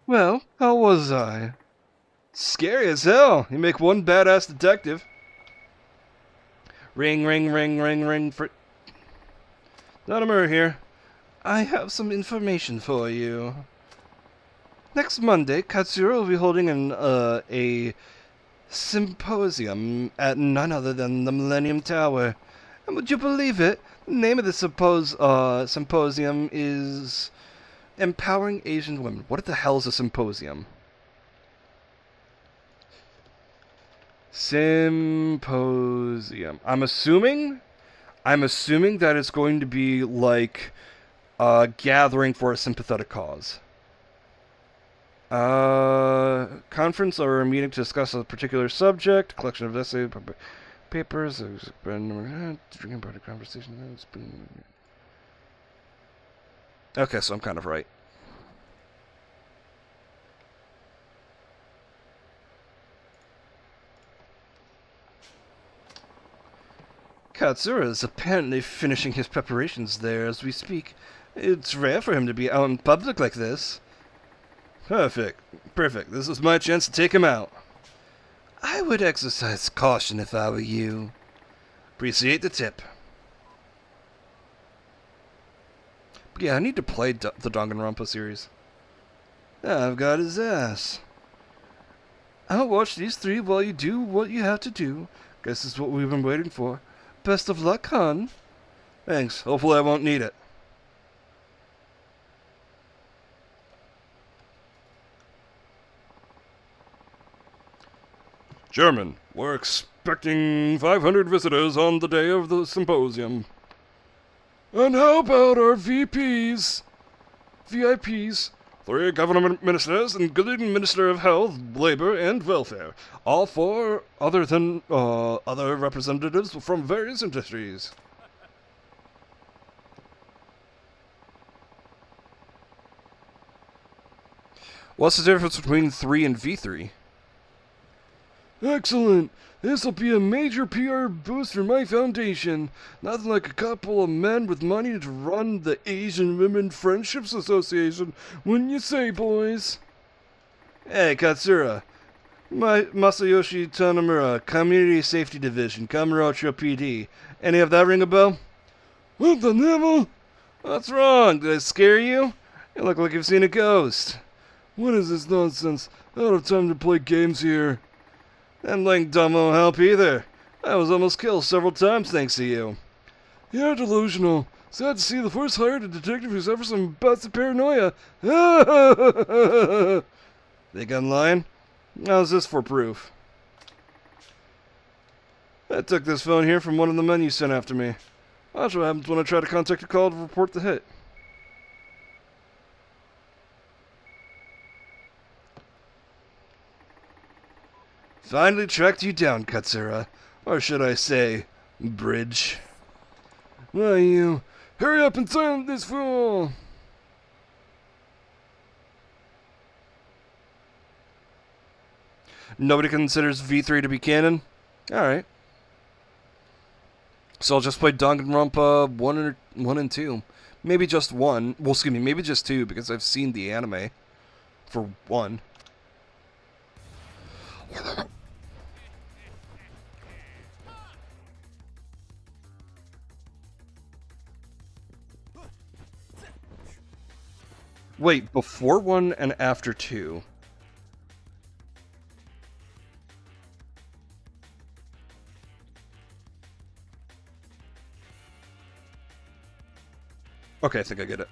Well, how was I? Scary as hell. You make one badass detective. Ring, ring, ring, ring, ring for... Tanimura here. I have some information for you. Next Monday, Katsura will be holding a symposium at none other than the Millennium Tower. And would you believe it? The name of the symposium is Empowering Asian Women. What the hell is a symposium? Symposium. I'm assuming that it's going to be like a gathering for a sympathetic cause. Conference or a meeting to discuss a particular subject, collection of essays, papers, drinking party conversation. Okay, so I'm kind of right. Katsura is apparently finishing his preparations there as we speak. It's rare for him to be out in public like this. Perfect. Perfect. This is my chance to take him out. I would exercise caution if I were you. Appreciate the tip. But yeah, I need to play the Danganronpa series. I've got his ass. I'll watch these three while you do what you have to do. Guess it's what we've been waiting for. Best of luck, hon. Thanks. Hopefully I won't need it. German. We're expecting 500 visitors on the day of the symposium. And how about our VIPs? 3 government ministers, including Minister of Health, Labor, and Welfare. All 4 other representatives from various industries. What's the difference between 3 and V3? Excellent. This'll be a major PR boost for my foundation. Nothing like a couple of men with money to run the Asian Women Friendships Association, wouldn't you say, boys? Hey, Katsura. Masayoshi Tanimura, Community Safety Division, Kamurocho PD. Any of that ring a bell? What the devil? What's wrong? Did I scare you? You look like you've seen a ghost. What is this nonsense? I don't have time to play games here. And playing dumb won't help either. I was almost killed several times thanks to you. You're delusional. Sad to see the first hired detective who's ever some bouts of paranoia. Think I'm lying? How's this for proof? I took this phone here from one of the men you sent after me. Watch what happens when I try to contact a call to report the hit. Finally tracked you down, Katsura. Or should I say, Bridge. Why, you... Hurry up and silence this fool! Nobody considers V3 to be canon? Alright. So I'll just play Danganronpa 1 and 2. Maybe just 1. Well, excuse me, maybe just 2, because I've seen the anime. For 1. Wait, before 1 and after 2. Okay, I think I get it.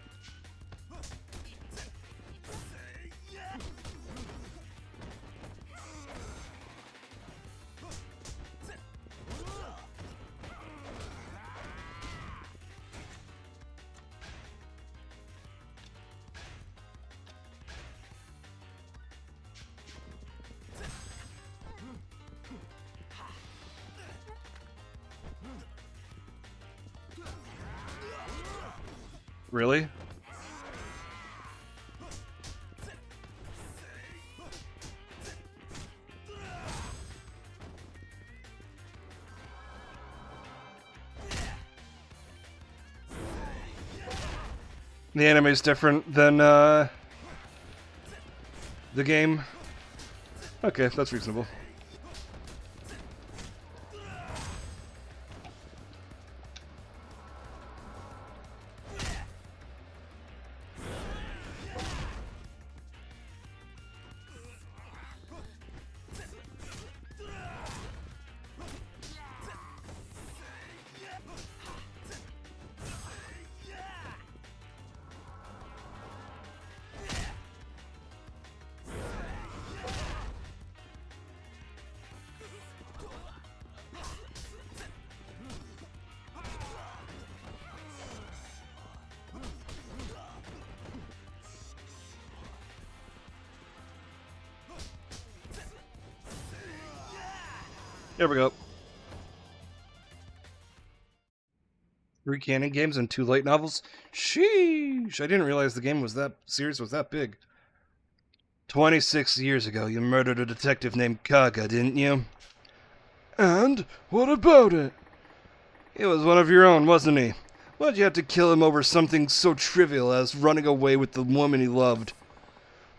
Really? The anime is different than the game. Okay, that's reasonable. There we go. 3 canon games and 2 light novels? Sheesh! I didn't realize the series was that big. 26 years ago, you murdered a detective named Kaga, didn't you? And? What about it? He was one of your own, wasn't he? Why'd you have to kill him over something so trivial as running away with the woman he loved?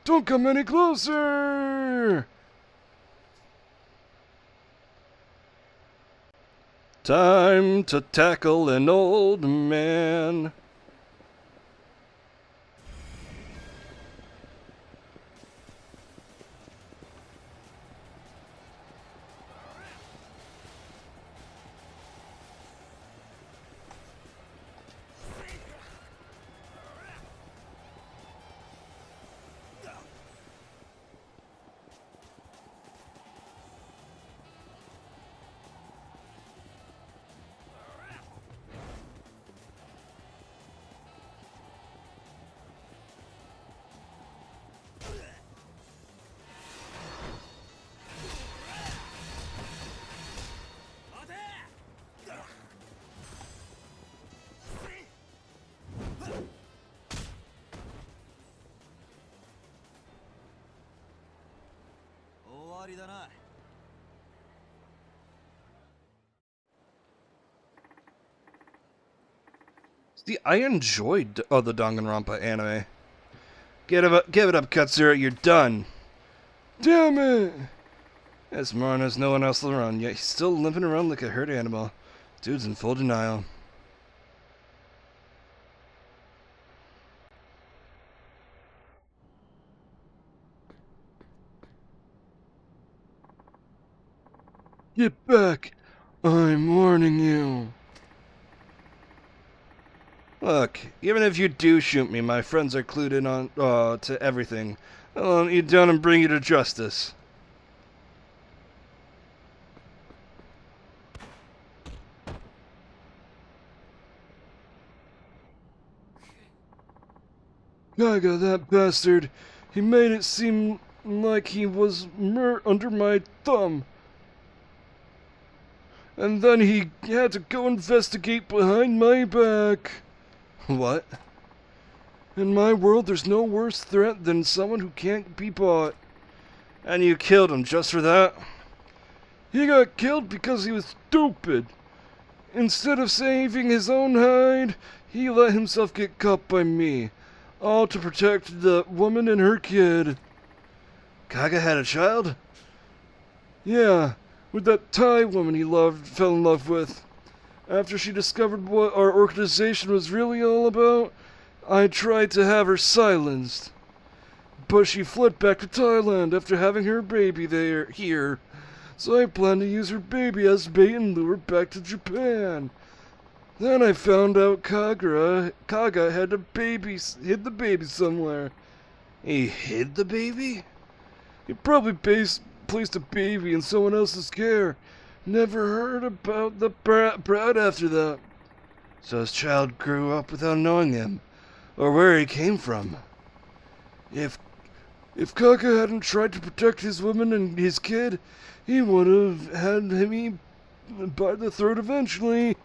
Don't come any closer! Time to tackle an old man. See, I enjoyed the Danganronpa anime. Give it up, Katsura, you're done. Damn it! As Moran has no one else around, yet he's still limping around like a hurt animal. Dude's in full denial. Get back! I'm warning you. Look, even if you do shoot me, my friends are clued in on to everything. I'll hunt you down and bring you to justice. Gaga, that bastard. He made it seem like he was under my thumb. And then he had to go investigate behind my back. What? In my world, there's no worse threat than someone who can't be bought. And you killed him just for that? He got killed because he was stupid. Instead of saving his own hide, he let himself get caught by me. All to protect the woman and her kid. Kaga had a child? Yeah, with that Thai woman he fell in love with. After she discovered what our organization was really all about, I tried to have her silenced. But she fled back to Thailand after having her baby here. So I planned to use her baby as bait and lure her back to Japan. Then I found out Kaga had hid the baby somewhere. He hid the baby? He probably placed a baby in someone else's care. Never heard about the brat after that. So his child grew up without knowing him, or where he came from. If Kaga hadn't tried to protect his woman and his kid, he would have had me by the throat eventually.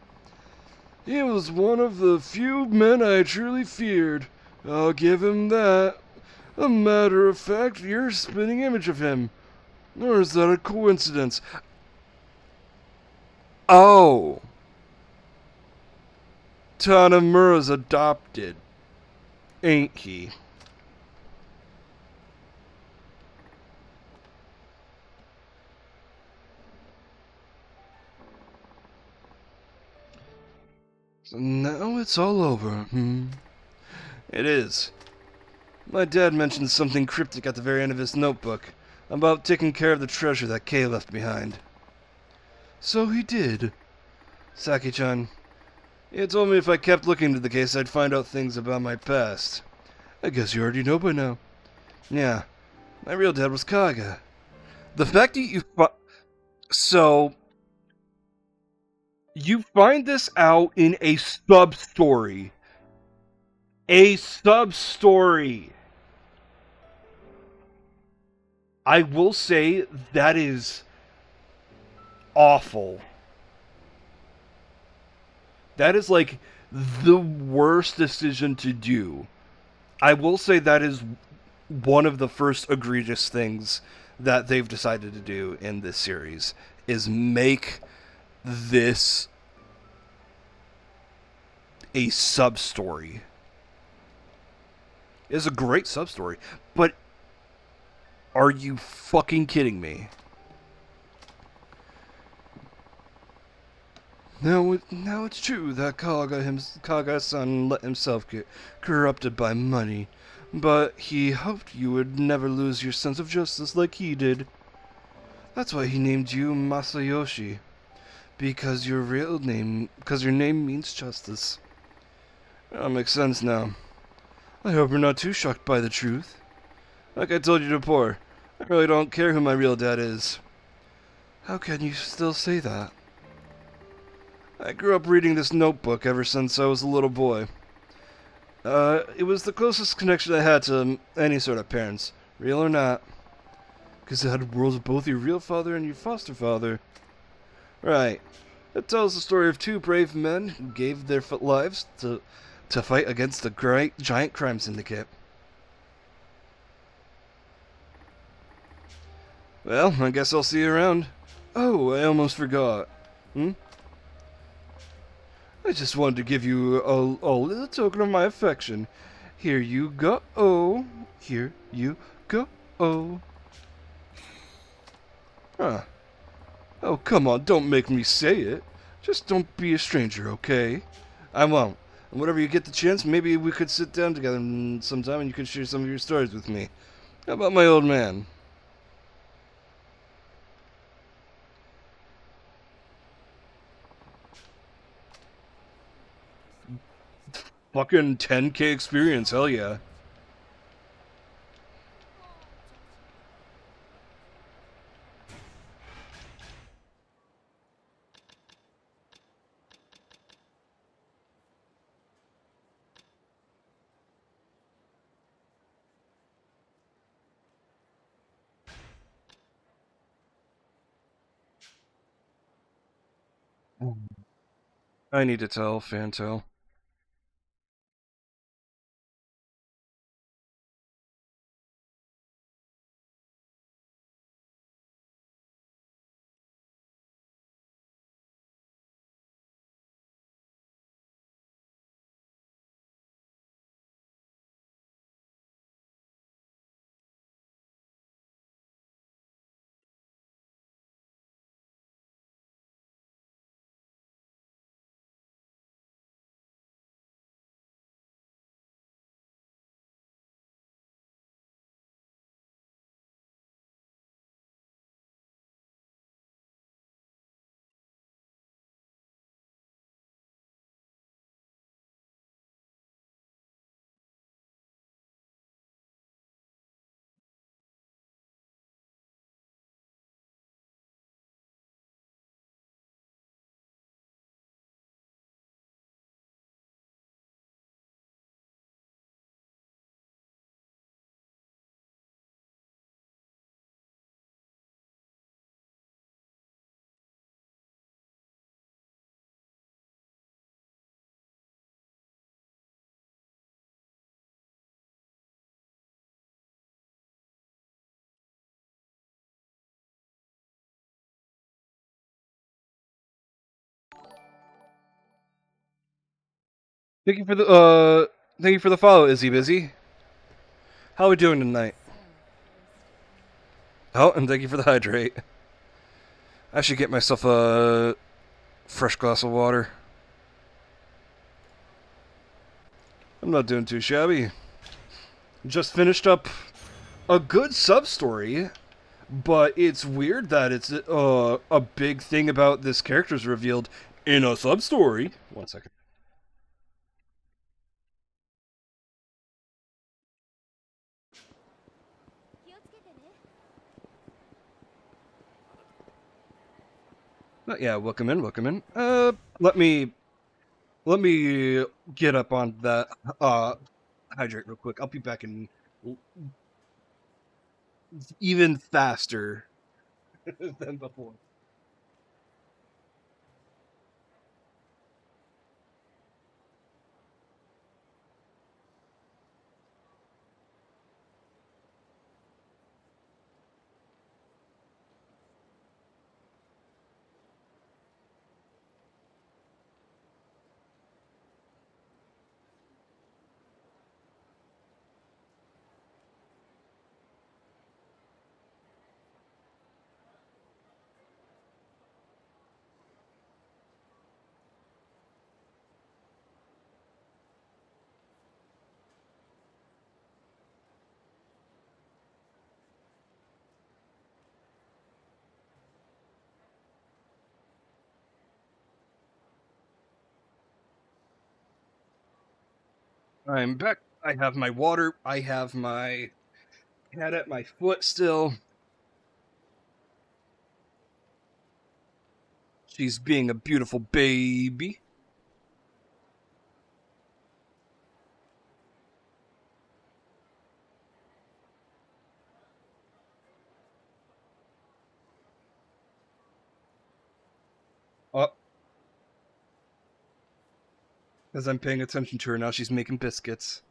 He was one of the few men I truly feared. I'll give him that. A matter of fact, you're a spitting image of him. Or is that a coincidence? Oh. Tanimura's adopted, ain't he? So now it's all over, It is. My dad mentioned something cryptic at the very end of his notebook about taking care of the treasure that Kay left behind. So he did. Saki-chan, he told me if I kept looking into the case, I'd find out things about my past. I guess you already know by now. Yeah, my real dad was Kaga. The fact that So, you find this out in a sub-story. A sub-story. I will say that is awful. That is like the worst decision to do. I will say that is one of the first egregious things that they've decided to do in this series, is make this a sub-story. It's a great sub-story, but Are you fucking kidding me? Now it's true that Kaga-san let himself get corrupted by money, but he hoped you would never lose your sense of justice like he did. That's why he named you Masayoshi, because your name means justice. That makes sense now. I hope you're not too shocked by the truth. Like I told you before, I really don't care who my real dad is. How can you still say that? I grew up reading this notebook ever since I was a little boy. It was the closest connection I had to any sort of parents, real or not. Because it had worlds of both your real father and your foster father. Right. It tells the story of two brave men who gave their lives to fight against a great giant crime syndicate. Well, I guess I'll see you around. Oh, I almost forgot. I just wanted to give you a little token of my affection. Here you go. Here you go. Huh. Oh, come on, don't make me say it. Just don't be a stranger, okay? I won't. And whenever you get the chance, maybe we could sit down together sometime and you could share some of your stories with me. How about my old man? Fucking 10K experience, hell yeah. I need to tell Fantel. Thank you for the follow, Izzy Busy. How are we doing tonight? Oh, and thank you for the hydrate. I should get myself a fresh glass of water. I'm not doing too shabby. Just finished up a good sub-story, but it's weird that it's a big thing about this character's revealed in a sub-story. 1 second. Yeah, welcome in. Let me get up on that hydrate real quick. I'll be back in even faster than before. I'm back. I have my water. I have my cat at my foot still. She's being a beautiful baby. Oh. As I'm paying attention to her now, she's making biscuits.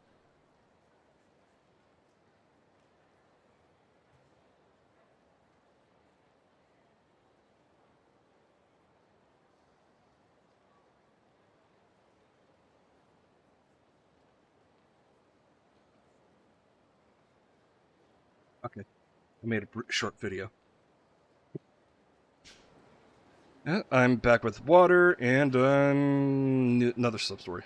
Okay, I made a short video. I'm back with water and another sub story.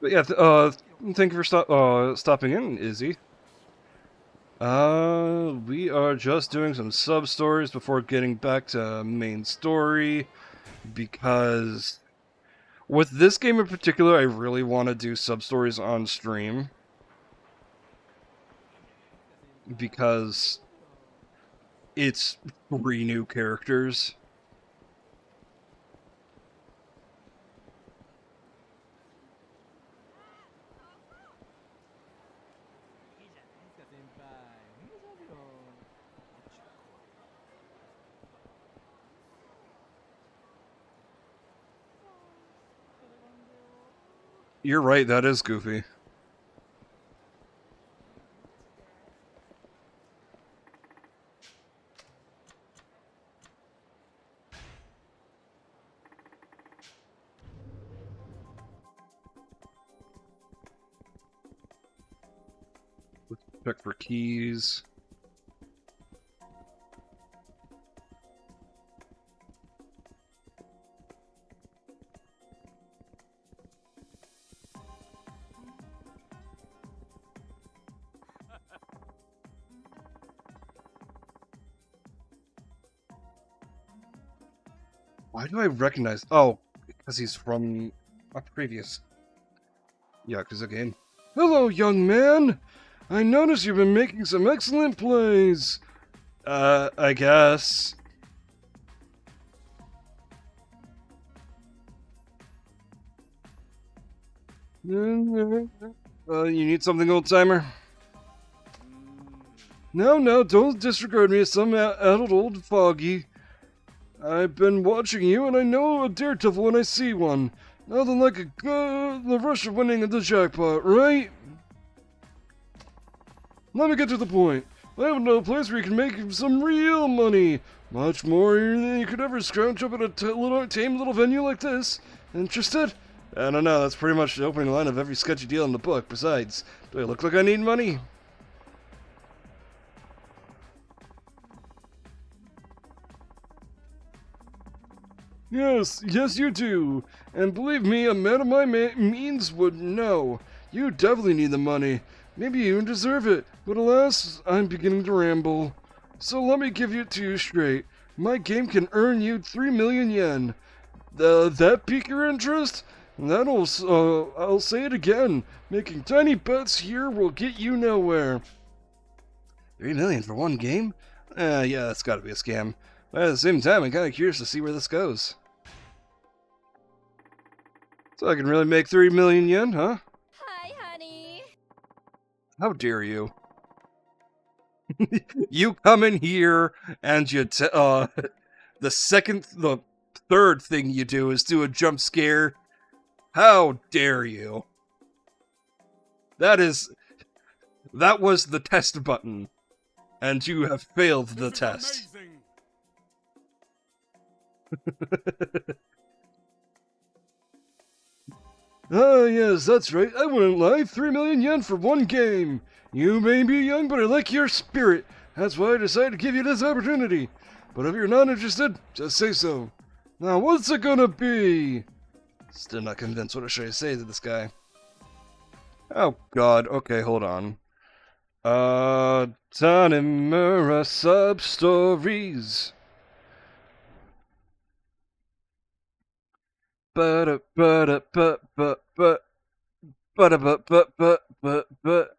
But yeah, thank you for stopping in, Izzy. We are just doing some sub stories before getting back to main story, because with this game in particular, I really want to do sub stories on stream, because it's 3 new characters. You're right, that is goofy. Let's check for keys. Why do I recognize... Oh, because he's from a previous Yakuza game. Hello, young man! I notice you've been making some excellent plays. I guess. You need something, old-timer? No, don't disregard me as some adult old fogey. I've been watching you, and I know a daredevil when I see one. Nothing like the rush of winning the jackpot, right? Let me get to the point. I have no place where you can make some real money. Much more than you could ever scrounge up at a tame little venue like this. Interested? I don't know, that's pretty much the opening line of every sketchy deal in the book. Besides, do I look like I need money? Yes, you do. And believe me, a man of my means would know. You definitely need the money. Maybe you even deserve it. But alas, I'm beginning to ramble. So let me give it to you straight. My game can earn you 3 million yen. That pique your interest? I'll say it again. Making tiny bets here will get you nowhere. 3 million for one game? Yeah, that's gotta be a scam. But at the same time, I'm kinda curious to see where this goes. So I can really make 3 million yen, huh? Hi, honey. How dare you? You come in here and you the third thing you do is do a jump scare. How dare you? That was the test button, and you have failed the test. Ah, yes, that's right. I wouldn't lie. 3 million yen for one game. You may be young, but I like your spirit. That's why I decided to give you this opportunity. But if you're not interested, just say so. Now, what's it gonna be? Still not convinced. What should I say to this guy? Oh, God. Okay, hold on. Tanimura sub-stories. But but but but but but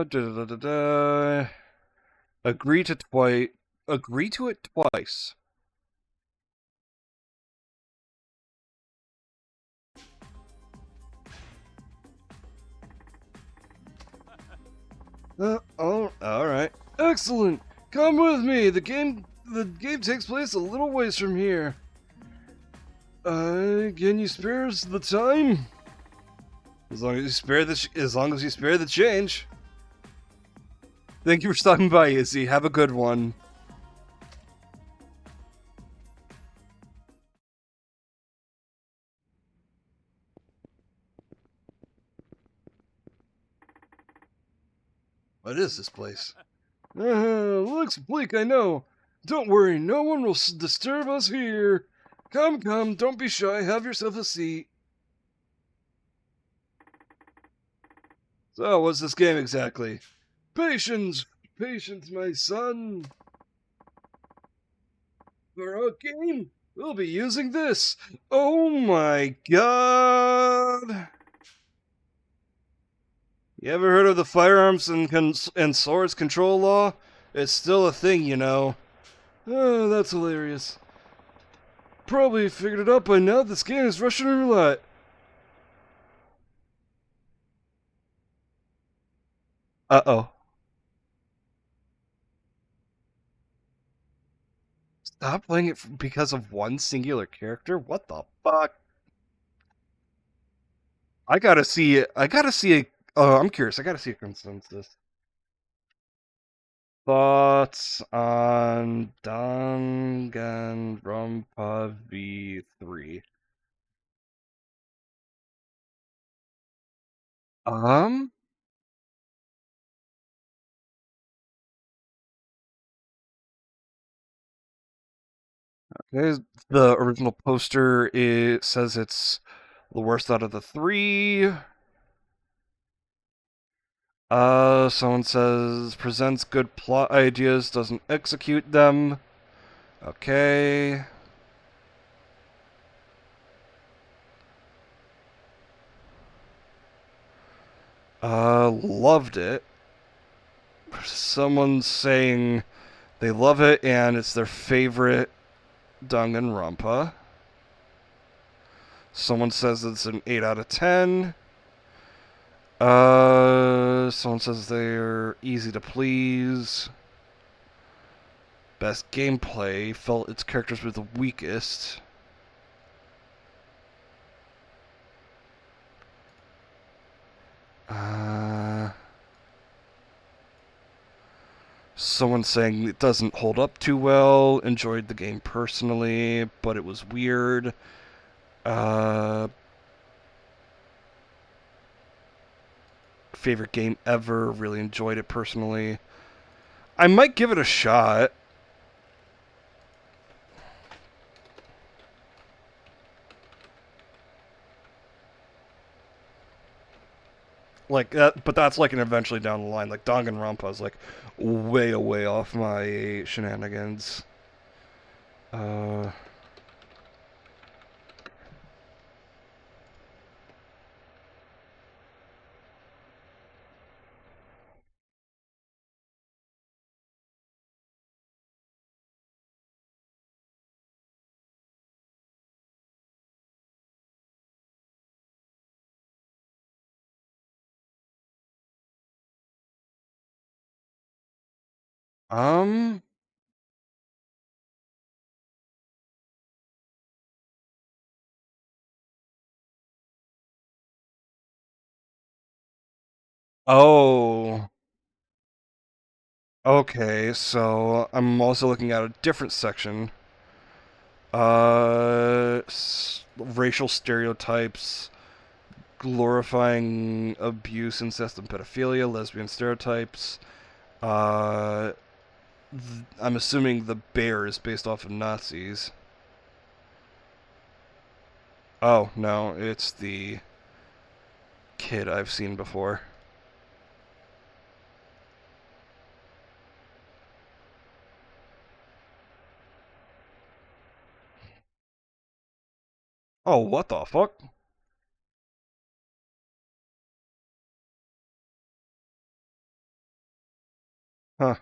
da da da da. Agree to twice. Agree to it twice. Oh, all right. Excellent. Come with me. The game takes place a little ways from here. Can you spare us the time? As long as you spare the change. Thank you for stopping by, Izzy. Have a good one. What is this place? Looks bleak, I know. Don't worry, no one will disturb us here. Come, don't be shy. Have yourself a seat. So, what's this game exactly? Patience, my son. For our game, we'll be using this. Oh my god. You ever heard of the firearms and swords control law? It's still a thing, you know. Oh, that's hilarious. Probably figured it out by now. This game is Russian roulette. Uh-oh. Stop playing it because of one singular character? What the fuck? I gotta see it. Oh, I'm curious. I gotta see a consensus. Thoughts on Danganronpa V3? Um, okay, the original poster says it's the worst out of the three. Someone says presents good plot ideas, doesn't execute them. Okay. Loved it. Someone's saying they love it and it's their favorite Danganronpa. Someone says it's an 8 out of 10. Someone says they're easy to please. Best gameplay, felt its characters were the weakest. Someone saying it doesn't hold up too well, enjoyed the game personally, but it was weird. Favorite game ever, really enjoyed it personally. I might give it a shot. Like that, but that's like an eventually down the line. Like Danganronpa is like way off my shenanigans. Uh, um, oh, okay. So I'm also looking at a different section. Racial stereotypes, glorifying abuse, incest, and pedophilia, lesbian stereotypes. Uh, I'm assuming the bear is based off of Nazis. Oh, no, it's the kid I've seen before. Oh, what the fuck? Huh.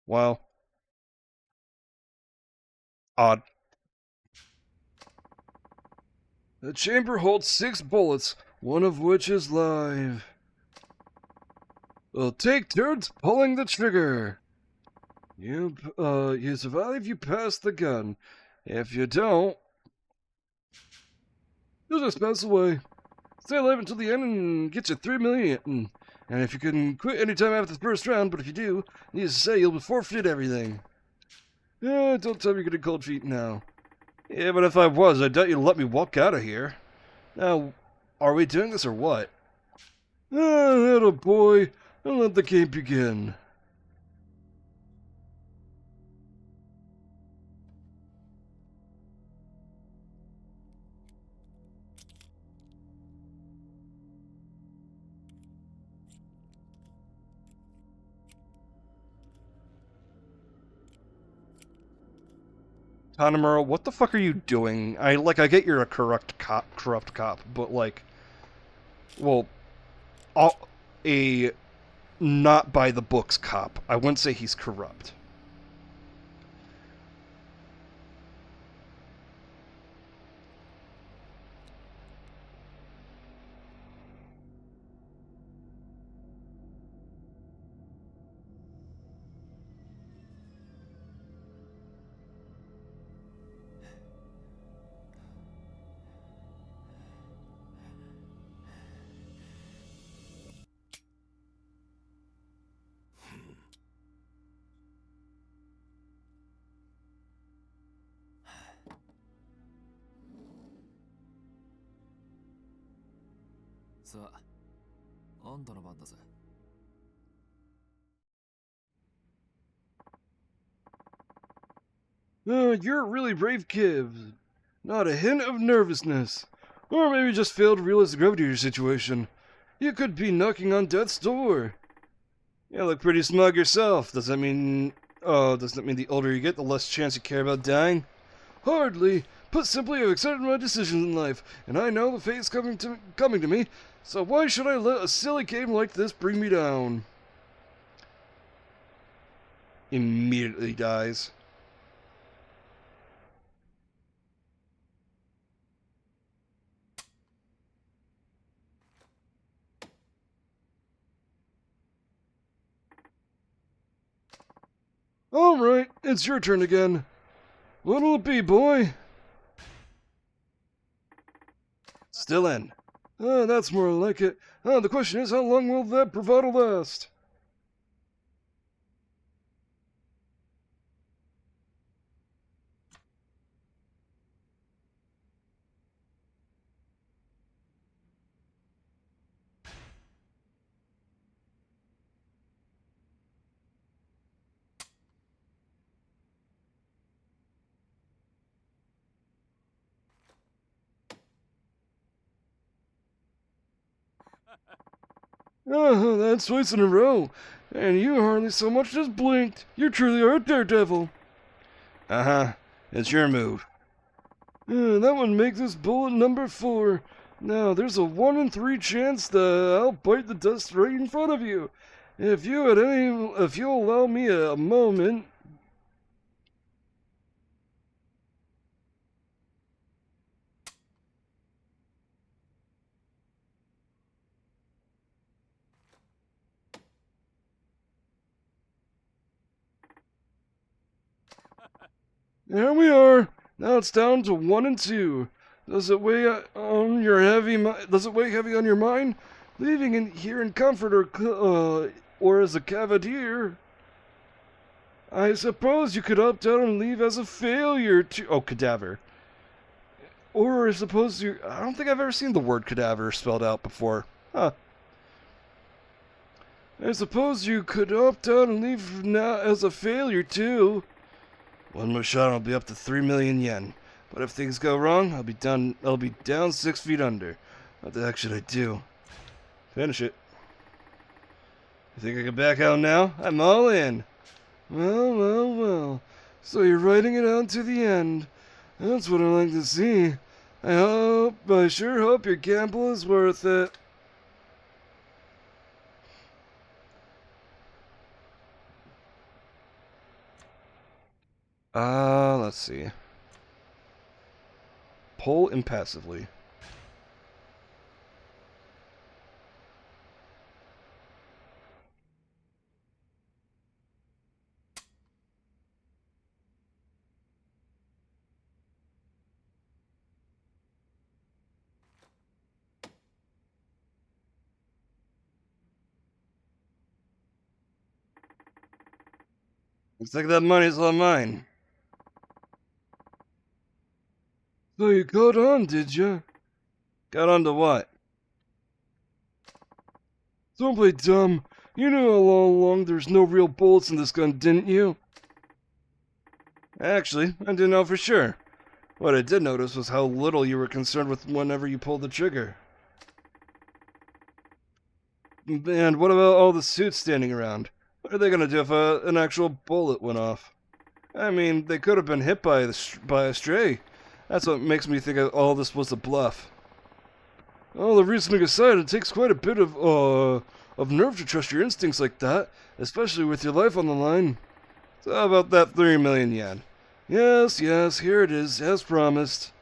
Well, odd. The chamber holds 6 bullets, one of which is live. We'll take turns pulling the trigger. You survive, you pass the gun. If you don't, you'll just pass away. Stay alive until the end and get you 3 million. And if you can quit anytime after the first round, but if you do, needless to say, you'll forfeit everything. Don't tell me you're getting cold feet now. Yeah, but if I was, I doubt you'd let me walk out of here. Now, are we doing this or what? Little boy, and let the game begin. Tanimura, what the fuck are you doing? I get you're a corrupt cop, but well, a not by the books cop. I wouldn't say he's corrupt. You're a really brave kid. Not a hint of nervousness. Or maybe just failed to realize the gravity of your situation. You could be knocking on death's door. You look pretty smug yourself. Does that mean the older you get, the less chance you care about dying? Hardly. Put simply, I've accepted my decisions in life, and I know the fate's coming to me, so why should I let a silly game like this bring me down? Immediately dies. Alright, it's your turn again. What'll it be, boy? Still in. That's more like it. The question is, how long will that bravado last? That's twice in a row. And you hardly so much as blinked. You truly are a daredevil. Uh-huh. It's your move. That would make this bullet number 4. Now, there's a 1 in 3 chance that I'll bite the dust right in front of you. If you'll allow me a moment... There we are. Now it's down to 1 and 2. Does it weigh on your Does it weigh heavy on your mind? Leaving in here in comfort or as a cavalier? I suppose you could opt out and leave as a failure to... Oh, cadaver. Or I suppose you... I don't think I've ever seen the word cadaver spelled out before. Huh. I suppose you could opt out and leave now as a failure, too. One more shot and I'll be up to 3 million yen. But if things go wrong, I'll be down 6 feet under. What the heck should I do? Finish it. You think I can back out now? I'm all in. Well. So you're writing it out to the end. That's what I like to see. I sure hope your gamble is worth it. Let's see. Pull impassively. Looks like that money's all mine. So you got on, did you? Got on to what? Don't play dumb. You knew all along there's no real bullets in this gun, didn't you? Actually, I didn't know for sure. What I did notice was how little you were concerned with whenever you pulled the trigger. And what about all the suits standing around? What are they gonna do if an actual bullet went off? I mean, they could have been hit by a stray. That's what makes me think all this was a bluff. All the reasoning aside, it takes quite a bit of nerve to trust your instincts like that, especially with your life on the line. So how about that 3 million yen? Yes, here it is, as promised.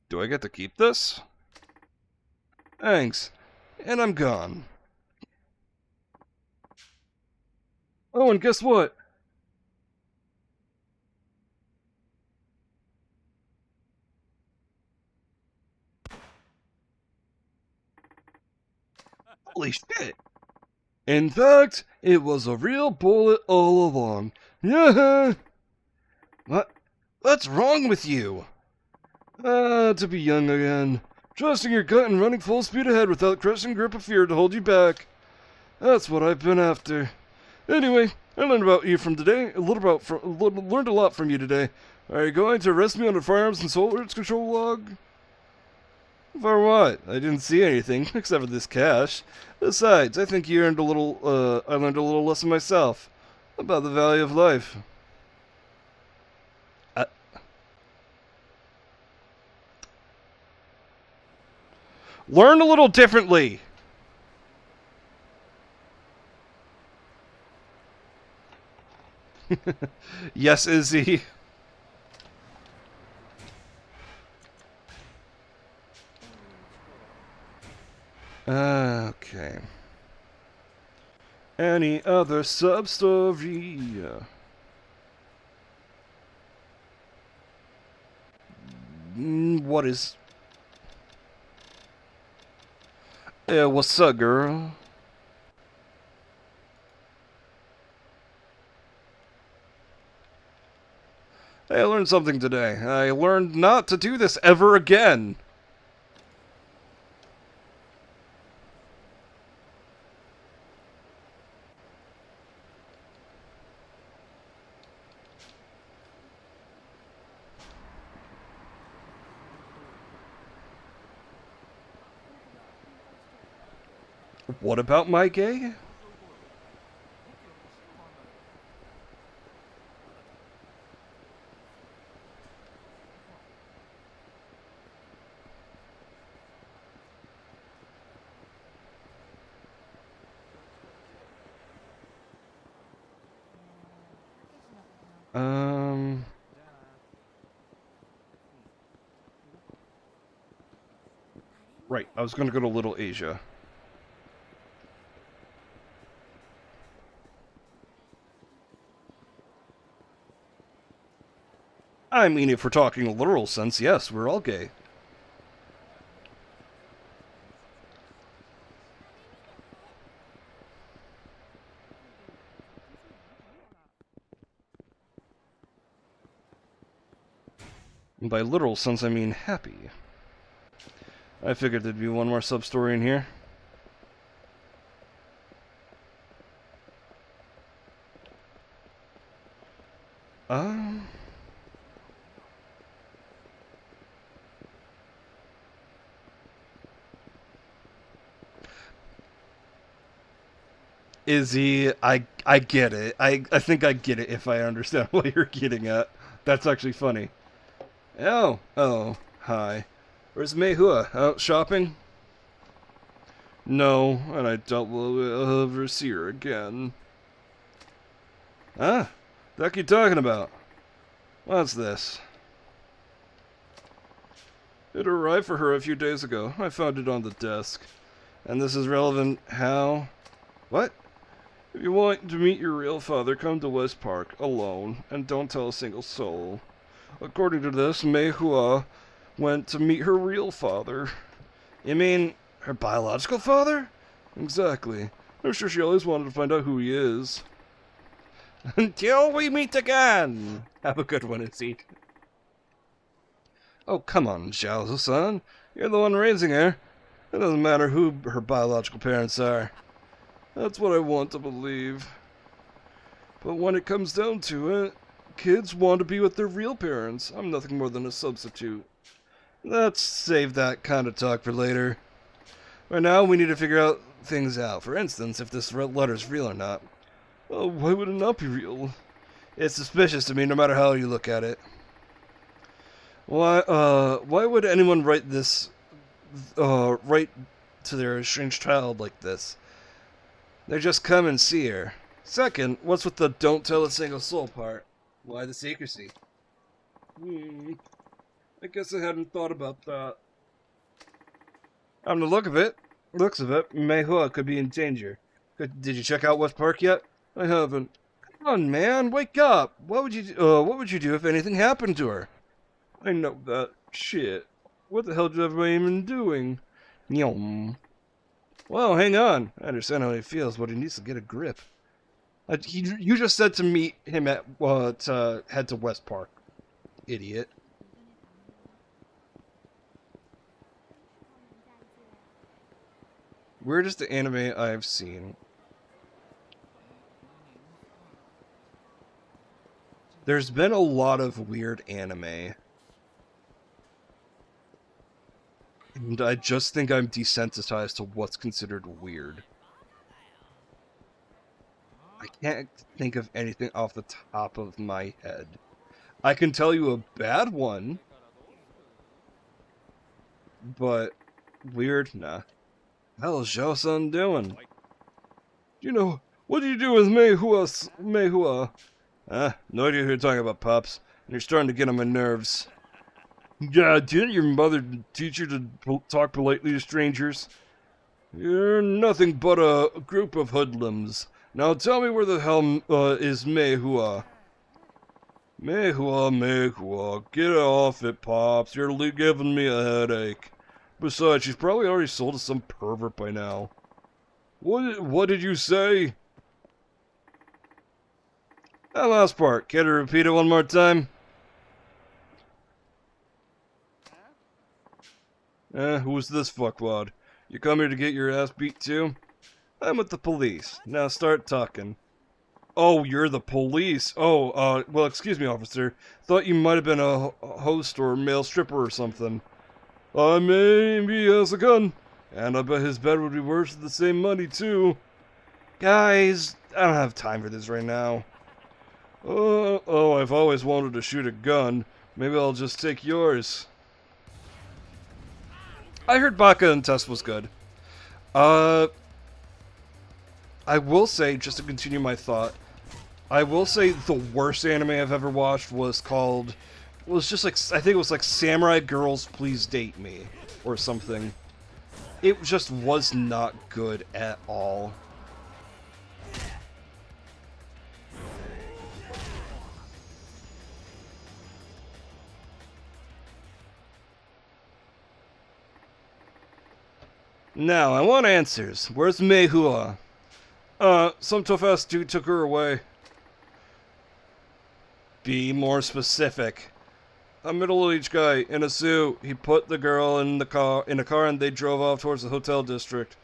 Do I get to keep this? Thanks. And I'm gone. Oh, and guess what? Holy shit! In fact, it was a real bullet all along. Yeah. What's wrong with you? To be young again. Trusting your gut and running full speed ahead without crushing grip of fear to hold you back. That's what I've been after. Anyway, I learned about you from today. Learned a lot from you today. Are you going to arrest me on a firearms and soldiers control log? For what? I didn't see anything except for this cash. Besides, I think you earned a little. I learned a little lesson myself about the value of life. Learn a little differently. Yes, Izzy. Okay. Any other sub-story? What is... what's up, girl? Hey, I learned something today. I learned not to do this ever again. What about my gay? Right, I was gonna go to Little Asia. I mean, if we're talking a literal sense, yes, we're all gay. And by literal sense, I mean happy. I figured there'd be one more sub-story in here. Izzy, I get it. I think I get it if I understand what you're getting at. That's actually funny. Oh, hi. Where's Meihua? Out shopping? No, and I doubt we'll ever see her again. Ah, what you talking about? What's this? It arrived for her a few days ago. I found it on the desk. And this is relevant how? What? If you want to meet your real father, come to West Park, alone, and don't tell a single soul. According to this, Meihua went to meet her real father. You mean, her biological father? Exactly. I'm sure she always wanted to find out who he is. Until we meet again! Have a good one, Izzy. Oh, come on, Xiao-san. You're the one raising her. It doesn't matter who her biological parents are. That's what I want to believe. But when it comes down to it, kids want to be with their real parents. I'm nothing more than a substitute. Let's save that kind of talk for later. Right now, we need to figure out things out. For instance, if this letter's real or not. Oh, why would it not be real? It's suspicious to me, no matter how you look at it. Why would anyone write this, write to their estranged child like this? They just come and see her. Second, what's with the don't tell a single soul part? Why the secrecy? I guess I hadn't thought about that. On the looks of it, Meihua could be in danger. Did you check out West Park yet? I haven't. Come on, man, wake up! What would you do if anything happened to her? I know that. Shit. What the hell is everybody even doing? Yum. Well, hang on. I understand how he feels, but he needs to get a grip. You just said to meet him at, to head to West Park. Idiot. Weirdest anime I've seen. There's been a lot of weird anime. And I just think I'm desensitized to what's considered weird. I can't think of anything off the top of my head. I can tell you a bad one, but weird, nah. How's Xiao-san doing? You know, what do you do with Meihua? No idea who you're talking about, Pops. And you're starting to get on my nerves. Yeah, didn't your mother teach you to talk politely to strangers? You're nothing but a group of hoodlums. Now tell me where the hell is Meihua? Meihua, get off it, Pops. You're giving me a headache. Besides, she's probably already sold to some pervert by now. What did you say? That last part, care to repeat it one more time? Who's this fuckwad? You come here to get your ass beat too? I'm with the police. Now start talking. Oh, you're the police. Oh, well, excuse me, officer. Thought you might have been a host or male stripper or something. Maybe he has a gun. And I bet his bed would be worth the same money, too. Guys, I don't have time for this right now. I've always wanted to shoot a gun. Maybe I'll just take yours. I heard Baka and Test was good. I will say, just to continue my thought, I will say the worst anime I've ever watched was just like, I think it was like Samurai Girls Please Date Me, or something. It just was not good at all. Now, I want answers. Where's Meihua? Some tough-ass dude took her away. Be more specific. A middle-aged guy in a suit. He put the girl in a car and they drove off towards the hotel district.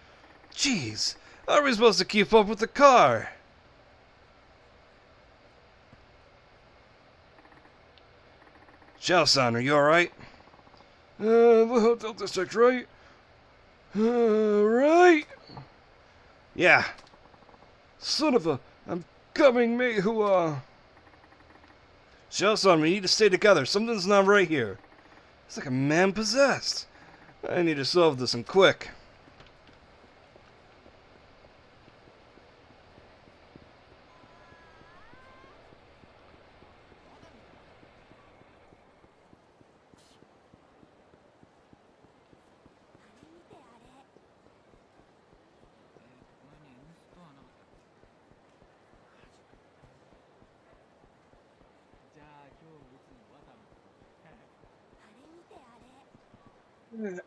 Jeez, how are we supposed to keep up with the car? Xiao-san, are you alright? The hotel district, right? Right? Yeah. Son of a... I'm coming, Meihua! Shell-san, we need to stay together. Something's not right here. It's like a man possessed. I need to solve this and quick.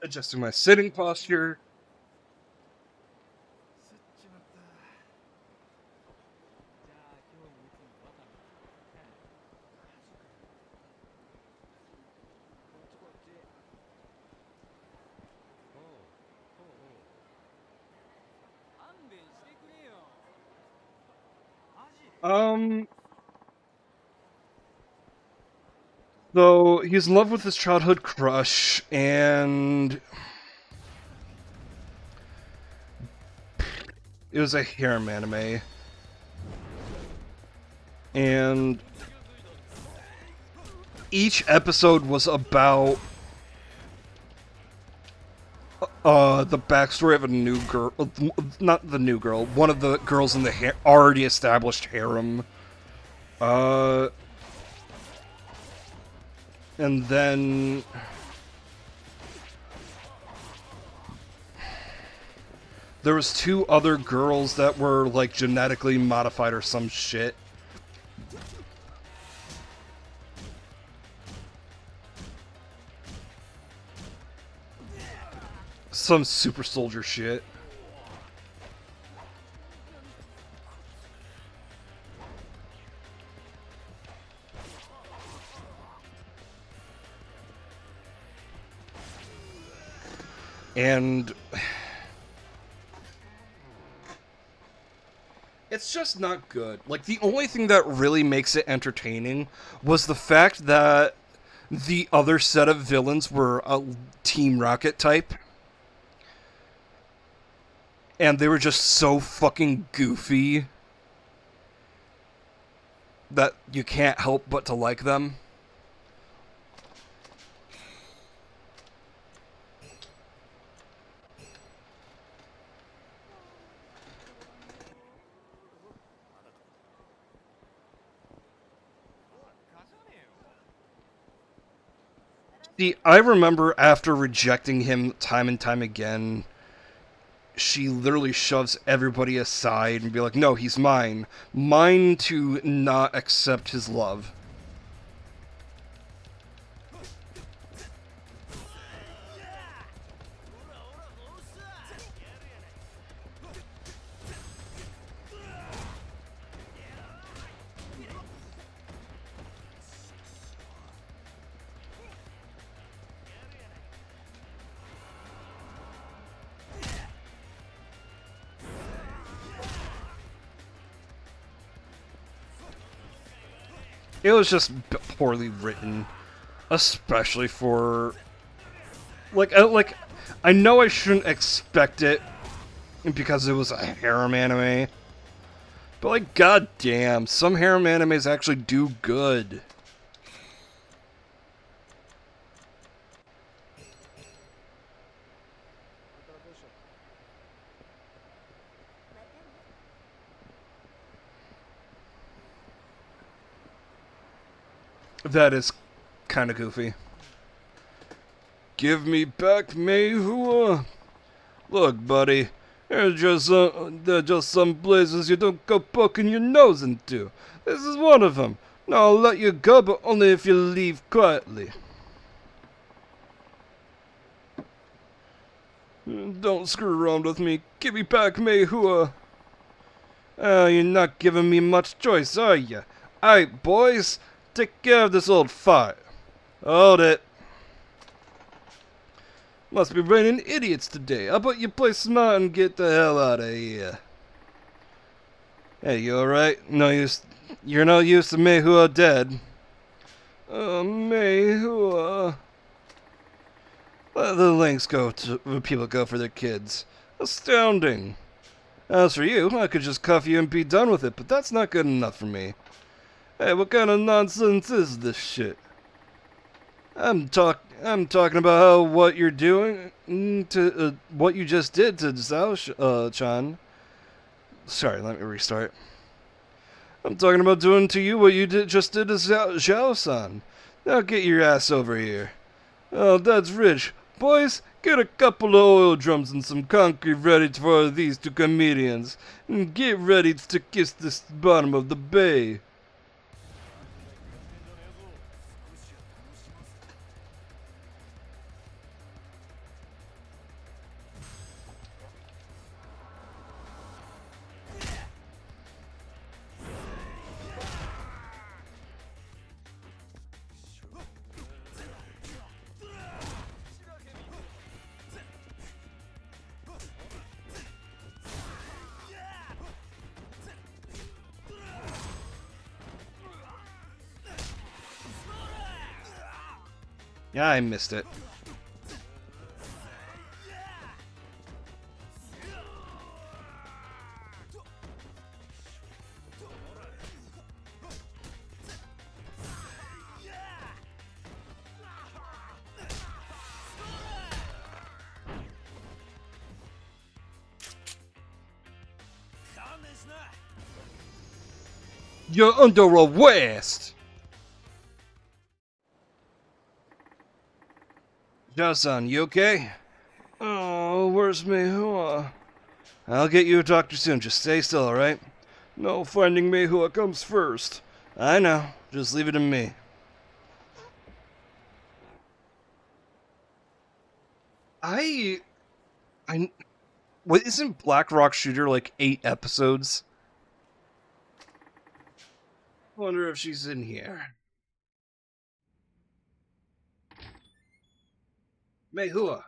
Adjusting my sitting posture. So he's in love with his childhood crush, and it was a harem anime. And each episode was about the backstory of a new girl, not the new girl, one of the girls in the already established harem. And then there was two other girls that were like genetically modified or some shit. Some super soldier shit. And it's just not good. Like, the only thing that really makes it entertaining was the fact that the other set of villains were a Team Rocket type. And they were just so fucking goofy that you can't help but to like them. See, I remember after rejecting him time and time again, she literally shoves everybody aside and be like, no, he's mine. Mine to not accept his love. It was just poorly written, especially for like I know I shouldn't expect it because it was a harem anime, but like goddamn, some harem animes actually do good. That is kind of goofy. Give me back Meihua. Look, buddy, there's just some places you don't go poking your nose into. This is one of them. Now I'll let you go, but only if you leave quietly. Don't screw around with me. Give me back Meihua. You're not giving me much choice, are ya? Aight, boys. Take care of this old fire. Hold it. Must be raining idiots today. How about you play smart and get the hell out of here? Hey, you alright? No use. You're no use to Meihua dead. Oh, Meihua. Let the links go to where people go for their kids. Astounding. As for you, I could just cuff you and be done with it, but that's not good enough for me. Hey, what kind of nonsense is this shit? I'm talking about how what you're doing to what you just did to Zhao Chan. Sorry, let me restart. I'm talking about doing to you what you just did to Zhao-san. Now get your ass over here. Oh, that's rich. Boys, get a couple of oil drums and some concrete ready for these two comedians. And get ready to kiss the bottom of the bay. Yeah, I missed it. You're under arrest! Zhao-san, you okay? Oh, where's Meihua? I'll get you a doctor soon. Just stay still, alright? No, finding Meihua comes first. I know. Just leave it to me. What, isn't Black Rock Shooter like 8 episodes? Wonder if she's in here. Meihua!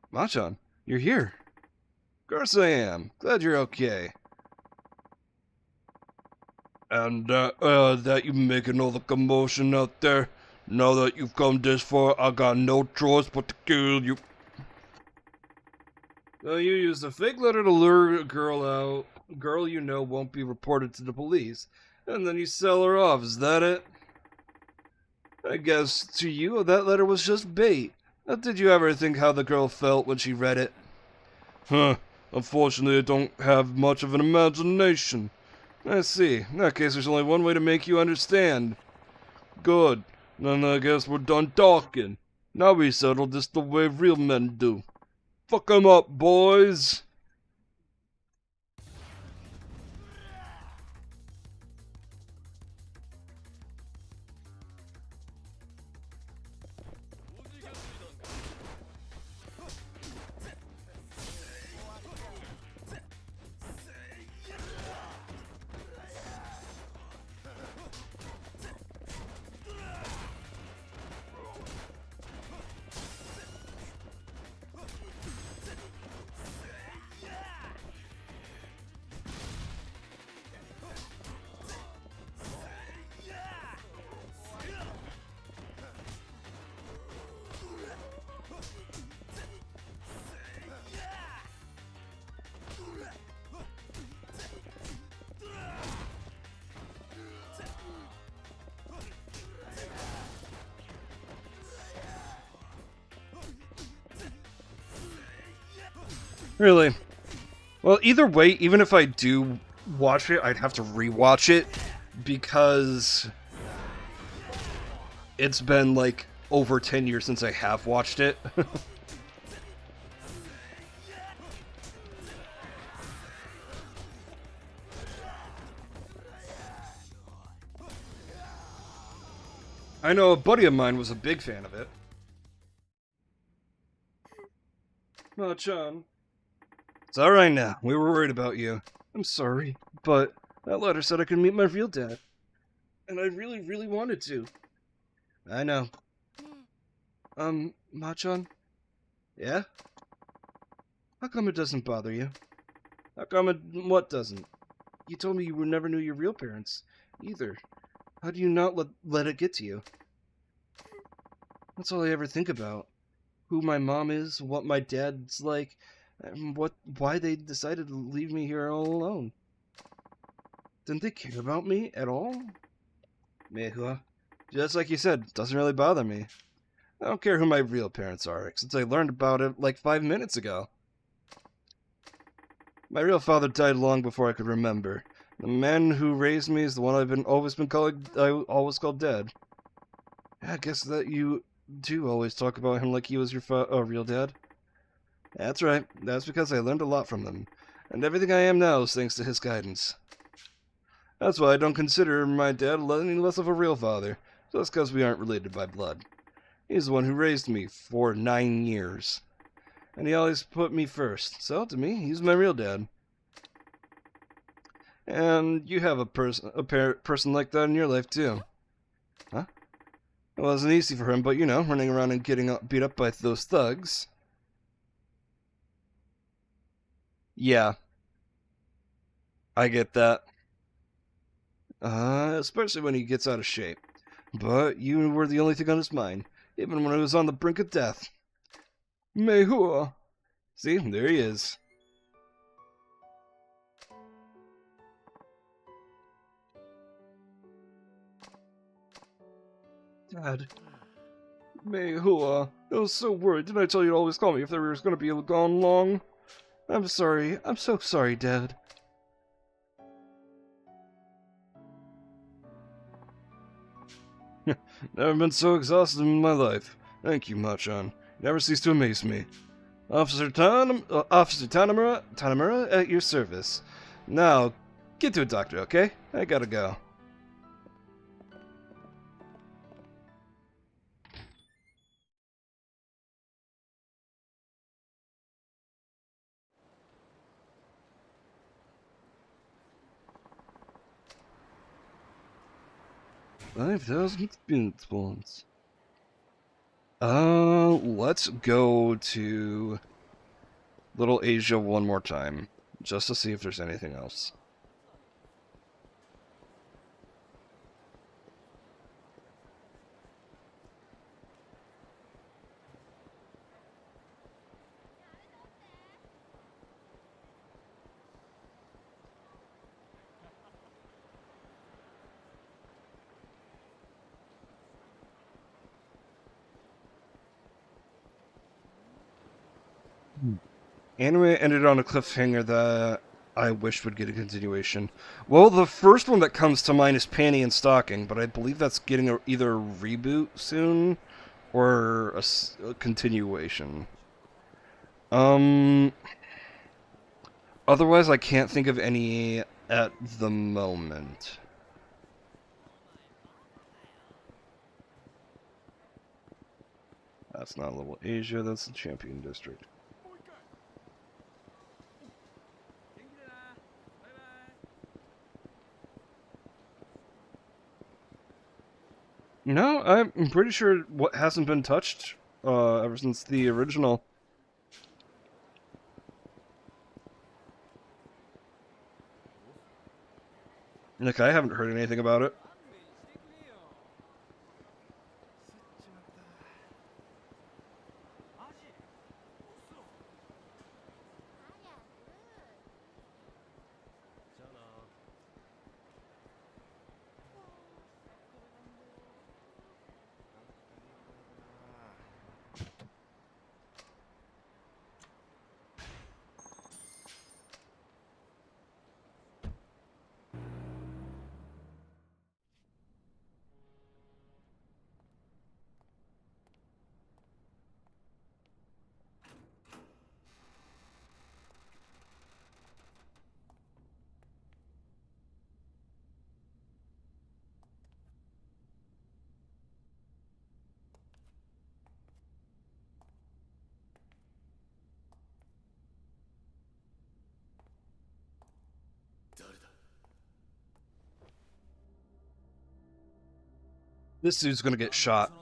Machan, you're here. Of course I am. Glad you're okay. And that you making all the commotion out there. Now that you've come this far, I got no choice but to kill you. So you used a fake letter to lure a girl out. A girl you know won't be reported to the police. And then you sell her off, is that it? I guess to you that letter was just bait. How did you ever think how the girl felt when she read it? Huh. Unfortunately, I don't have much of an imagination. I see. In that case, there's only one way to make you understand. Good. Then I guess we're done talking. Now we settle this the way real men do. Fuck 'em up, boys! Really? Well, either way, even if I do watch it, I'd have to rewatch it because it's been like over 10 years since I have watched it. I know a buddy of mine was a big fan of it. Ma-chan. It's alright now. We were worried about you. I'm sorry, but that letter said I could meet my real dad. And I really, really wanted to. I know. Ma-chan? Yeah? How come it doesn't bother you? How come what doesn't? You told me you never knew your real parents, either. How do you not let it get to you? That's all I ever think about. Who my mom is, what my dad's like. And why they decided to leave me here all alone? Didn't they care about me at all? Mehua, just like you said, doesn't really bother me. I don't care who my real parents are, since I learned about it like 5 minutes ago. My real father died long before I could remember. The man who raised me is the one always called Dad. I guess that you do always talk about him like he was your real dad. That's right. That's because I learned a lot from him, and everything I am now is thanks to his guidance. That's why I don't consider my dad any less of a real father, just because we aren't related by blood. He's the one who raised me for 9 years, and he always put me first, so to me, he's my real dad. And you have a person like that in your life, too. Huh? It wasn't easy for him, but you know, running around and getting beat up by those thugs. Yeah, I get that. Especially when he gets out of shape. But you were the only thing on his mind, even when he was on the brink of death. Mehua! See, there he is. Dad. Mehua, I was so worried. Didn't I tell you to always call me if there was going to be gone long? I'm sorry. I'm so sorry, Dad. Never been so exhausted in my life. Thank you, Machan. You never cease to amaze me. Officer Tanimura, at your service. Now, get to it, Doctor, okay? I gotta go. £5,000 let's go to Little Asia one more time, just to see if there's anything else. Anime ended on a cliffhanger that I wish would get a continuation. Well, the first one that comes to mind is Panty and Stocking, but I believe that's getting either a reboot soon or a continuation. Otherwise, I can't think of any at the moment. That's not Little Asia, that's the Champion District. No, I'm pretty sure what hasn't been touched ever since the original. Like, I haven't heard anything about it. This dude's gonna get shot.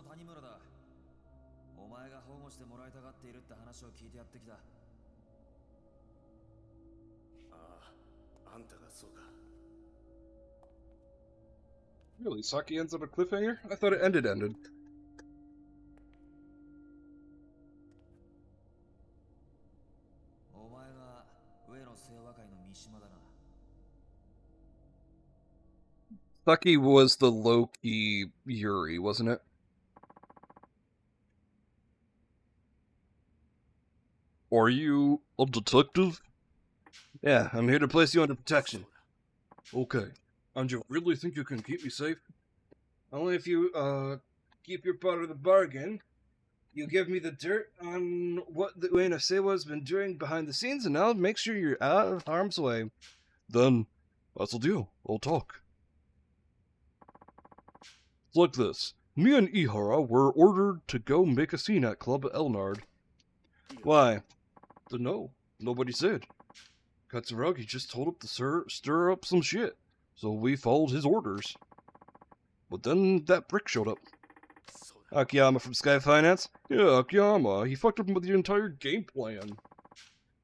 Really? Saki ends on a cliffhanger? I thought it ended. Saki was the low-key Yuri, wasn't it? Are you a detective? Yeah, I'm here to place you under protection. Okay. And you really think you can keep me safe? Only if you, keep your part of the bargain. You give me the dirt on what the Ueno Seiwa's been doing behind the scenes, and I'll make sure you're out of harm's way. Then, that's the deal. I'll talk. It's like this. Me and Ihara were ordered to go make a scene at Club Elnard. Why? No, nobody said. Katsuragi just told up to stir up some shit, so we followed his orders. But then that brick showed up. Akiyama from Sky Finance? Yeah, Akiyama, he fucked up with the entire game plan.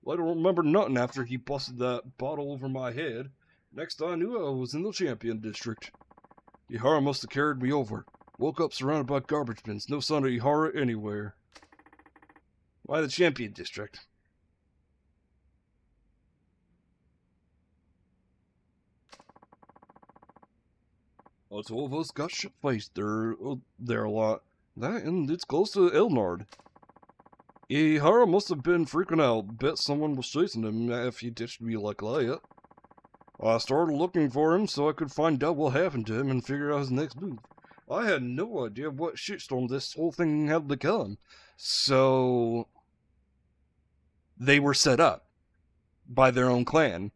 I don't remember nothing after he busted that bottle over my head. Next I knew I was in the Champion District. Ihara must have carried me over. Woke up surrounded by garbage bins, no sign of Ihara anywhere. Why the Champion District? The two of us got shit-faced there a lot. That, and it's close to Elnard. Ihara must have been freaking out. Bet someone was chasing him if he ditched me like that. I started looking for him so I could find out what happened to him and figure out his next move. I had no idea what shitstorm this whole thing had become. So they were set up by their own clan.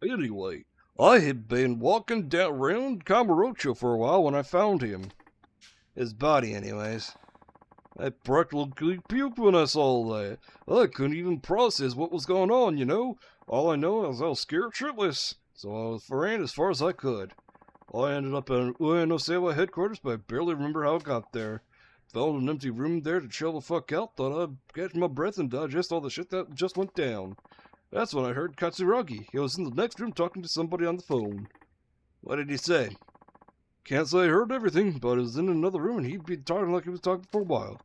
Anyway, I had been walking down around Kamurocho for a while when I found him. His body, anyways. I practically puked when I saw that. I couldn't even process what was going on, you know? All I know is I was scared shitless, so I ran as far as I could. I ended up at Ueno Seiwa headquarters, but I barely remember how I got there. Found an empty room there to chill the fuck out, thought I'd catch my breath and digest all the shit that just went down. That's when I heard Katsuragi. He was in the next room talking to somebody on the phone. What did he say? Can't say I heard everything, but I was in another room and he'd been talking like he was talking for a while.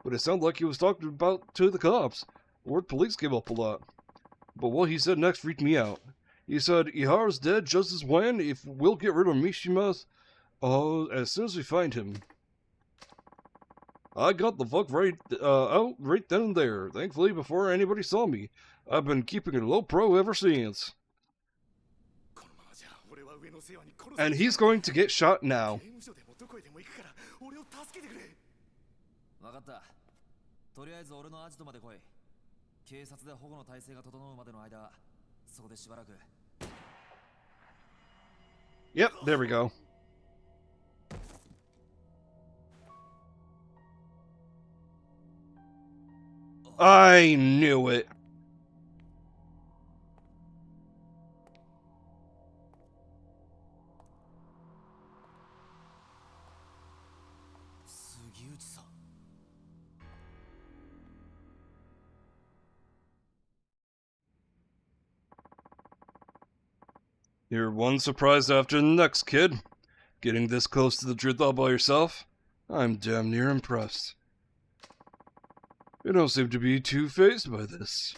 But it sounded like he was talking about to the cops. The word police came up a lot. But what he said next freaked me out. He said, Ihara's dead just as when, if we'll get rid of Mishima, as soon as we find him. I got the fuck out right then and there, thankfully before anybody saw me. I've been keeping it low pro ever since. And he's going to get shot now. 分かった。とりあえず俺のアジトまで来い。警察で保護の体制が整うまでの間、そこでしばらく。Yep, there we go. I knew it. You're one surprise after the next, kid. Getting this close to the truth all by yourself? I'm damn near impressed. You don't seem to be too fazed by this.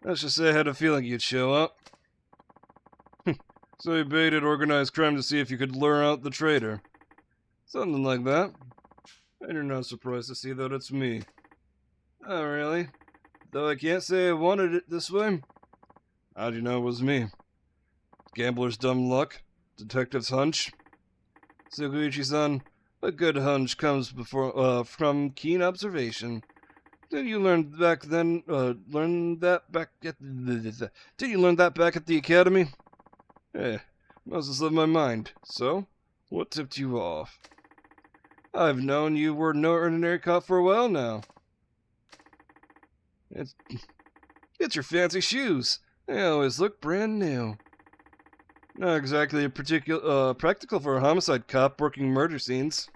Let's just say I had a feeling you'd show up. So you baited organized crime to see if you could lure out the traitor. Something like that. And you're not surprised to see that it's me. Oh, really? Though I can't say I wanted it this way. How'd you know it was me? Gambler's dumb luck? Detective's hunch? Suguichi-san, a good hunch comes from keen observation. Did you learn back then, Did you learn that back at the academy? Must have slipped my mind. So, what tipped you off? I've known you were no ordinary cop for a while now. It's your fancy shoes. They always look brand new. Not exactly practical for a homicide cop working murder scenes.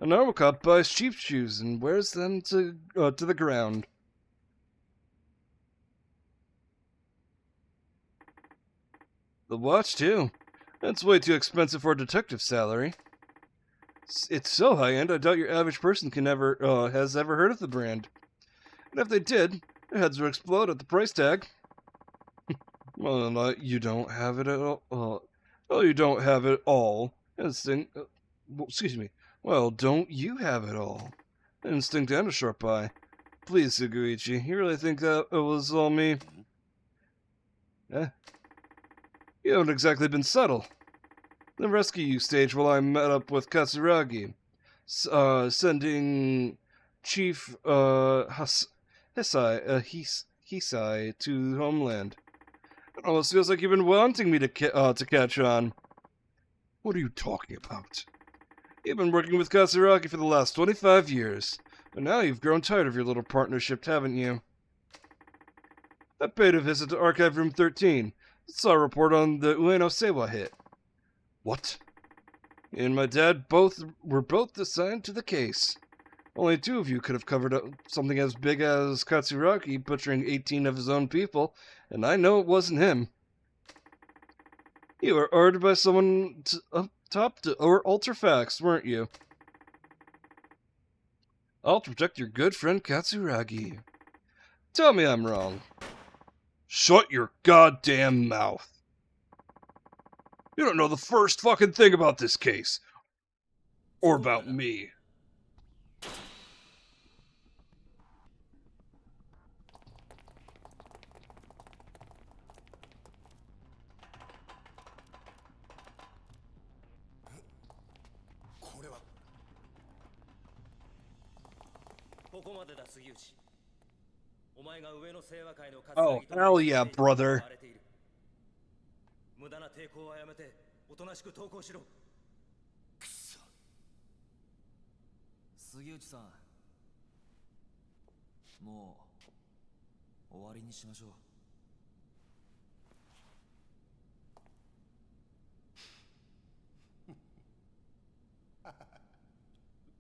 A normal cop buys cheap shoes and wears them to the ground. The watch, too. That's way too expensive for a detective's salary. It's so high-end, I doubt your average person has ever heard of the brand. And if they did, their heads would explode at the price tag. Well, you don't have it at all. Well, you don't have it all. Instinct. Well, excuse me. Well, don't you have it all? Instinct and a sharp eye. Please, Suguichi, you really think that it was all me? Eh? You haven't exactly been subtle. The rescue stage while I met up with Katsuragi, sending Chief Hisai to Homeland. It almost feels like you've been wanting me to catch on. What are you talking about? You've been working with Katsuragi for the last 25 years, but now you've grown tired of your little partnership, haven't you? I paid a visit to Archive Room 13. Saw a report on the Ueno Seiwa hit. What? You and my dad were both assigned to the case. Only two of you could have covered up something as big as Katsuragi butchering 18 of his own people, and I know it wasn't him. You were ordered by someone up top to alter facts, weren't you? I'll protect your good friend Katsuragi. Tell me I'm wrong. Shut your goddamn mouth. You don't know the first fucking thing about this case. Or about me. Oh, hell yeah, brother. 無駄な抵抗はやめておとなしく投降しろ。くそ。杉内さん、もう終わりにしましょう。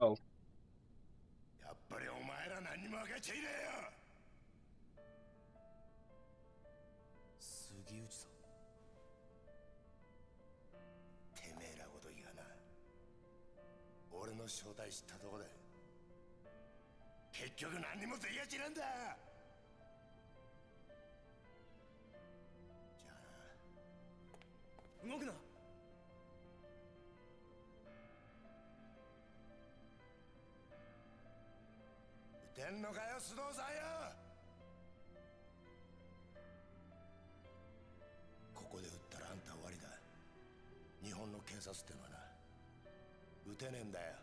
Oh. やっぱりお前ら何も分かっちゃいねえよ。杉内さん。俺の正体知ったとこで結局何にもできやしなんだ。じゃあな。動くな。撃てんのかよ、須藤さんよ。ここで撃ったらあんた終わりだ。日本の警察ってのはな、撃てねえんだよ。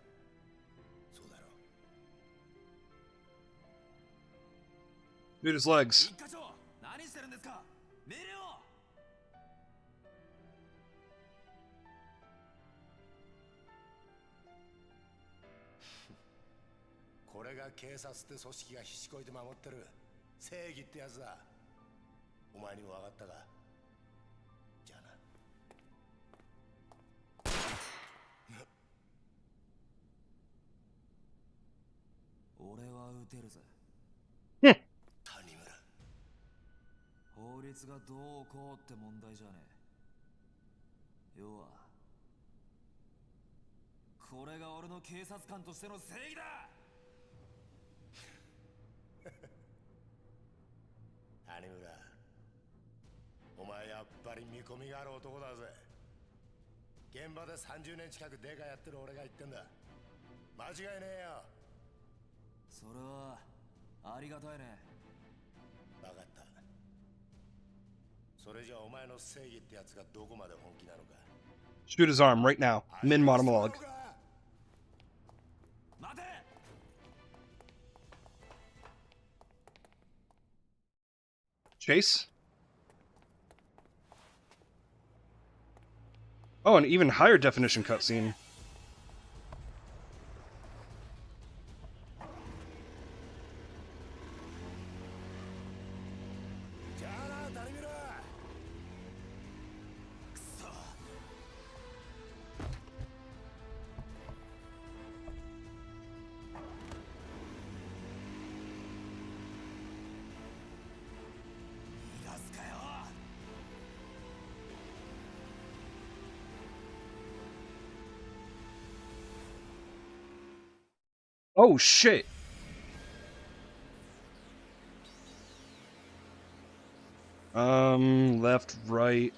そうだろ。Dude, his legs. 一課長、何してるんですか。命令を。これが警察って組織がひしこいて守ってる正義ってやつだ。お前にも分かったか。じゃあな。俺は撃てるぜ。谷村。法律がどうこうって問題じゃねえ。要はこれが俺の警察官としての正義だ。谷村、お前やっぱり見込みがある男だぜ。現場で30年近くデカやってる俺が言ってんだ。間違いねえよ。それはありがたいね。分かった。それじゃお前の正義ってやつがどこまで本気なのか。 Shoot his arm right now. Min monologue. 待て。 Chase? Oh, an even higher definition cutscene. Oh shit. Left, right.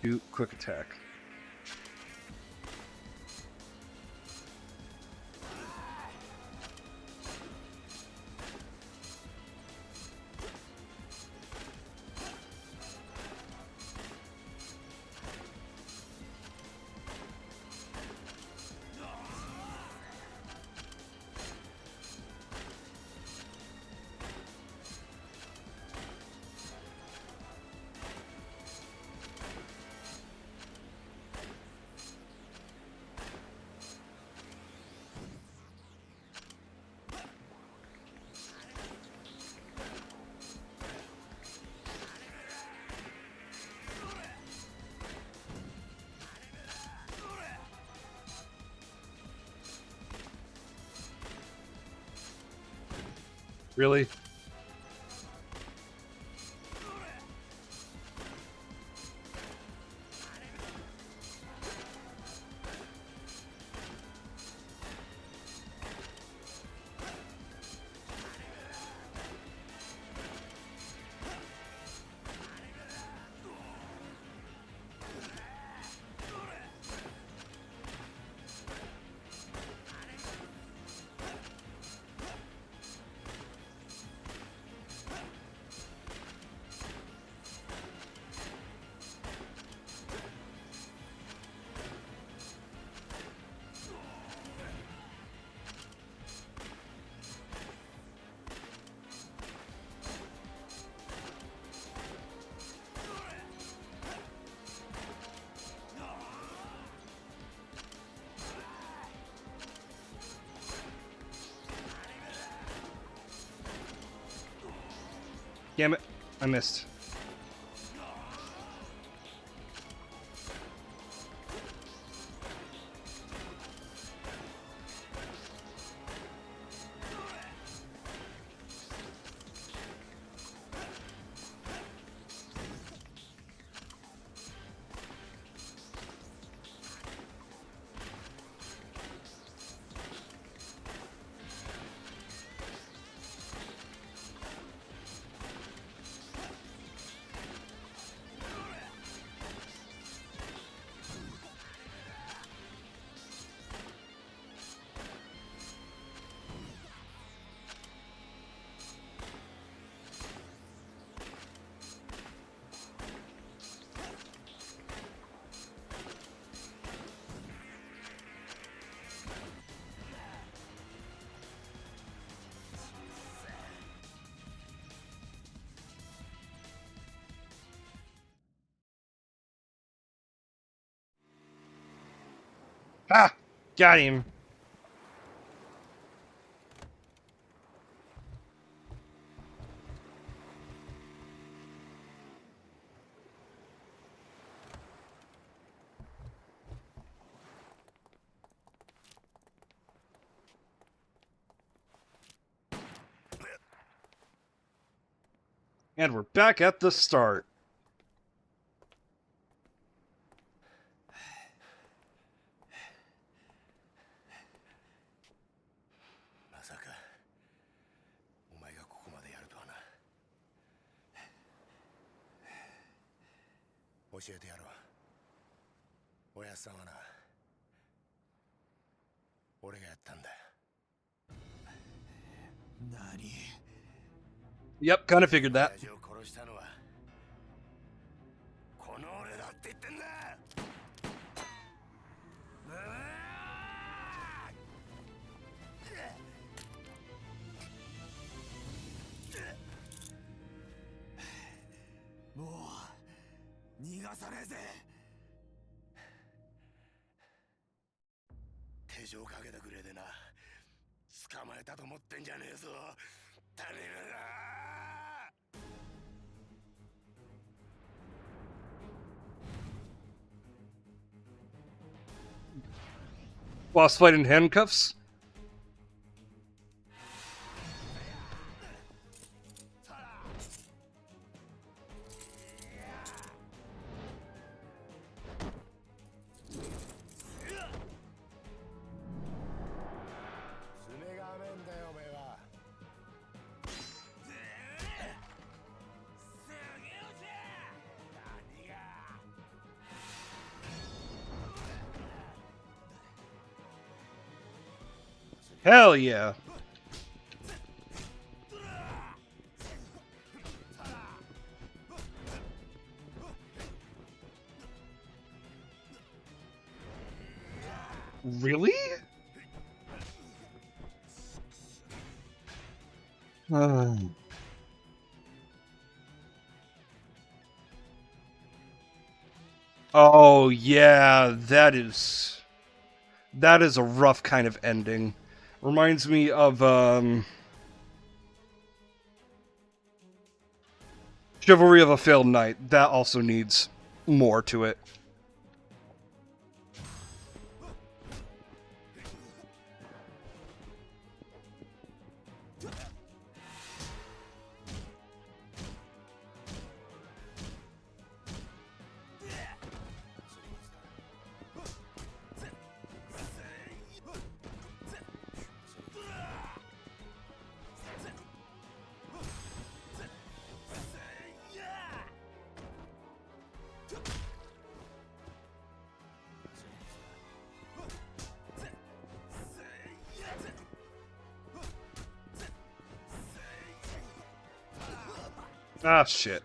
Do quick attack. Really? Damn it, I missed. Ah! Got him! And we're back at the start. Yep, kind of figured that. Boss fight in handcuffs? Hell yeah. Really? Oh yeah, that is a rough kind of ending. Reminds me of Chivalry of a Failed Knight. That also needs more to it. Ah, shit.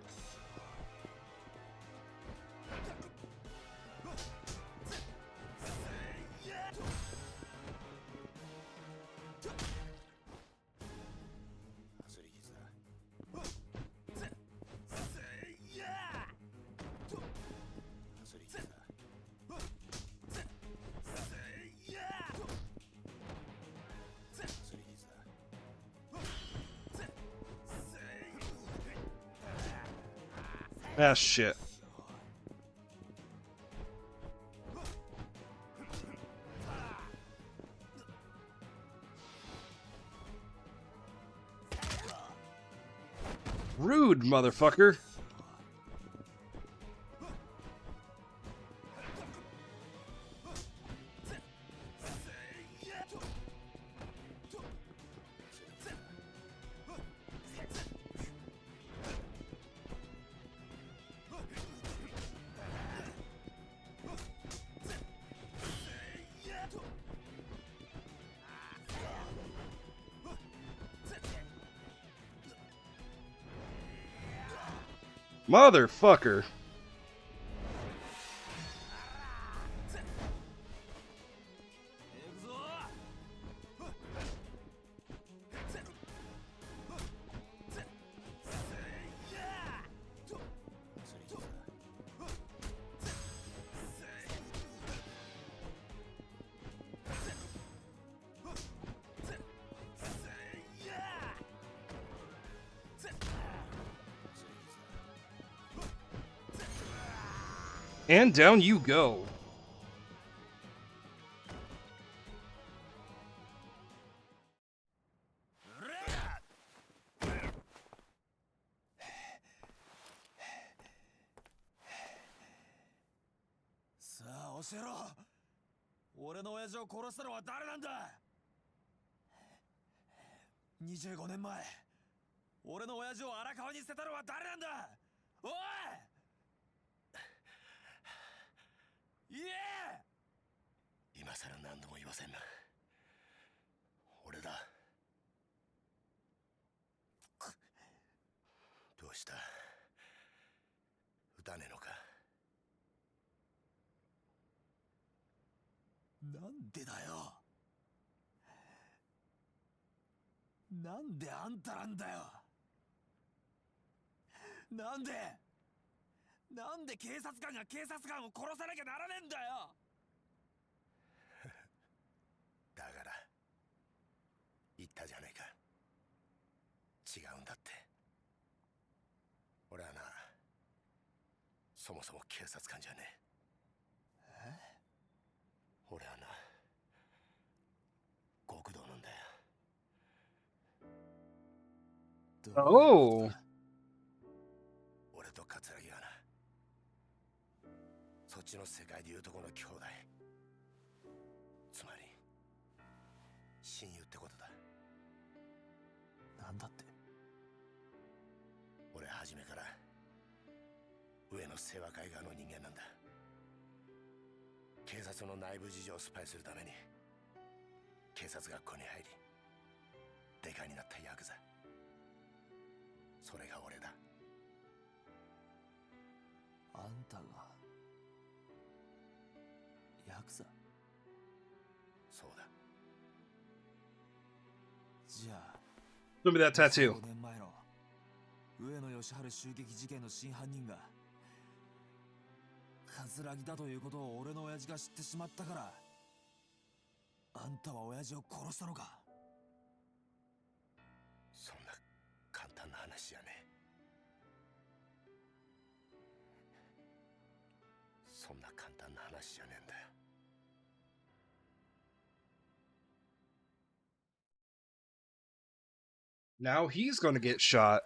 Ah, shit. Rude, motherfucker. Motherfucker. And down you go.さあ教えろ。俺の親父を殺したのは誰なんだ。25年前俺の親父を荒川に捨てたのは誰なんだ。おい言え。今さら何度も言わせんな。俺だ。どうした？撃たねえのか？なんでだよ。なんであんたなんだよ。なんで警察官が警察官を殺さなきゃならねえんだよ。だから言ったじゃねえか。違うんだって。俺はな、そもそも警察官じゃねえ。俺はな、極道なんだよ。Oh. 俺と桂木はな、そっちの世界でいうとこの兄弟。つまり親友ってことだ。なんだって。俺は初めから上の清和会側の人間なんだ。警察の内部事情をスパイするために警察学校に入りデカになったヤクザ。それが俺だ。あんたがヤクザ？そうだ。じゃあ Look at that tattoo. 5年前の上野義晴襲撃事件の真犯人が桂木だということを俺の親父が知ってしまったから、あんたは親父を殺したのか？そんな簡単な話じゃねえ。そんな簡単な話じゃねえんだよ。Now he's gonna get shot.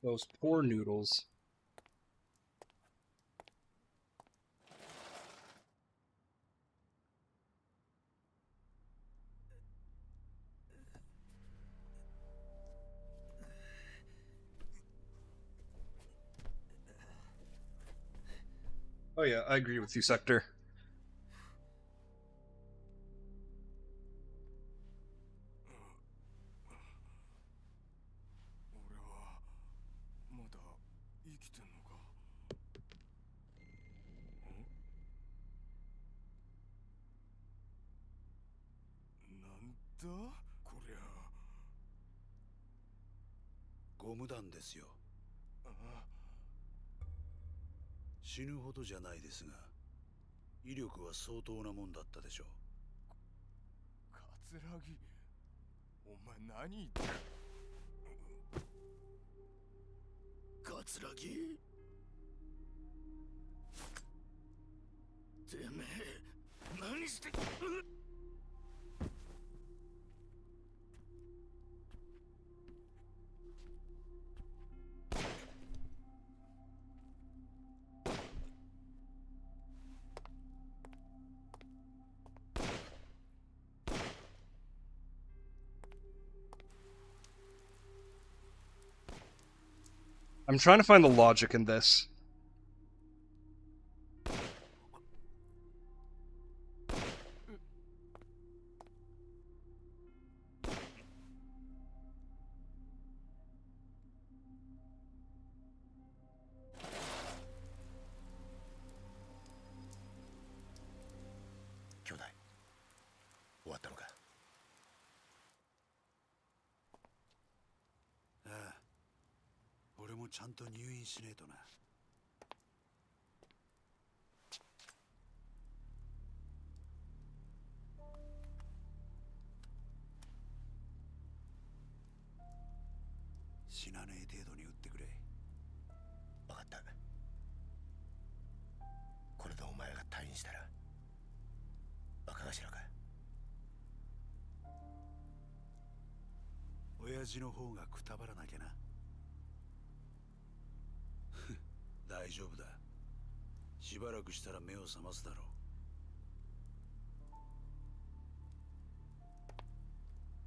Those poor noodles. Oh yeah, I agree with you, Sector. 俺はまだ生きてんのか。なんだこりゃ。ゴム弾ですよ。死ぬほどじゃないですが、威力は相当なもんだったでしょう。桂木、お前何言ってんの。桂木、てめえ何して。I'm trying to find the logic in this. Ah, 俺もちゃんと入院しねえとな。死なねえ程度に撃ってくれ。分かった。これでお前が退院したら若頭か。親父の方がくたばらなきゃな。大丈夫だ。しばらくしたら目を覚ますだろう。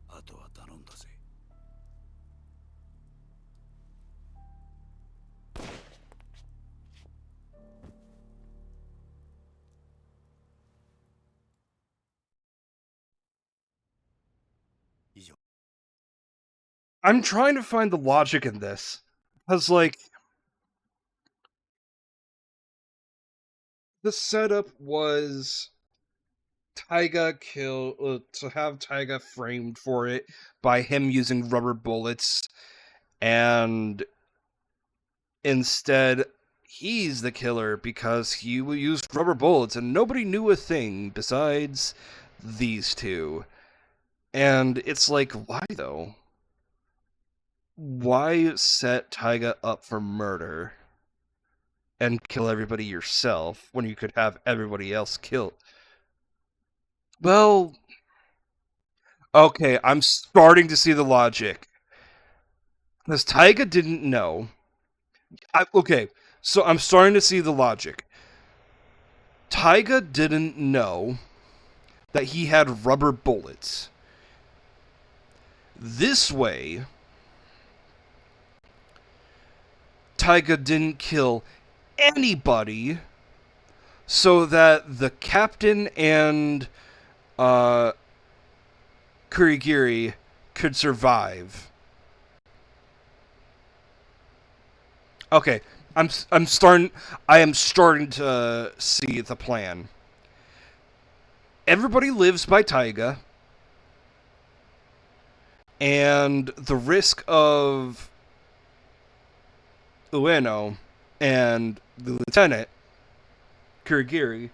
あとは頼んだぜ。I'm trying to find the logic in this. Because, like, the setup was Taiga to have Taiga framed for it by him using rubber bullets, and instead he's the killer because he used rubber bullets and nobody knew a thing besides these two. And it's like, why though? Why set Taiga up for murder and kill everybody yourself when you could have everybody else killed? Well, okay, I'm starting to see the logic. Because Taiga didn't know. Okay, so I'm starting to see the logic. Taiga didn't know that he had rubber bullets. This way, Taiga didn't kill anybody so that the captain and Kurigiri could survive. Okay, I am starting to see the plan. Everybody lives by Taiga, and the risk of Ueno and the lieutenant Kurigiri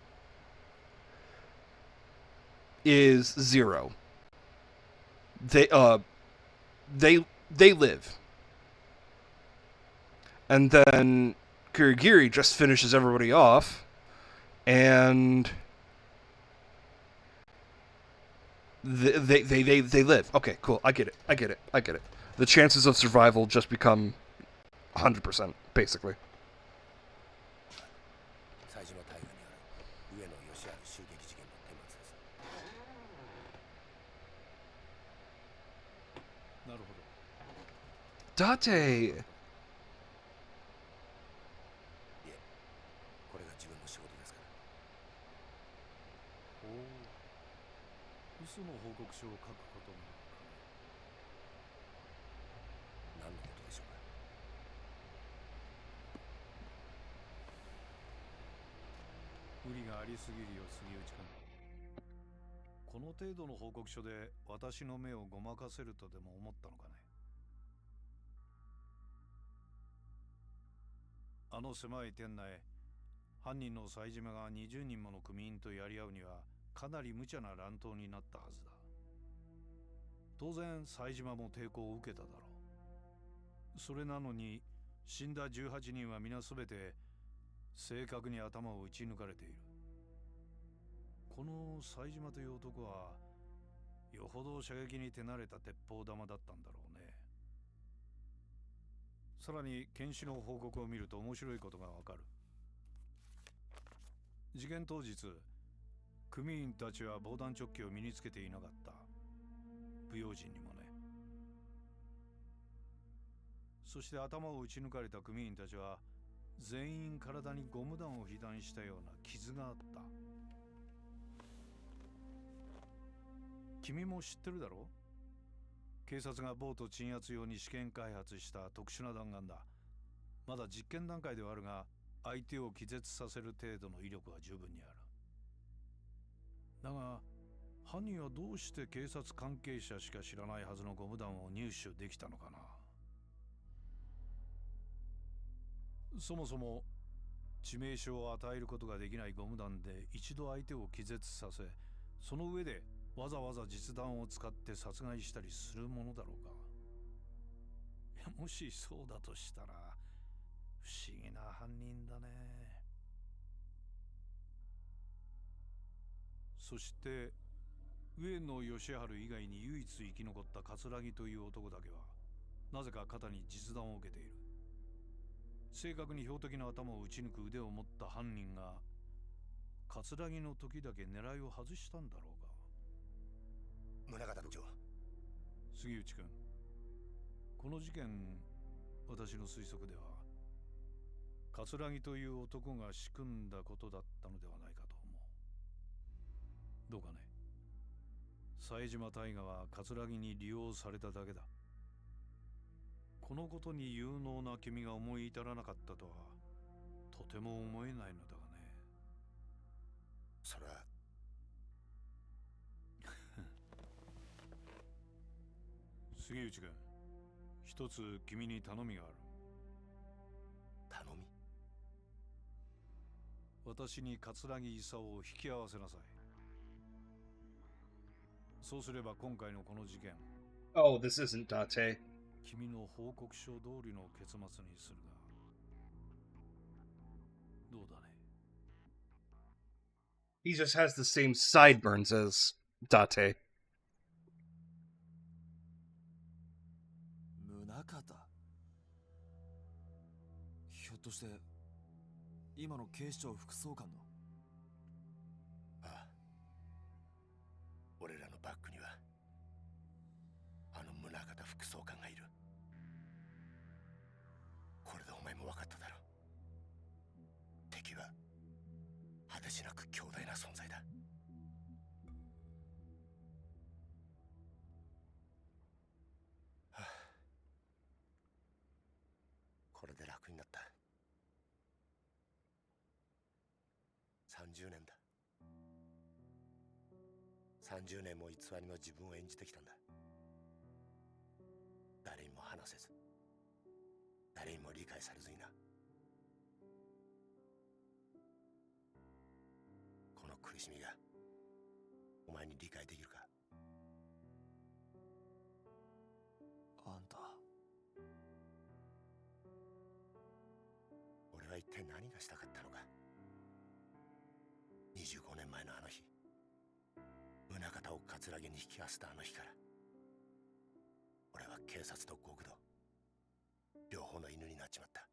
is 0. They live. And then Kurigiri just finishes everybody off, and they live. Okay, cool. I get it. The chances of survival just become 100%, basically. 冴島大河にある上野義治襲撃事件の顛末です。なるほど。Date! いえ、これが自分の仕事ですから。おお、嘘の報告書を書くことも何のことでしょうか。無理がありすぎるよ、杉内君。この程度の報告書で私の目をごまかせるとでも思ったのかね。あの狭い店内、犯人の冴島が20人もの組員とやり合うにはかなり無茶な乱闘になったはずだ。当然冴島も抵抗を受けただろう。それなのに死んだ18人は皆すべて正確に頭を撃ち抜かれている。この冴島という男はよほど射撃に手慣れた鉄砲玉だったんだろうね。さらに検視の報告を見ると面白いことがわかる。事件当日、組員たちは防弾チョッキを身につけていなかった。不用心にもね。そして頭を撃ち抜かれた組員たちは全員体にゴム弾を被弾したような傷があった。君も知ってるだろう。警察がボート鎮圧用に試験開発した特殊な弾丸だ。まだ実験段階ではあるが、相手を気絶させる程度の威力は十分にある。だが犯人はどうして警察関係者しか知らないはずのゴム弾を入手できたのかな。そもそも致命傷を与えることができないゴム弾で一度相手を気絶させ、その上でわざわざ実弾を使って殺害したりするものだろうか。もしそうだとしたら不思議な犯人だね。そして上野義治以外に唯一生き残った桂木という男だけはなぜか肩に実弾を受けている。正確に標的の頭を撃ち抜く腕を持った犯人が桂木の時だけ狙いを外したんだろうか。宗像部長、杉内君、この事件、私の推測では桂木という男が仕組んだことだったのではないかと思う。どうかね。冴島大河は桂木に利用されただけだ。このことに有能な君が思い至らなかったとはとても思えないのだがね。それは杉内君、一つ君に頼みがある。頼み？私に桂木勲を引き合わせなさい。そうすれば今回のこの事件、 Oh, this isn't Date. 君の報告書通りの結末にするがどうだね。 He just has the same sideburns as Date. 宗像。ひょっとして今の警視庁副総監の？ああ、俺らのバックにはあの宗像副総監がいる。これでお前も分かっただろう。敵は果てしなく強大な存在だ。はあ、これで楽になった。30年だ。30年も偽りの自分を演じてきたんだ。誰にも話せず、誰にも理解されずにな。この苦しみがお前に理解できるか？あんた、俺は一体何がしたかったのか。25年前のあの日、宗像を葛城に引き合わせたあの日から、俺は警察と極道両方の犬になっちまった。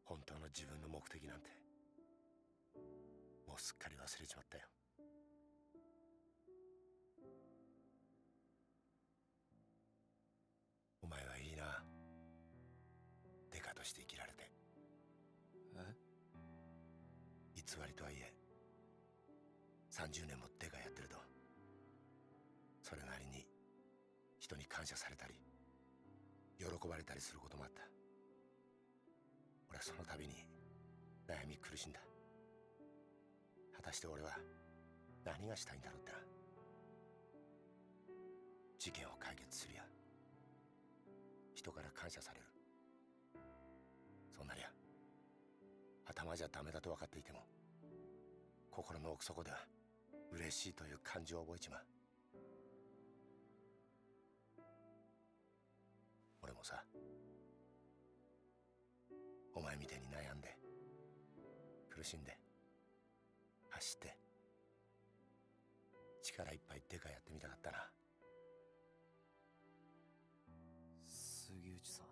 本当の自分の目的なんてもうすっかり忘れちまったよ。お前はいいな、デカとして生きられて。偽りとはいえ30年もデカやってると、それなりに人に感謝されたり喜ばれたりすることもあった。俺はその度に悩み苦しんだ。果たして俺は何がしたいんだろうってな。事件を解決するや人から感謝される、そんなりゃ頭じゃダメだと分かっていても、心の奥底では嬉しいという感情を覚えちまう。俺もさ、お前みたいに悩んで苦しんで走って力いっぱいデカやってみたかったな。杉内さん、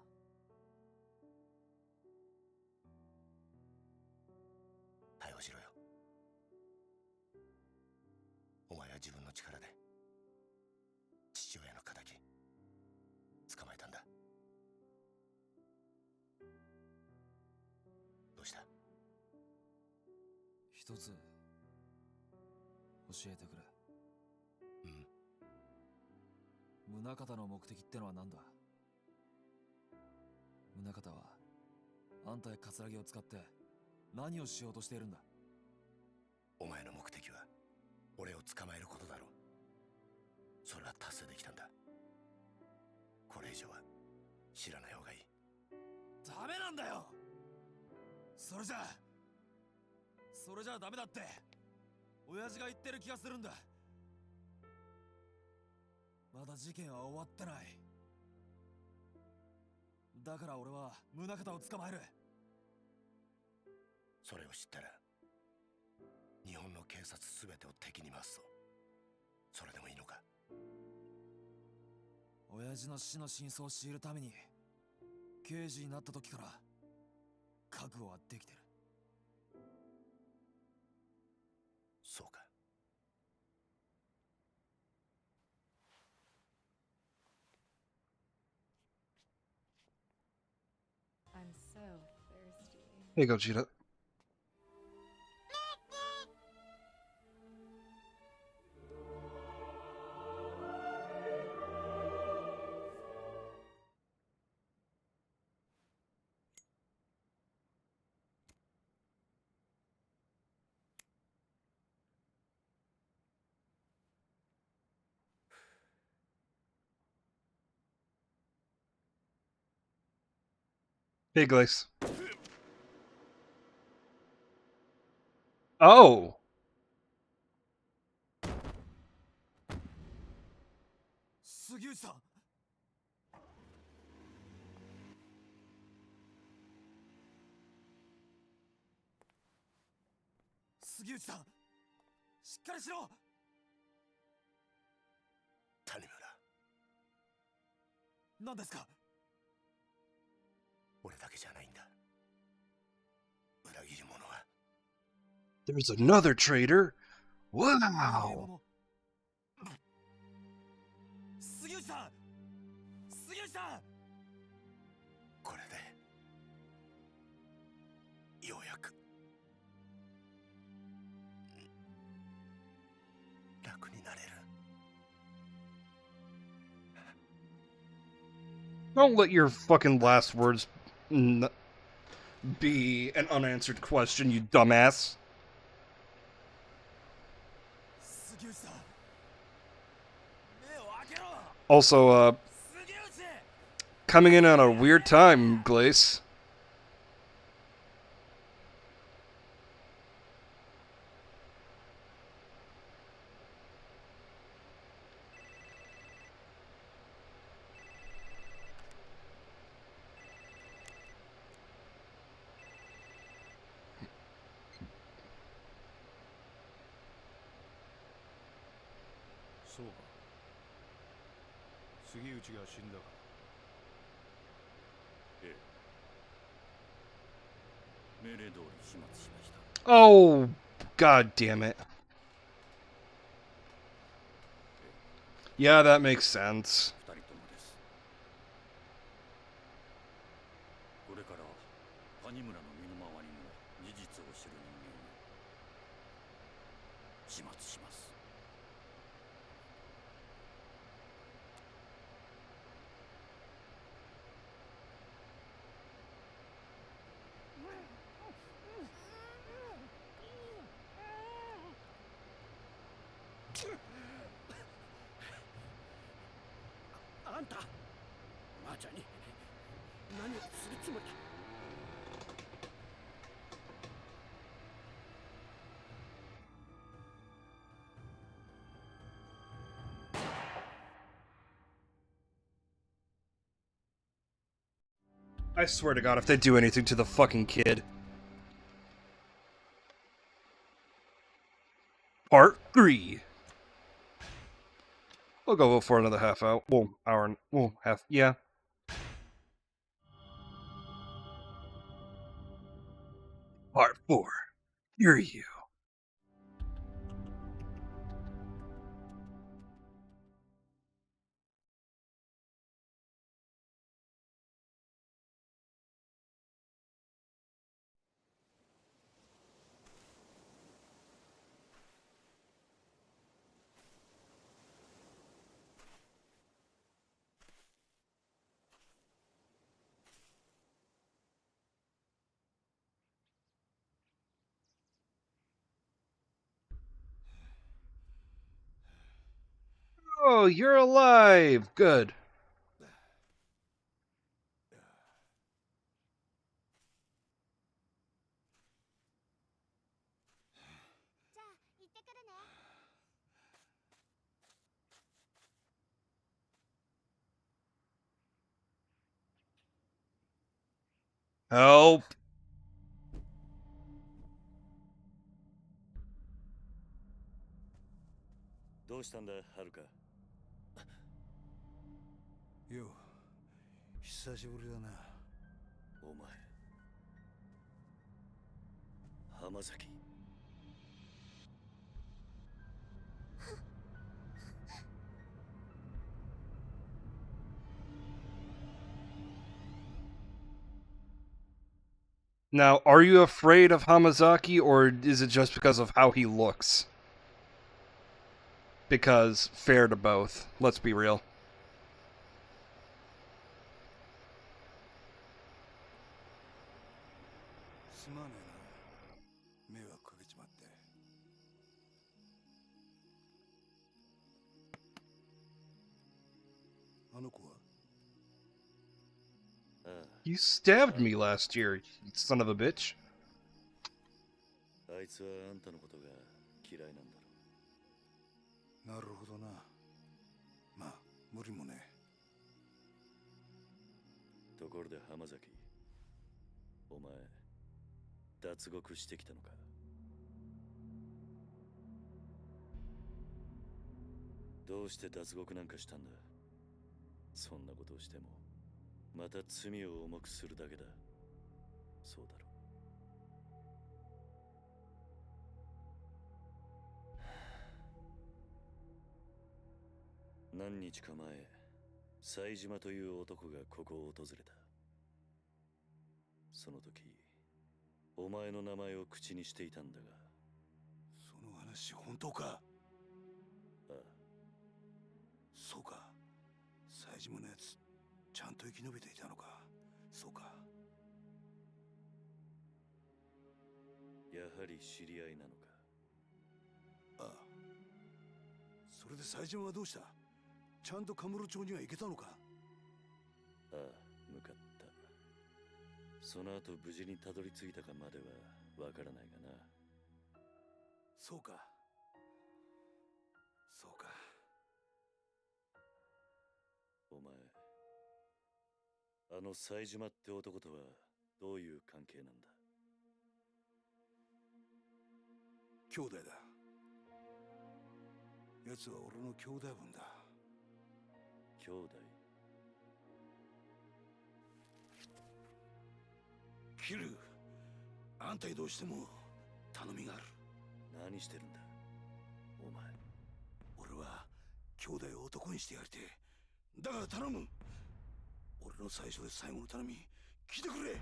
逮捕しろよ。お前は自分の力で父親の仇捕まえたんだ。どうした？一つ教えてくれ。うん。宗像の目的ってのは何だ？宗像はあんたや葛城を使って何をしようとしているんだ？お前の目的は俺を捕まえることだろう。それは達成できたんだ。これ以上は知らない方がいい。ダメなんだよ。それじゃダメだって親父が言ってる気がするんだ。まだ事件は終わってない。だから俺は宗像を捕まえる。それを知ったら日本の警察すべてを敵に回すぞ。それでもいいのか？親父の死の真相を知るために刑事になった時から覚悟はできてる。そうか。I'm so thirsty. Here you go, Cheetah. Hey, Glace. Oh! 杉内さん、杉内さん、しっかりしろ。谷村、何ですか？俺だけじゃないんだ。裏切り者は。 There's another traitor? 平 Wow! 物杉内さん杉内さんこれでようやく楽になれる。 Don't let your fucking last words be an unanswered question, you dumbass. 杉内さん目を開けろ Also, 杉内 coming in on a weird time, Glace.そうか。杉内が死んだか。ええ。命令通り始末しました。 Oh, god damn it. Yeah, that makes sense. 二人ともです。これから谷村の身の回りの事実を知る人間を始末します。 あんたおばあちゃんに何をするつもりだ。 I swear to god, if they do anything to the fucking kid. Part 3. I'll go for another half hour. Well, hour and... Well, half... Yeah. Part 4. Kiryu. Oh, you're alive! Good. Help! どうしたんだ、はるか。よう久しぶりだな。お前。浜崎。 Now, are you afraid of Hamazaki, or is it just because of how he looks? Because fair to both. Let's be real. すまねえな。迷惑かけちまって。あの子は You stabbed me last year, you son of a bitch. あいつはあんたのことが嫌いなんだろ。なるほどな。まあ無理もね。ところで浜崎、お前脱獄してきたのか。どうして脱獄なんかしたんだ。そんなことをしてもまた罪を重くするだけだ。そうだろう。何日か前、冴島という男がここを訪れた。その時、お前の名前を口にしていたんだが。その話本当か？ああ。そうか。冴島のやつ、ちゃんと生き延びていたのか。そうか。やはり知り合いなのか。ああ。それで冴島はどうした？ちゃんとカムロ町には行けたのか？ああ、向かった。その後無事にたどり着いたかまではわからないがな。そうか。そうか。お前、あの冴島って男とはどういう関係なんだ？兄弟だ。奴は俺の兄弟分だ。兄弟？キル、あんたにどうしても頼みがある。何してるんだお前。俺は兄弟を男にしてやりてえ。だから頼む。俺の最初で最後の頼み聞いてくれ。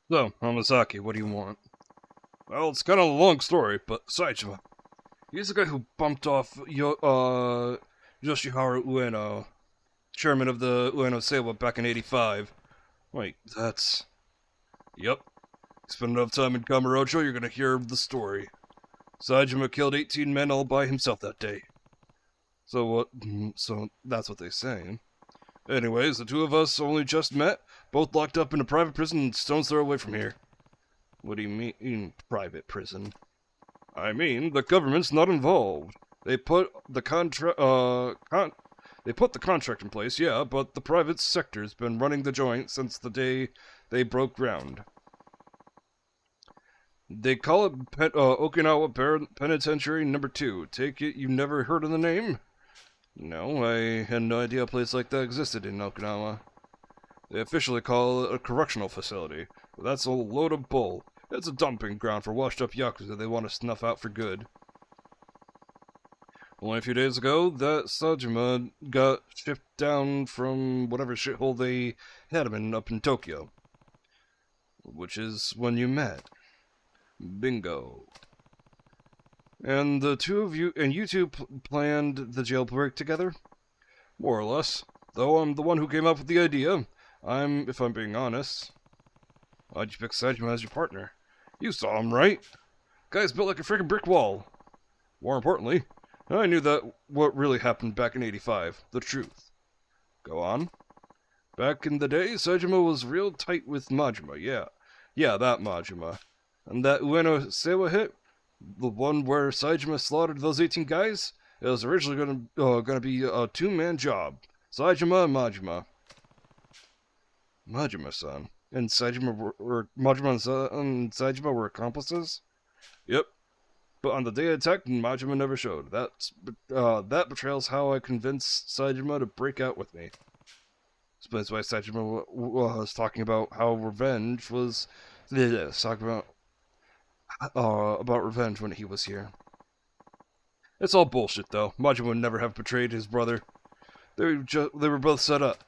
So, Hamasaki, what do you want? Well, it's kind of a long story, but Saitama. He's the guy who bumped off Yoshiharu Ueno, chairman of the Ueno Seiwa back in '85. Wait, that's... Yep. Spend enough time in Kamurocho, you're gonna hear the story. Saitama killed 18 men all by himself that day. So what? So that's what they say. Anyways, the two of us only just met, both locked up in a private prison stone's throw away from here. What do you mean, private prison? I mean, the government's not involved. They put the contract in place, yeah, but the private sector's been running the joint since the day they broke ground. They call it Okinawa Penitentiary Number 2. Take it you never heard of the name? No, I had no idea a place like that existed in Okinawa. They officially call it a correctional facility, but that's a load of bull. It's a dumping ground for washed-up Yakuza they want to snuff out for good. Only a few days ago, that Sajima got shipped down from whatever shithole they had him in up in Tokyo. Which is when you met. Bingo. And the two of you, and you two planned the jailbreak together? More or less. Though I'm the one who came up with the idea. If I'm being honest. Why'd you pick Sajima as your partner? You saw him, right? Guy's built like a freaking brick wall. More importantly, I knew that what really happened back in '85. The truth. Go on. Back in the day, Sajima was real tight with Majima, yeah. Yeah, that Majima. And that Ueno Seiwa hit? The one where Sajima slaughtered those 18 guys? It was originally gonna be a two-man job. Sajima and Majima. Majima-san. And Majima and Sajima were accomplices? Yep. But on the day I attacked, Majima never showed. That betrayal's how I convinced Sajima to break out with me. Explains why Sajima was talking about how revenge was... talking about revenge when he was here. It's all bullshit, though. Majima would never have betrayed his brother. They were both set up.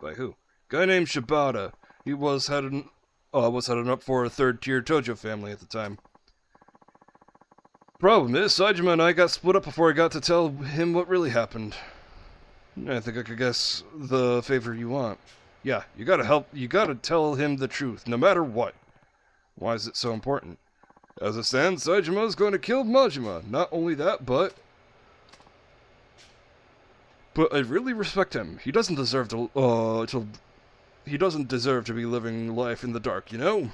By who? Guy named Shibata. He was heading up for a third-tier Tojo family at the time. Problem is, Sajima and I got split up before I got to tell him what really happened. I think I could guess the favor you want. Yeah, you gotta tell him the truth, no matter what. Why is it so important? As it stands, Sajima is going to kill Majima. Not only that, but I really respect him. He doesn't deserve to be living life in the dark, you know?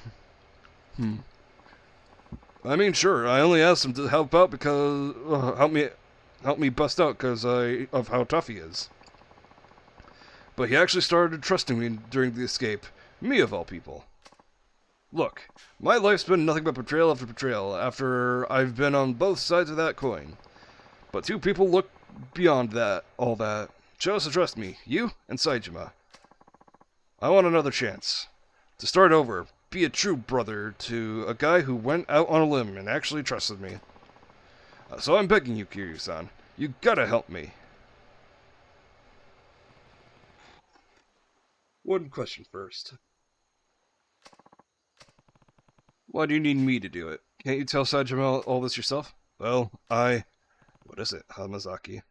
I mean, sure, I only asked him to help out because help me bust out because of how tough he is. But he actually started trusting me during the escape. Me of all people. Look, my life's been nothing but betrayal after betrayal after I've been on both sides of that coin. But two people look beyond that, all that. Chose to trust me, you and Saejima. I want another chance. To start over, be a true brother to a guy who went out on a limb and actually trusted me. So I'm begging you, Kiryu-san. You gotta help me. One question first. Why do you need me to do it? Can't you tell Saejima all this yourself? Well, what is it, Hamazaki?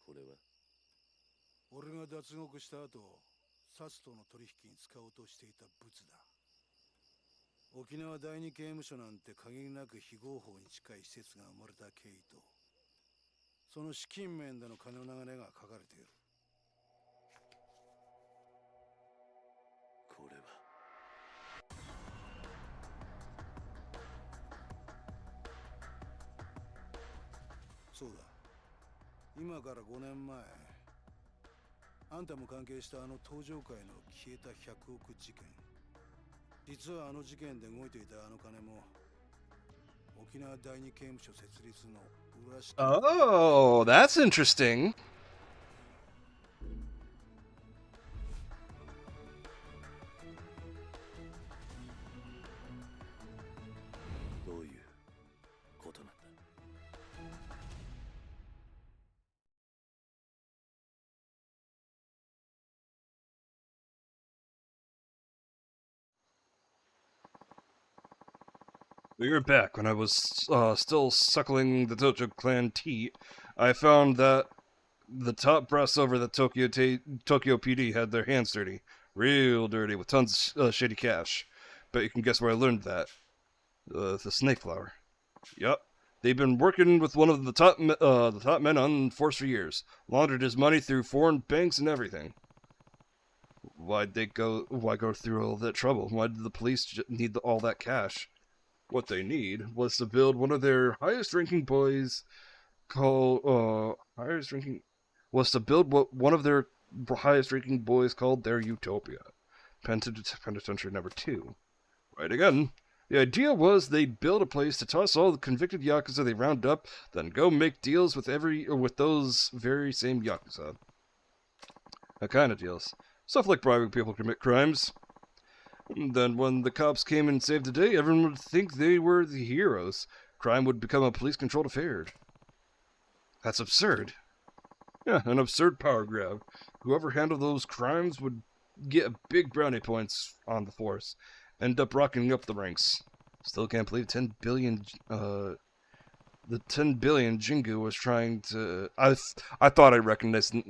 What? 俺が脱獄した後、サツとの取引に使おうとしていたブツだ。沖縄第二刑務所なんて限りなく非合法に近い施設が生まれた経緯と、その資金面での金の流れが書かれている。これは。そうだ。今から5年前、あんたも関係したあの登場界の消えた100億事件。実はあの事件で動いていたあの金も、沖縄第二刑務所設立の裏資金。Oh, that's interesting. どういうことなんだ。You're back. When I was still suckling the Tojo clan teat, I found that the top brass over the Tokyo PD had their hands dirty. Real dirty, with tons of shady cash. Bet you can guess where I learned that. The snake flower. Yup. They've been working with one of the top men on force for years. Laundered his money through foreign banks and everything. Why go through all that trouble? Why did the police need all that cash? What they need was to build one of their highest-ranking boys called one of their highest-ranking boys called their Utopia, Penitentiary Number 2. Right again. The idea was they'd build a place to toss all the convicted Yakuza they round up, then go make deals with those very same Yakuza. What kind of deals? Stuff like bribing people to commit crimes. Then when the cops came and saved the day, everyone would think they were the heroes. Crime would become a police-controlled affair. That's absurd. Yeah, an absurd power grab. Whoever handled those crimes would get big brownie points on the force. End up rocking up the ranks. Still can't believe 10 billion, the 10 billion Jingu was trying to... I thought I recognized the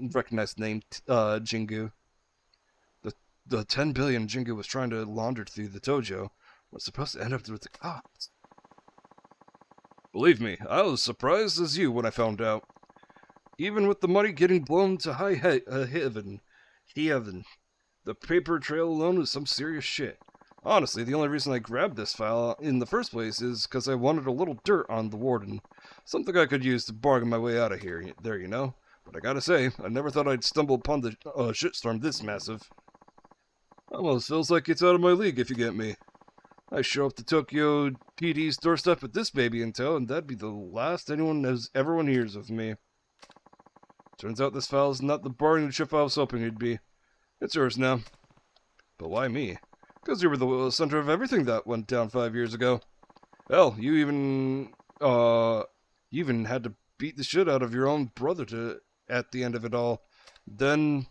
name, Jingu. The 10 billion Jingu was trying to launder through the dojo was supposed to end up with the cops. Believe me, I was surprised as you when I found out. Even with the money getting blown to high heaven, the paper trail alone is some serious shit. Honestly, the only reason I grabbed this file in the first place is because I wanted a little dirt on the warden. Something I could use to bargain my way out of here, you know? But I gotta say, I never thought I'd stumble upon the shitstorm this massive. Almost feels like it's out of my league, if you get me. I show up to Tokyo PD's doorstep with this baby in tow, and that'd be the last everyone hears of me. Turns out this file is not the bargaining chip I was hoping it'd be. It's yours now. But why me? Because you were the center of everything that went down 5 years ago. Hell, you even had to beat the shit out of your own brother at the end of it all. Then...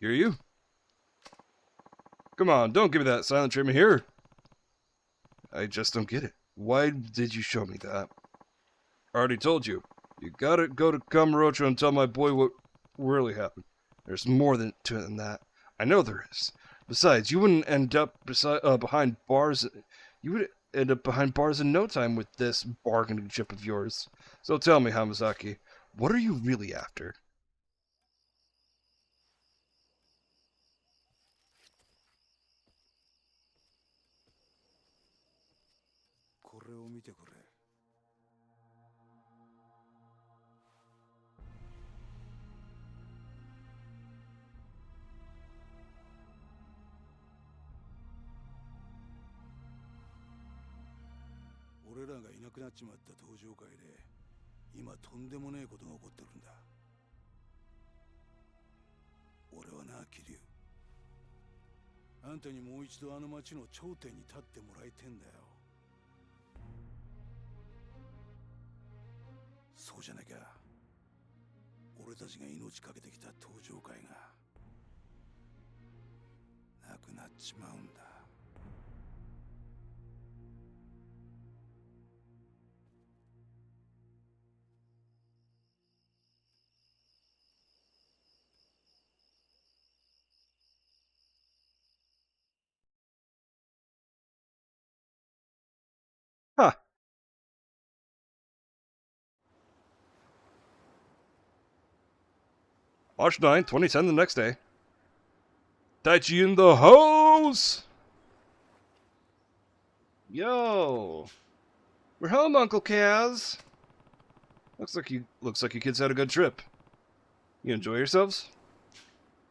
Kiryu? Come on, don't give me that silent treatment here. I just don't get it. Why did you show me that? I already told you. You gotta go to Kamurocho and tell my boy what really happened. There's more to it than that. I know there is. Besides, you wouldn't end up behind bars. You would end up behind bars in no time with this bargaining chip of yours. So tell me, Hamazaki, what are you really after? れを見てくれ。俺らがいなくなっちまった登場会で今とんでもねえことが起こってるんだ。俺はな、桐生、あんたにもう一度あの町の頂点に立ってもらいてんだよ。そうじゃなきゃ俺たちが命かけてきた登場会がなくなっちまうんだ。Huh. March 9th, 2010, the next day. Daichi in the house! Yo! We're home, Uncle Kaz! Looks like you kids had a good trip. You enjoy yourselves?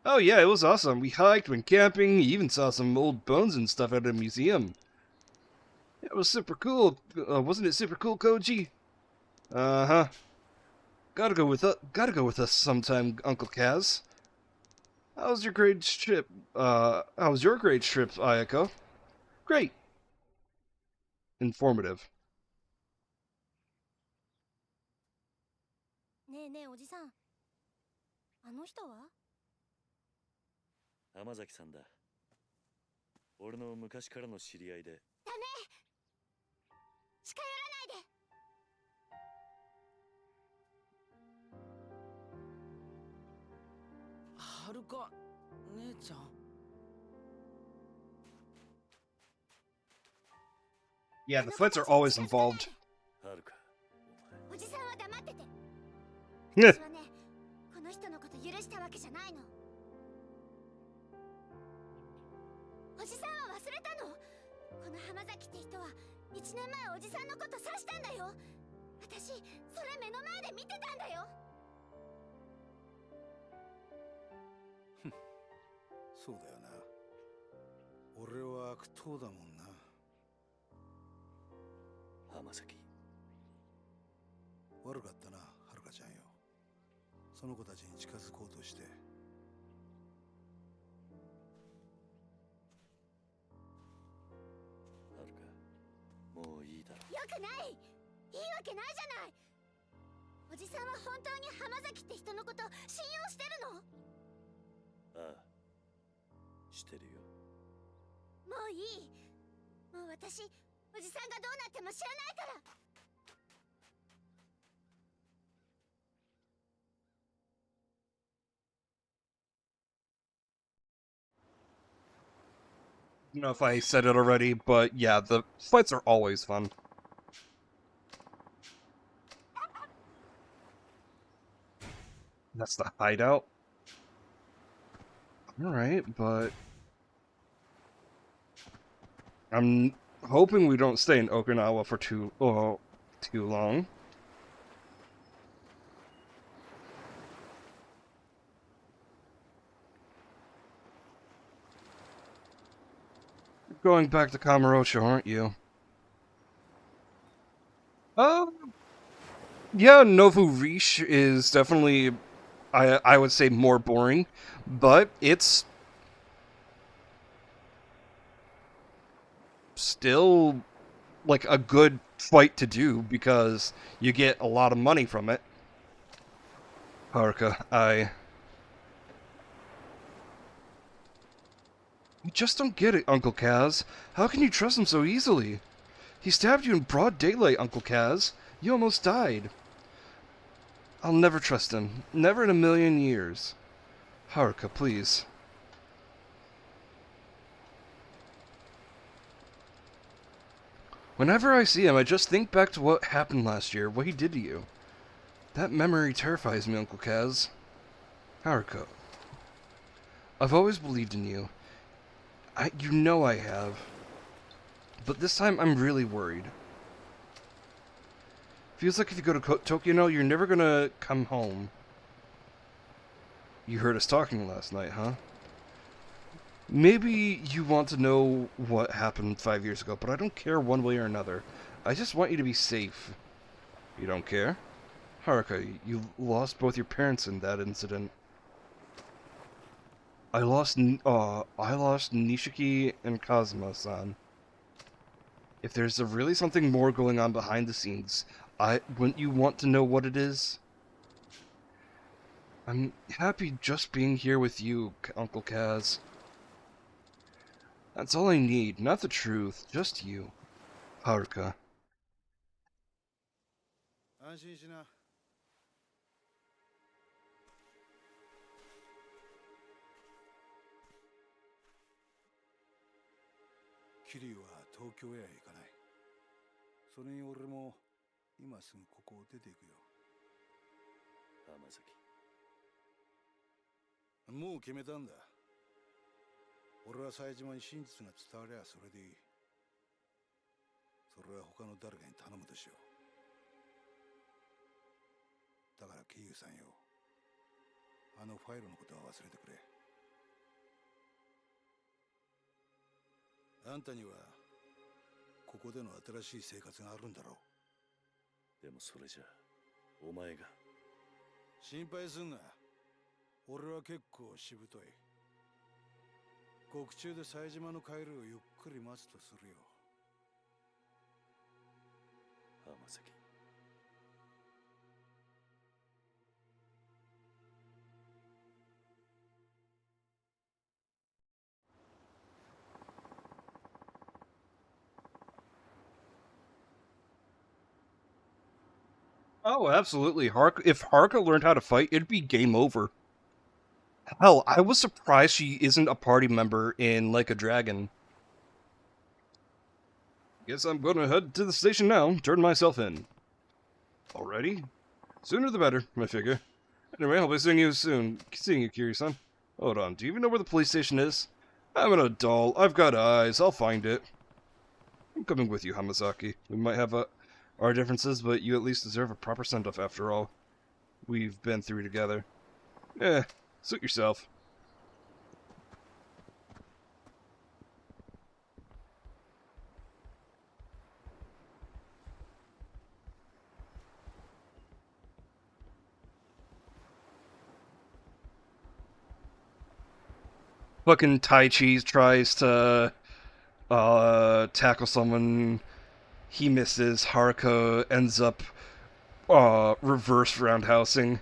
Oh yeah, it was awesome. We hiked, went camping, even saw some old bones and stuff at a museum. It was super cool. Wasn't it super cool, Koji? Uh-huh. Gotta go with us sometime, Uncle Kaz. How was your grade trip? How was your grade trip, Ayako? Great. Informative. ねえねえおじさん、あの人は？浜崎さんだ。俺の昔からの知り合いで。ダメ！近寄らないで！はるか姉ちゃん。Yeah, the fights are always involved. はるか、おじさんは黙ってて。 Yeah. 私はね、この人のこと許したわけじゃないの。おじさんは忘れたの？この浜崎って人は1年前おじさんのこと刺したんだよ。私、それ目の前で見てたんだよ。そうだよな。俺は悪党だもんな。浜崎。悪かったな、はるかちゃんよ。その子たちに近づこうとして。はるか、もういいだろ。よくない！いいわけないじゃない！おじさんは本当に浜崎って人のこと信用してるの？ああ、してるよ。もういい。もう私、おじさんがどうなっても知らないから。I don't know if I said it already, but yeah, the fights are always fun. That's the hideout. Alright, but I'm hoping we don't stay in Okinawa for too long. You're going back to Kamurocho, aren't you? Yeah, Novu Riche is definitely, I would say, more boring, but it's still like a good fight to do because you get a lot of money from it. Haruka, I just don't get it, Uncle Kaz. How can you trust him so easily? He stabbed you in broad daylight, Uncle Kaz. You almost died. I'll never trust him. Never in a million years. Haruka, please. Whenever I see him, I just think back to what happened last year, what he did to you. That memory terrifies me, Uncle Kaz. Haruka. I've always believed in you. You know I have. But this time I'm really worried. Feels like if you go to Tokyo, you're never gonna come home. You heard us talking last night, huh? Maybe you want to know what happened 5 years ago, but I don't care one way or another. I just want you to be safe. You don't care? Haruka, you lost both your parents in that incident. I lost Nishiki and Kazuma-san. If there's really something more going on behind the scenes, wouldn't you want to know what it is? I'm happy just being here with you, Uncle Kaz. That's all I need, not the truth, just you. Haruka. 安心しな。桐生は東京へは行かない。それに俺も今すぐここを出ていくよ。浜崎。もう決めたんだ。俺は冴島に真実が伝わりゃそれでいい。それは他の誰かに頼むとしよう。だから桐生さんよ、あのファイルのことは忘れてくれ。あんたにはここでの新しい生活があるんだろう。でもそれじゃお前が。心配すんな。俺は結構しぶとい。獄中で冴島の帰りをゆっくり待つとするよ。浜崎。Oh, absolutely. If Haruka learned how to fight, it'd be game over. Hell, I was surprised she isn't a party member in Like a Dragon. Guess I'm gonna head to the station now, turn myself in. Already? Sooner the better, I figure. Anyway, I'll be seeing you soon. Seeing you, Kiryu-san. Hold on, do you even know where the police station is? I'm an adult, I've got eyes, I'll find it. I'm coming with you, Hamasaki. We might have our differences, but you at least deserve a proper send-off after all we've been through together. Suit yourself. Fucking Taichi tries to tackle someone. He misses. Haruka ends up reverse roundhousing.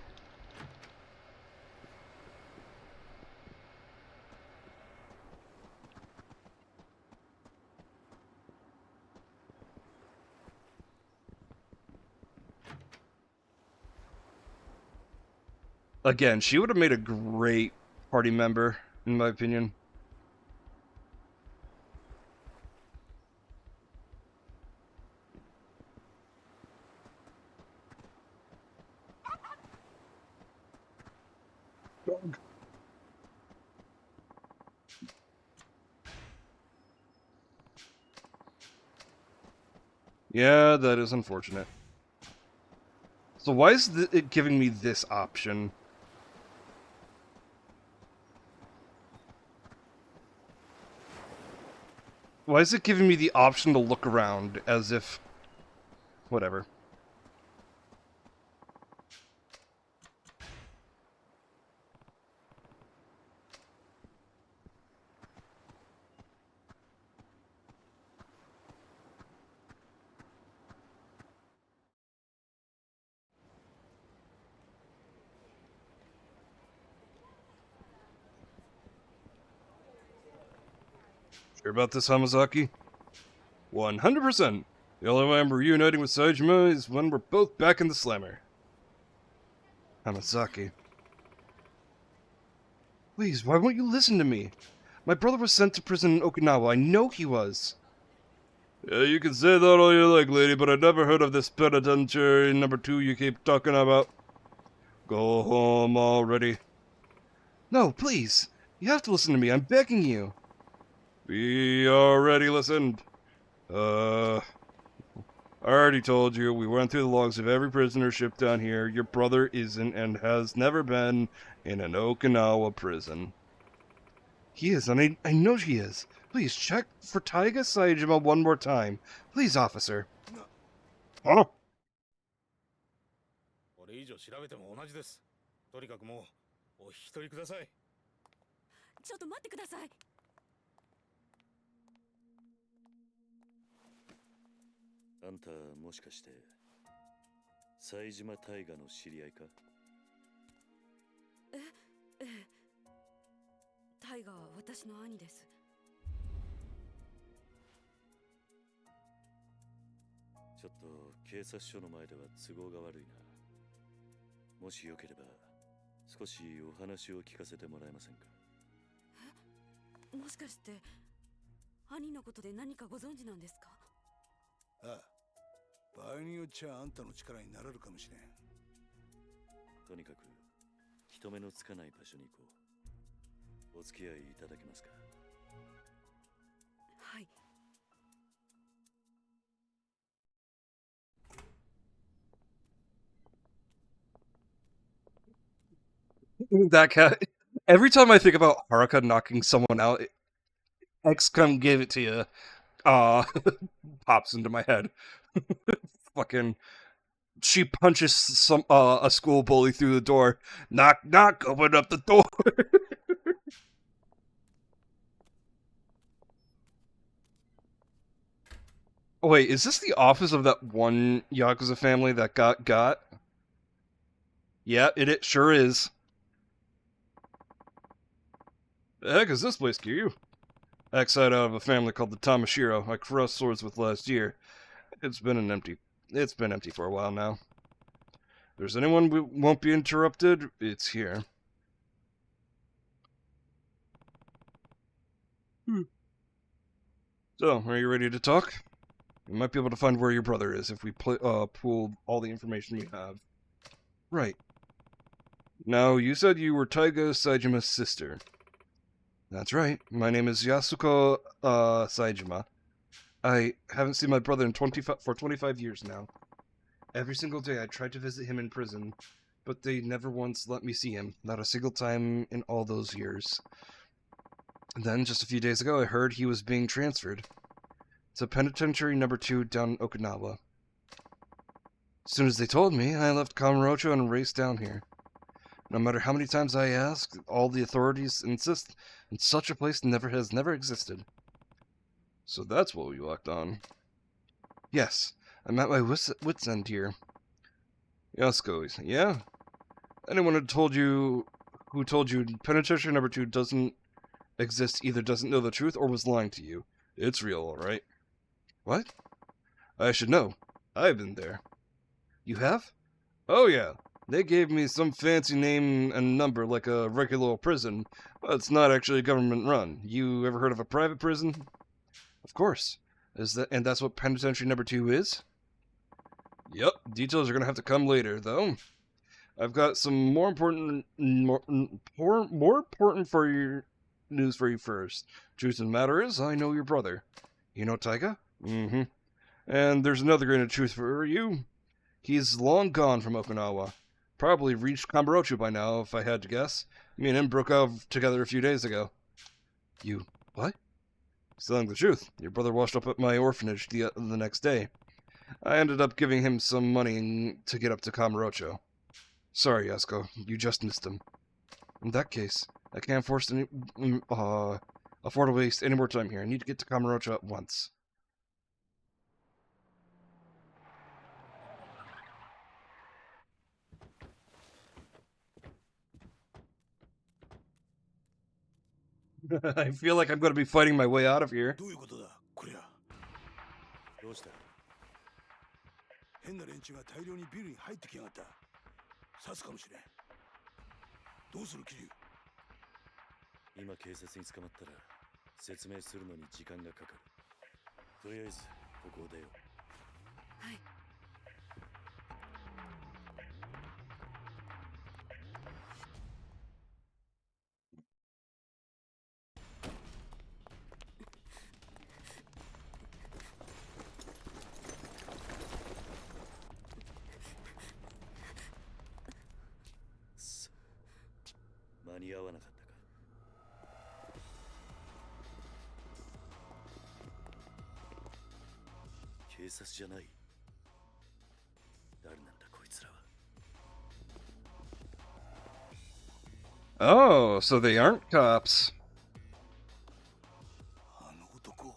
Again, she would have made a great party member, in my opinion. Dog. Yeah, that is unfortunate. So why is it giving me this option? Why is it giving me the option to look around as if... Whatever. Sure about this, Hamasaki? 100%. The only way I'm reuniting with Saejima is when we're both back in the slammer. Hamasaki. Please, why won't you listen to me? My brother was sent to prison in Okinawa. I know he was. Yeah, you can say that all you like, lady, but I never heard of this penitentiary number 2 you keep talking about. Go home already. No, please. You have to listen to me. I'm begging you. We already listened. Alright, already told you, we went through the logs of every prisoner ship down here. Your brother isn't and has never been in an Okinawa prison. He is, and I know he is. Please check for Taiga Saejima one more time. Please, officer. Huh? これ以上調べても同じです。とにかくもうお引き取りください。ちょっと待ってください。あんたもしかして冴島大河の知り合いか？ええ。タイガーは私の兄です。ちょっと警察署の前では都合が悪いな。もしよければ少しお話を聞かせてもらえませんか？え？もしかして兄のことで何かご存知なんですか？ああ、場合によっちゃあんたの力になれるかもしれん。とにかく人目のつかない場所に行こう。お付き合いいただけますか？はい。That cat. Every time I think about Haruka knocking someone out, X come give it to you. Pops into my head. Fucking, she punches some a school bully through the door. Knock, knock, open up the door. Wait, is this the office of that one Yakuza family that got? Yeah, it sure is. The heck is this place, Kiryu? Exiled out of a family called the Tamashiro I crossed swords with last year. It's been empty for a while now. If there's anyone who won't be interrupted, it's here. So, are you ready to talk? We might be able to find where your brother is if we pool all the information we have. Right. Now, you said you were Taiga Saijima's sister. That's right. My name is Yasuko Saejima. I haven't seen my brother in 25 years now. Every single day I tried to visit him in prison, but they never once let me see him. Not a single time in all those years. And then, just a few days ago, I heard he was being transferred to Penitentiary Number 2 down in Okinawa. As soon as they told me, I left Kamurocho and raced down here. No matter how many times I ask, all the authorities insist and such a place has never existed. So that's what we walked on. Yes, I'm at my wit's end here. Yasuko, yeah? Anyone who told you Penitentiary Number 2 doesn't exist either doesn't know the truth or was lying to you. It's real, alright? What? I should know. I've been there. You have? Oh yeah. They gave me some fancy name and number like a regular prison, but it's not actually government run. You ever heard of a private prison? Of course. And that's what Penitentiary Number 2 is? Yep, details are gonna have to come later, though. I've got some more important for your news for you first. Truth of the matter is, I know your brother. You know Taiga? Mm-hmm. And there's another grain of truth for you. He's long gone from Okinawa. Probably reached Kamurocho by now, if I had to guess. Me and him broke out together a few days ago. You... what? Telling the truth. Your brother washed up at my orphanage the next day. I ended up giving him some money to get up to Kamurocho. Sorry, Yasuko. You just missed him. In that case, I can't afford to waste any more time here. I need to get to Kamurocho at once. I feel like I'm going to be fighting my way out of here. どういうことだ、こりゃ。どうした？変な連中が大量にビルに入ってきやがった。刺すかもしれん。どうする、キリュウ。今警察に捕まったら説明するのに時間がかかる。とりあえずここを出よう。はい。警察じゃない。誰なんだこいつらは。 Oh, so they aren't cops. あの男。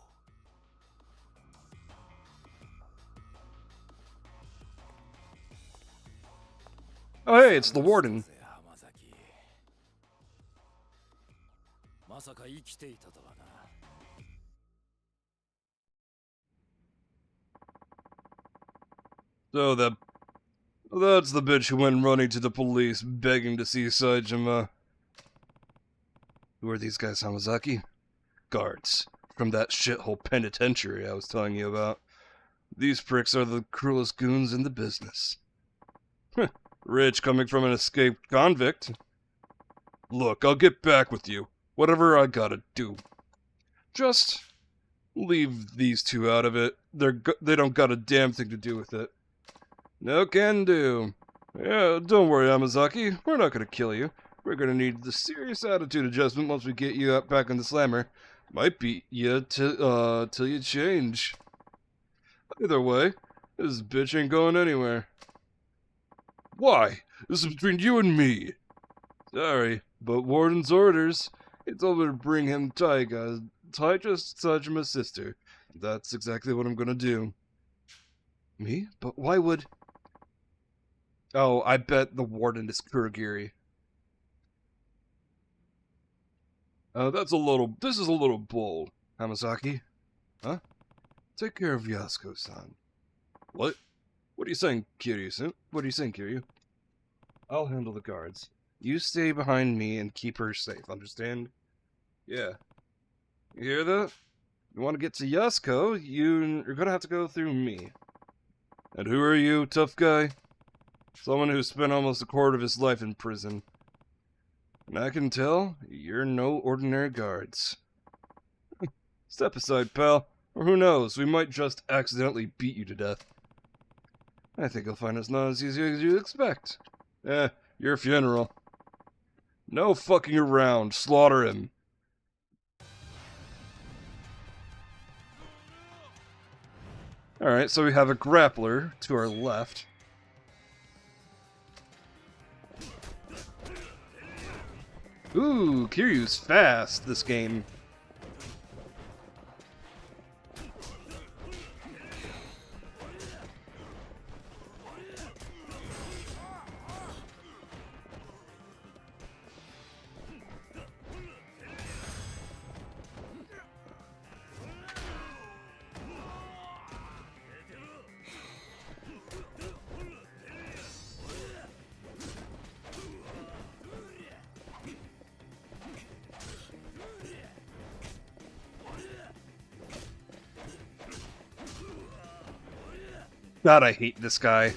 Oh, hey, it's the warden. 浜崎。まさか生きていたとはな。So that's the bitch who went running to the police, begging to see Saejima. Who are these guys, Hamazaki? Guards from that shithole penitentiary I was telling you about. These pricks are the cruelest goons in the business. Rich coming from an escaped convict. Look, I'll get back with you. Whatever I gotta do. Just leave these two out of it. They don't got a damn thing to do with it. No can do. Yeah, don't worry, Amazaki. We're not gonna kill you. We're gonna need the serious attitude adjustment once we get you back in the slammer. Might beat you till you change. Either way, this bitch ain't going anywhere. Why? This is between you and me. Sorry, but Warden's orders. He told me to bring him Taiga, just Sajima's sister. That's exactly what I'm gonna do. Me? But why would... Oh, I bet the Warden is Kurogiri. This is a little bold, Hamasaki. Huh? Take care of Yasuko-san. What? What are you saying, Kiryu-san? What are you saying, Kiryu? I'll handle the guards. You stay behind me and keep her safe, understand? Yeah. You hear that? You want to get to Yasuko, you're gonna have to go through me. And who are you, tough guy? Someone who spent almost a quarter of his life in prison. And I can tell, you're no ordinary guards. Step aside, pal. Or who knows, we might just accidentally beat you to death. I think you'll find it's not as easy as you expect. Your funeral. No fucking around. Slaughter him. Alright, so we have a grappler to our left. Ooh, Kiryu's fast this game. God, I hate this guy.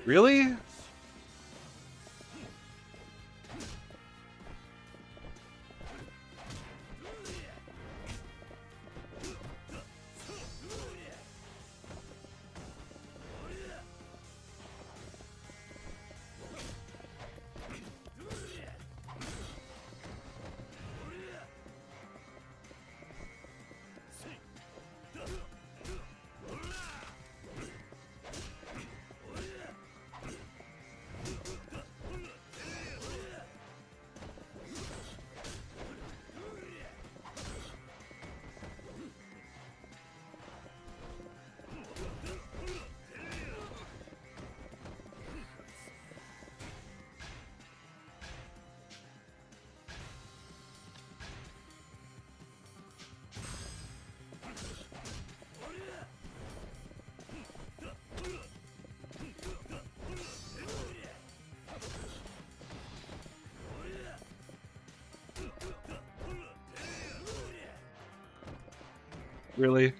Really? Really?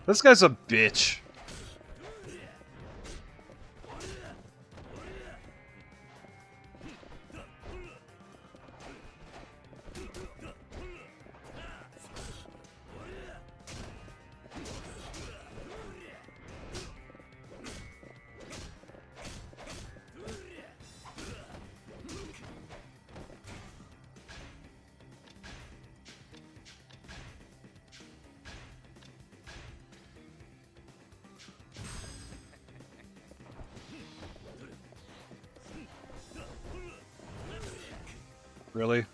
This guy's a bitch. Really?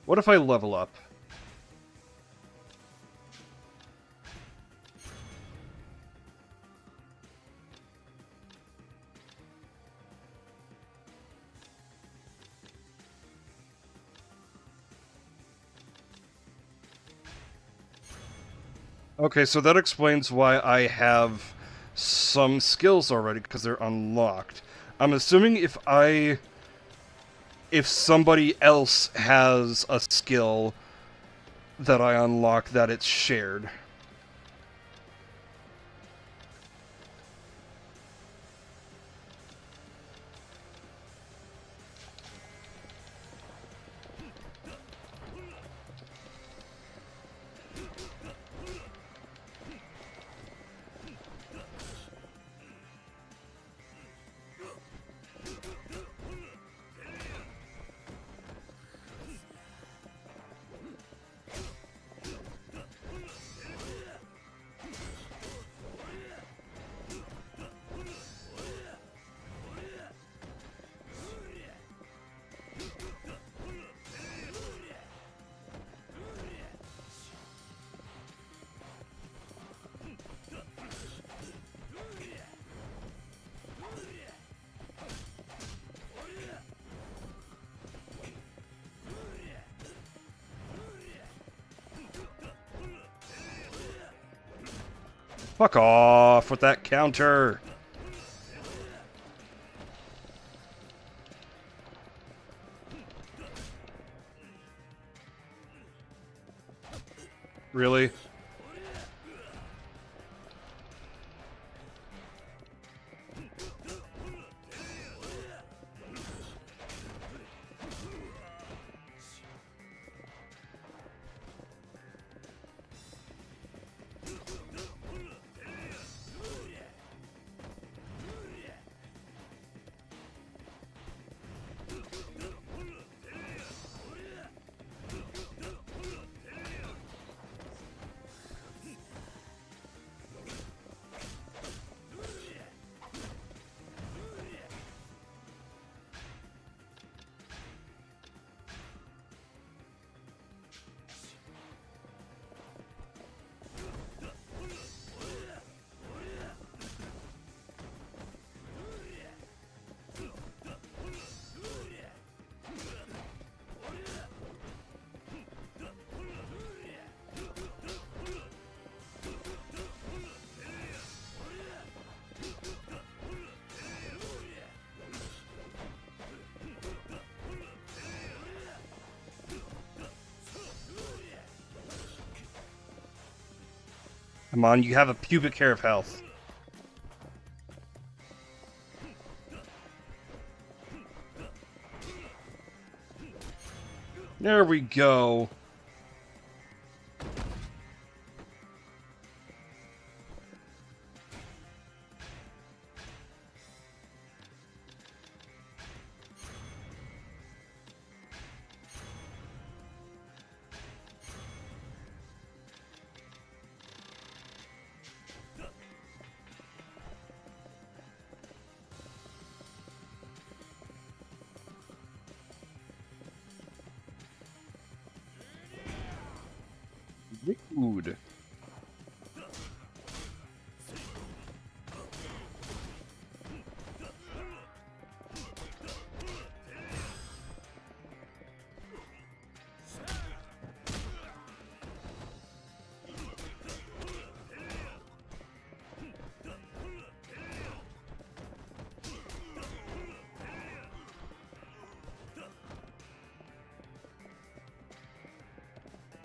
What if I level up? Okay, so that explains why I have some skills already, because they're unlocked. I'm assuming if somebody else has a skill that I unlock, that it's shared. Fuck off with that counter! Really? Come on, you have a pubic hair of health. There we go. Rude.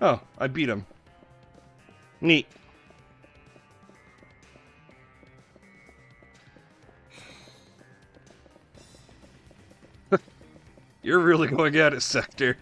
Oh, I beat him. Neat. You're really going at it, Sector.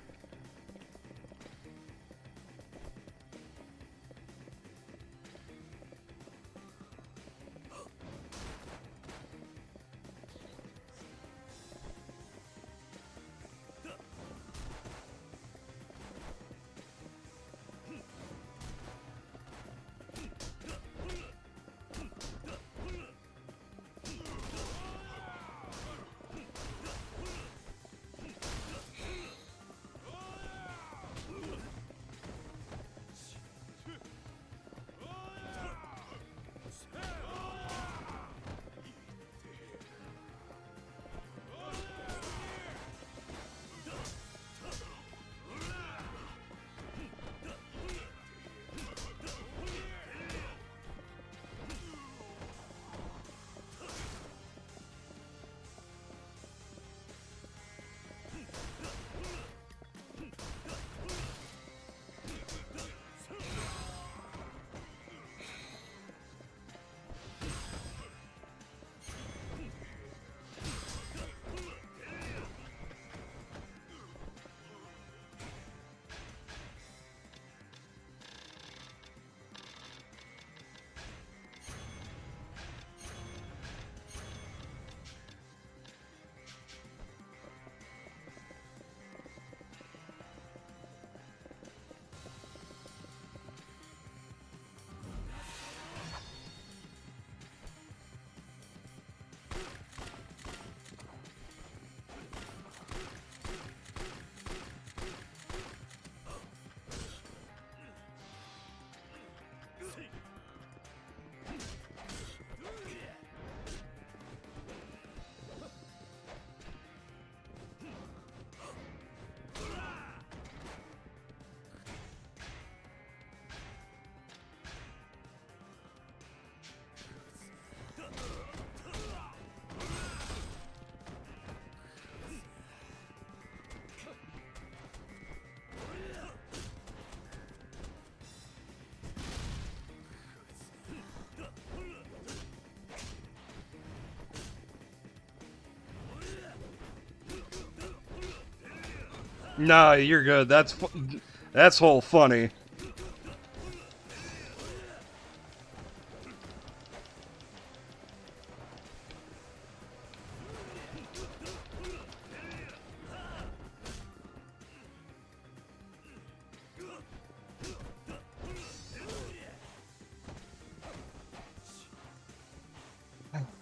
Nah, you're good. That's whole funny.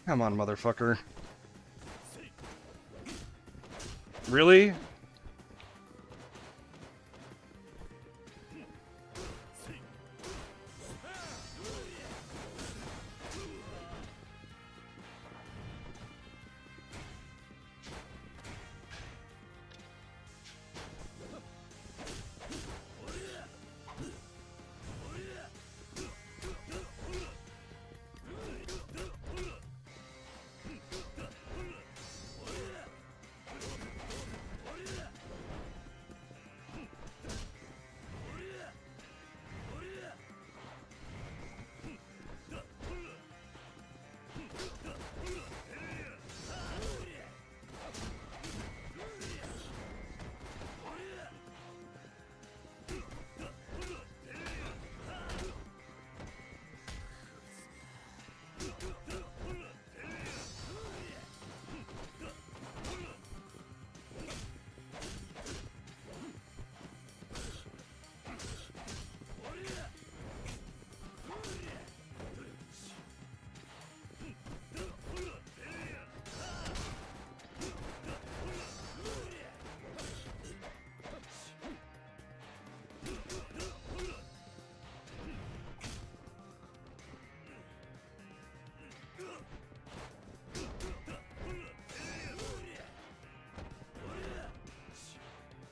Come on, motherfucker. Really?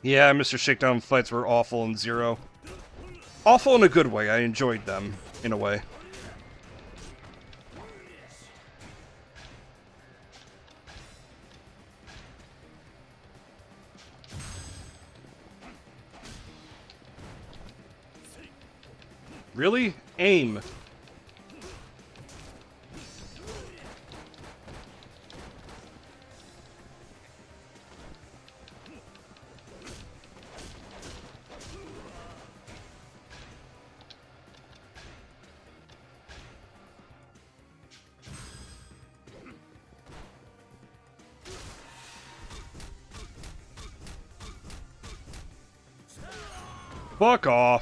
Yeah, Mr. Shakedown fights were awful in Zero. Awful in a good way. I enjoyed them, in a way. Really? Aim. Fuck off.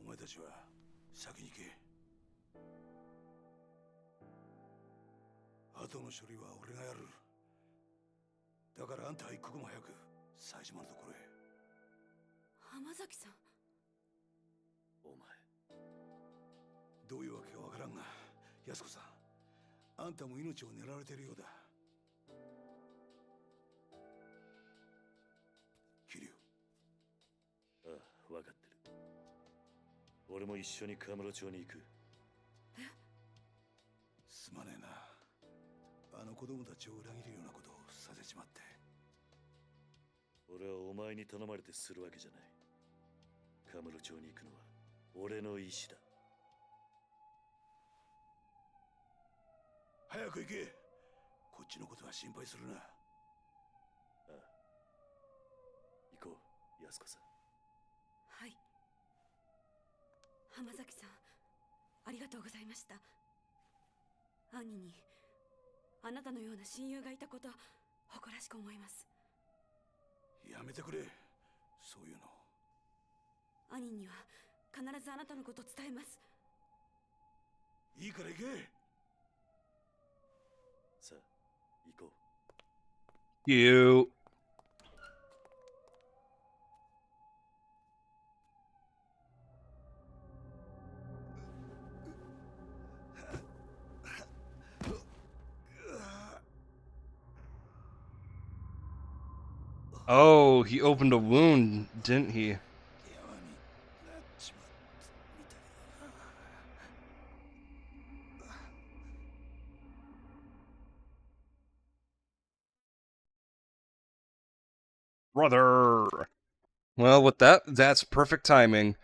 お前たちは先に行け。後の処理は俺がやる。だからあんたは一刻も早く冴島のところへ。浜崎さん。お前、どういうわけかわからんが、安子さん、あんたも命を狙われているようだ。桐生。ああ、分かってる。俺も一緒にカムロ町に行く。すまねえな。あの子供たちを裏切るようなことをさせちまって。俺はお前に頼まれてするわけじゃない。カムロ町に行くのは俺の意志だ。早く行け。こっちのことは心配するな。ああ、行こう、安子さん。はい。浜崎さん、ありがとうございました。兄にあなたのような親友がいたこと誇らしく思います。やめてくれ、そういうの。兄には必ずあなたのこと伝えます。いいから行け。さあ、行こう。You. Oh, he opened a wound, didn't he? Brother. Well, with that's perfect timing.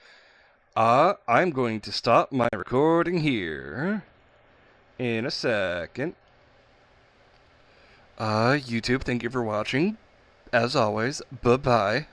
I'm going to stop my recording here in a second. YouTube, thank you for watching. As always, bye-bye.